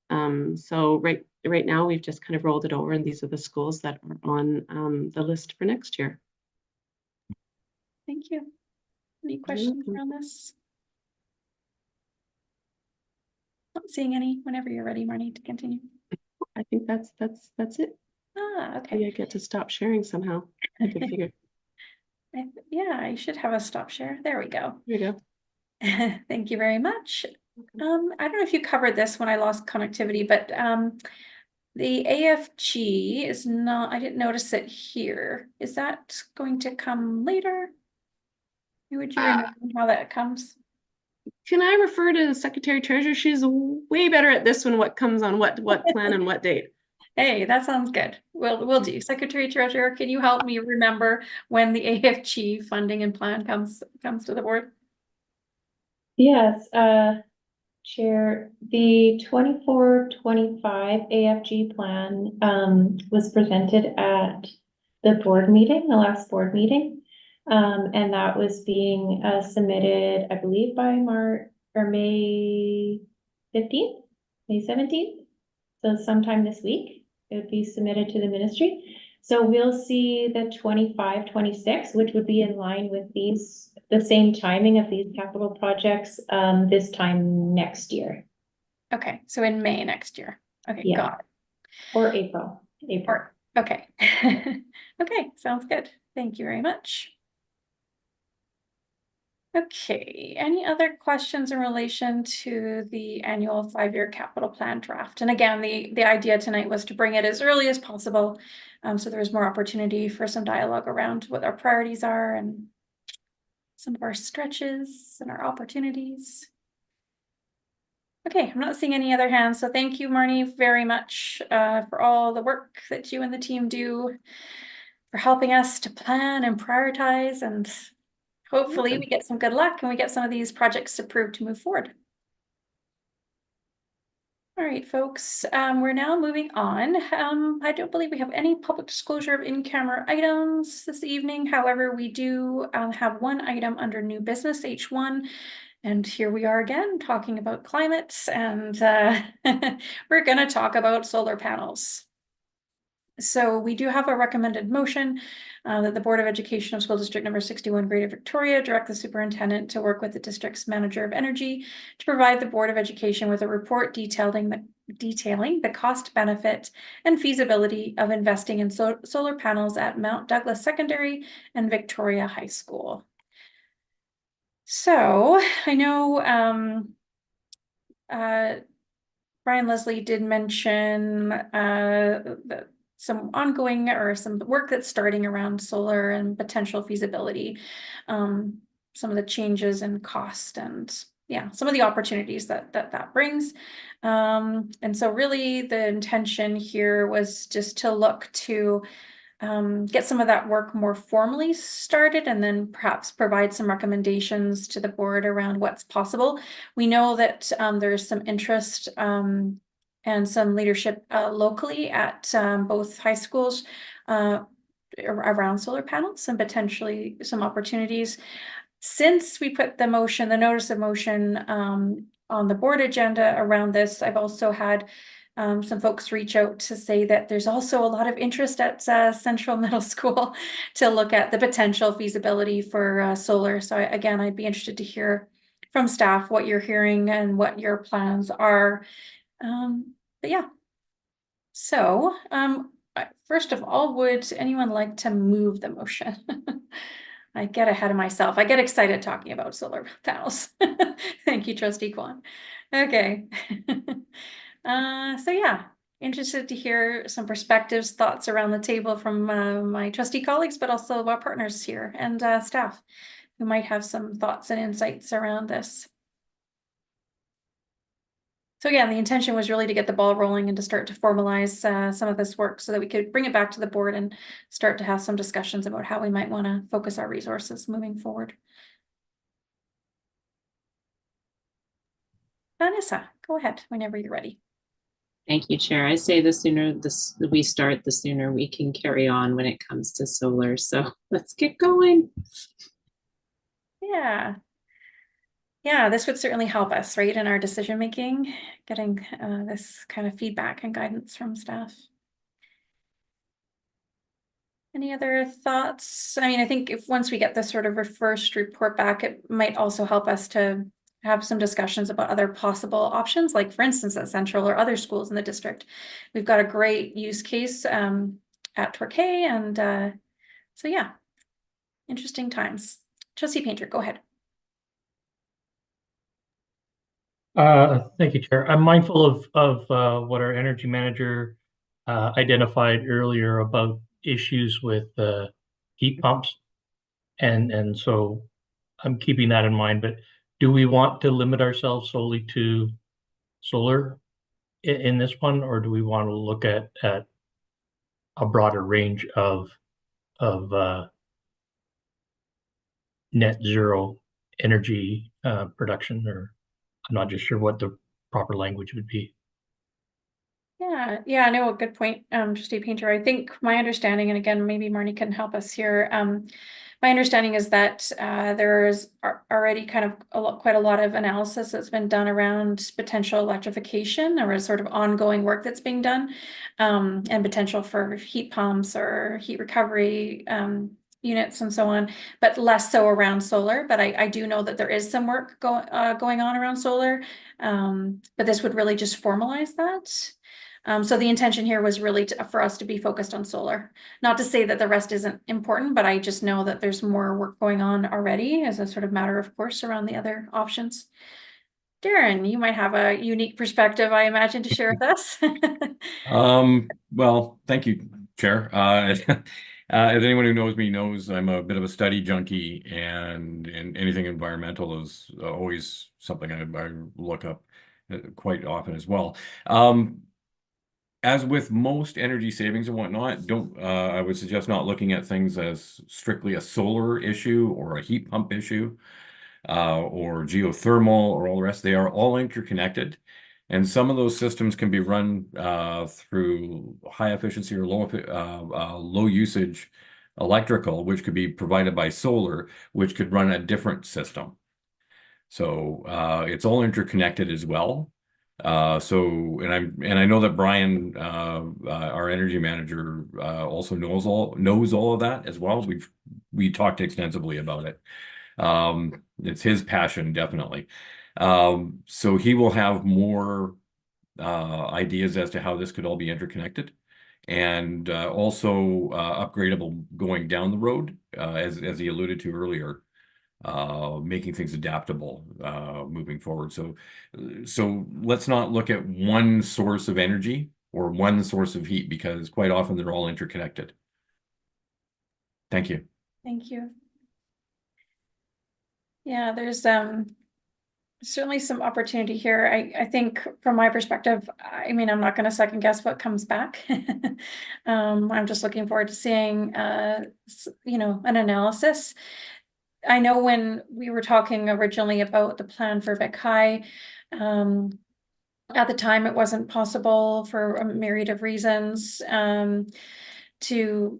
So right right now we've just kind of rolled it over, and these are the schools that are on the list for next year. Thank you. Any questions welcome. around this? Not seeing any. Whenever you're ready, Marnie, to continue. I think that's it. Ah, okay. Maybe I get to stop sharing somehow. I can figure. Yeah, I should have a stop share. There we go. There you go. Thank you very much. I don't know if you covered this when I lost connectivity, but the AFG is not, I didn't notice it here. Is that going to come later? Would you remember how that comes? Can I refer to the Secretary Treasurer? She's way better at this one, what comes on what plan and what date. Hey, that sounds good. We'll do. Secretary Treasurer, can you help me remember when the AFG funding and plan comes to the board? Yes, Chair, the 24-25 AFG plan was presented at the board meeting, the last board meeting. And that was being submitted, I believe, by May 15th, May 17th. So sometime this week, it would be submitted to the ministry. So we'll see the 25-26, which would be in line with the same timing of these capital projects this time next year. Okay, so in May next year. Okay, Yeah. got it. Or April. Okay. Okay, sounds good. Thank you very much. Okay, any other questions in relation to the annual 5-year capital plan draft? And again, the idea tonight was to bring it as early as possible, so there was more opportunity for some dialogue around what our priorities are and some of our stretches and our opportunities. Okay, I'm not seeing any other hands, so thank you, Marnie, very much for all the work that you and the team do, for helping us to plan and prioritize, and hopefully we get some good luck and we get some of these projects approved to move forward. All right, folks, we're now moving on. I don't believe we have any public disclosure of in-camera items this evening. However, we do have one item under new business, H1. And here we are again talking about climate, and we're going to talk about solar panels. So we do have a recommended motion that the Board of Education of School District Number 61 Greater Victoria direct the superintendent to work with the district's manager of energy to provide the Board of Education with a report detailing the cost, benefit, and feasibility of investing in solar panels at Mount Douglas Secondary and Victoria High School. So I know Brian Leslie did mention some ongoing or some work that's starting around solar and potential feasibility, some of the changes in cost and some of the opportunities that brings. And so really the intention here was just to look to get some of that work more formally started and then perhaps provide some recommendations to the board around what's possible. We know that there's some interest and some leadership locally at both high schools around solar panels and potentially some opportunities. Since we put the notice of motion on the board agenda around this, I've also had some folks reach out to say that there's also a lot of interest at Central Middle School to look at the potential feasibility for solar. So again, I'd be interested to hear from staff what you're hearing and what your plans are. But yeah, so first of all, would anyone like to move the motion? I get ahead of myself. I get excited talking about solar panels. Thank you, Trustee Kwan. Okay. So yeah, interested to hear some perspectives, thoughts around the table from my trustee colleagues, but also our partners here and staff who might have some thoughts and insights around this. So again, the intention was really to get the ball rolling and to start to formalize some of this work so that we could bring it back to the board and start to have some discussions about how we might want to focus our resources moving forward. Vanessa, go ahead whenever you're ready. Thank you, Chair. I say the sooner we start, the sooner we can carry on when it comes to solar. So let's get going. Yeah. Yeah, this would certainly help us, right, in our decision making, getting this kind of feedback and guidance from staff. Any other thoughts? I mean, I think if once we get this sort of first report back, it might also help us to have some discussions about other possible options, like for instance, at Central or other schools in the district. We've got a great use case at Torquay, and so yeah, interesting times. Trustee Painter, go ahead. Thank you, Chair. I'm mindful of what our energy manager identified earlier about issues with heat pumps. And so I'm keeping that in mind, but do we want to limit ourselves solely to solar in this one, or do we want to look at a broader range of net zero energy production? Or I'm not just sure what the proper language would be. Yeah, no, good point, Trustee Painter. I think my understanding, and again, maybe Marnie can help us here. My understanding is that there's already kind of quite a lot of analysis that's been done around potential electrification, or a sort of ongoing work that's being done, and potential for heat pumps or heat recovery units and so on, but less so around solar. But I do know that there is some work going on around solar, but this would really just formalize that. So the intention here was really for us to be focused on solar. Not to say that the rest isn't important, but I just know that there's more work going on already as a sort of matter of course around the other options. Darren, you might have a unique perspective, I imagine, to share with us. Well, thank you, Chair. As anyone who knows me knows, I'm a bit of a study junkie, and anything environmental is always something I look up quite often as well. As with most energy savings and whatnot, I would suggest not looking at things as strictly a solar issue or a heat pump issue, or geothermal or all the rest. They are all interconnected. And some of those systems can be run through high efficiency or low usage electrical, which could be provided by solar, which could run a different system. So it's all interconnected as well. And I know that Brian, our energy manager, also knows all of that as well. We talked extensively about it. It's his passion, definitely. So he will have more ideas as to how this could all be interconnected, and also upgradable going down the road, as he alluded to earlier, making things adaptable moving forward. So let's not look at one source of energy or one source of heat, because quite often they're all interconnected. Thank you. Thank you. Yeah, there's certainly some opportunity here. I think from my perspective, I mean, I'm not going to second guess what comes back. I'm just looking forward to seeing, you know, an analysis. I know when we were talking originally about the plan for Vic High, at the time it wasn't possible for a myriad of reasons to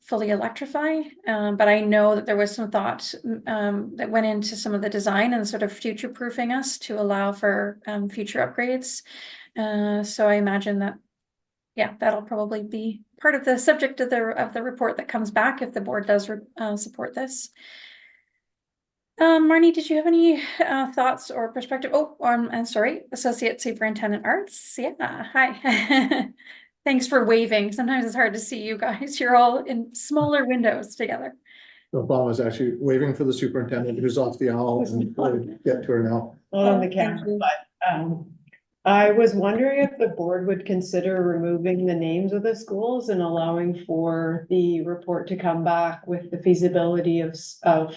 fully electrify, but I know that there was some thought that went into some of the design and sort of future proofing us to allow for future upgrades. So I imagine that, yeah, that'll probably be part of the subject of the report that comes back if the board does support this. Marnie, did you have any thoughts or perspective? Oh, I'm sorry, Associate Superintendent Arts. Yeah, hi. Thanks for waving. Sometimes it's hard to see you guys. You're all in smaller windows together. The Bob was actually waving for the superintendent who's off the aisle, and we'll get to her now. Not on the camera, but I was wondering if the board would consider removing the names of the schools and allowing for the report to come back with the feasibility of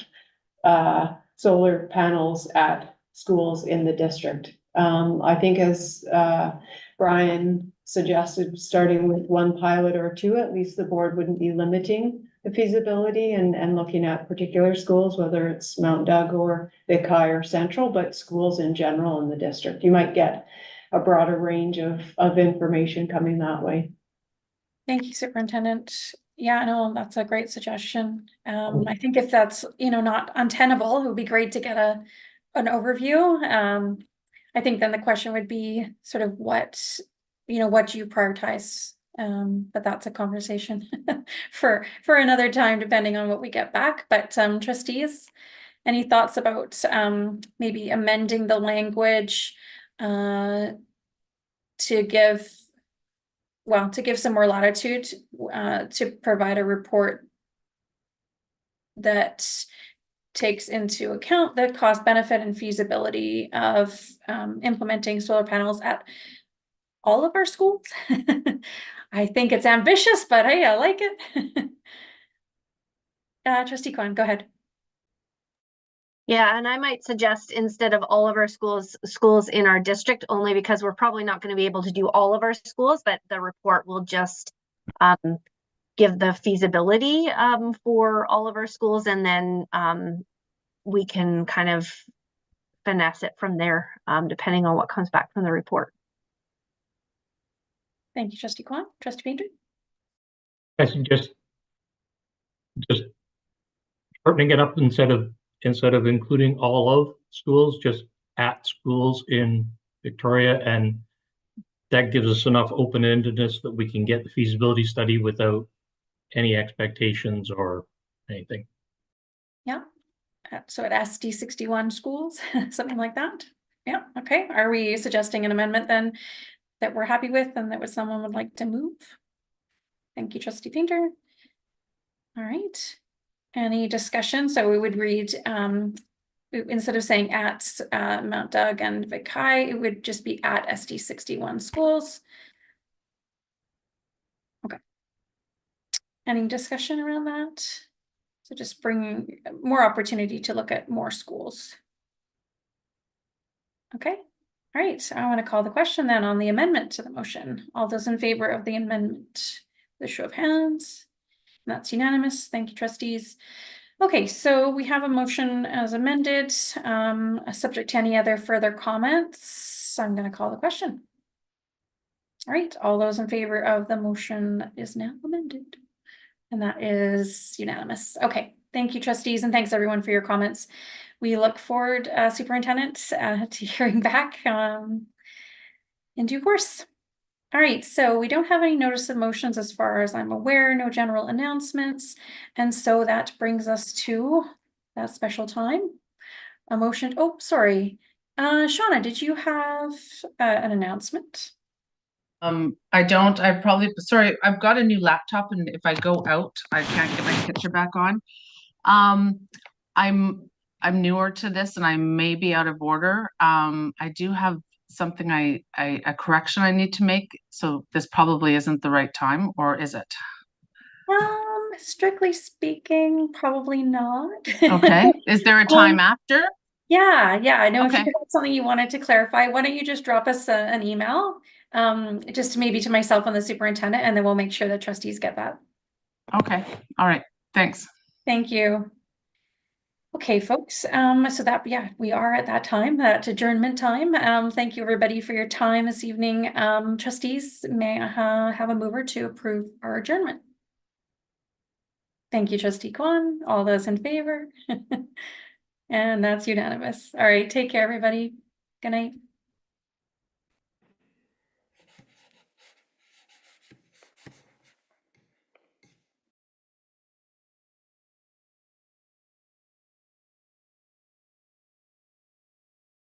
solar panels at schools in the district. I think as Brian suggested, starting with one pilot or two, at least the board wouldn't be limiting the feasibility and looking at particular schools, whether it's Mount Doug or Vic High or Central, but schools in general in the district. You might get a broader range of information coming that way. Thank you, Superintendent. Yeah, no, that's a great suggestion. I think if that's, you know, not untenable, it would be great to get an overview. I think then the question would be sort of what, what do you prioritize? But that's a conversation for another time, depending on what we get back. But trustees, any thoughts about maybe amending the language to give some more latitude to provide a report that takes into account the cost, benefit, and feasibility of implementing solar panels at all of our schools? I think it's ambitious, but hey, I like it. Trustee Kwan, go ahead. Yeah, and I might suggest instead of all of our schools in our district, only because we're probably not going to be able to do all of our schools, but the report will just give the feasibility for all of our schools, and then we can kind of finesse it from there, depending on what comes back from the report. Thank you, Trustee Kwan. Trustee Painter? I suggest just shortening it up instead of including all of schools, just at schools in Victoria, and that gives us enough open-endedness that we can get the feasibility study without any expectations or anything. Yeah. So at SD61 schools, something like that. Yeah. Okay. Are we suggesting an amendment then that we're happy with and that someone would like to move? Thank you, Trustee Painter. All right. Any discussion? So we would read, instead of saying at Mount Doug and Vic High, it would just be at SD61 schools. Okay. Any discussion around that? So just bringing more opportunity to look at more schools. Okay. All right. I want to call the question then on the amendment to the motion. All those in favor of the amendment, the show of hands. That's unanimous. Thank you, trustees. Okay, so we have a motion as amended, subject to any other further comments. I'm going to call the question. All right, all those in favor of the motion is now amended. And that is unanimous. Okay, thank you, trustees, and thanks everyone for your comments. We look forward, Superintendent, to hearing back in due course. All right, so we don't have any notice of motions as far as I'm aware, no general announcements. And so that brings us to that special time. A motion, oh, sorry. Shauna, did you have an announcement? I don't. Sorry, I've got a new laptop, and if I go out, I can't get my picture back on. I'm newer to this and I may be out of order. I do have something a correction I need to make, so this probably isn't the right time, or is it? Strictly speaking, probably not. Okay. Is there a time after? Yeah, I know. Okay. If you had something you wanted to clarify, why don't you just drop us an email, just maybe to myself and the superintendent, and then we'll make sure that trustees get that. Okay. All right. Thanks. Thank you. Okay, folks. So that, yeah, we are at that time, at adjournment time. Thank you everybody for your time this evening. Trustees, may I have a mover to approve our adjournment? Thank you, Trustee Kwan. All those in favor? And that's unanimous. All right, take care, everybody. Good night.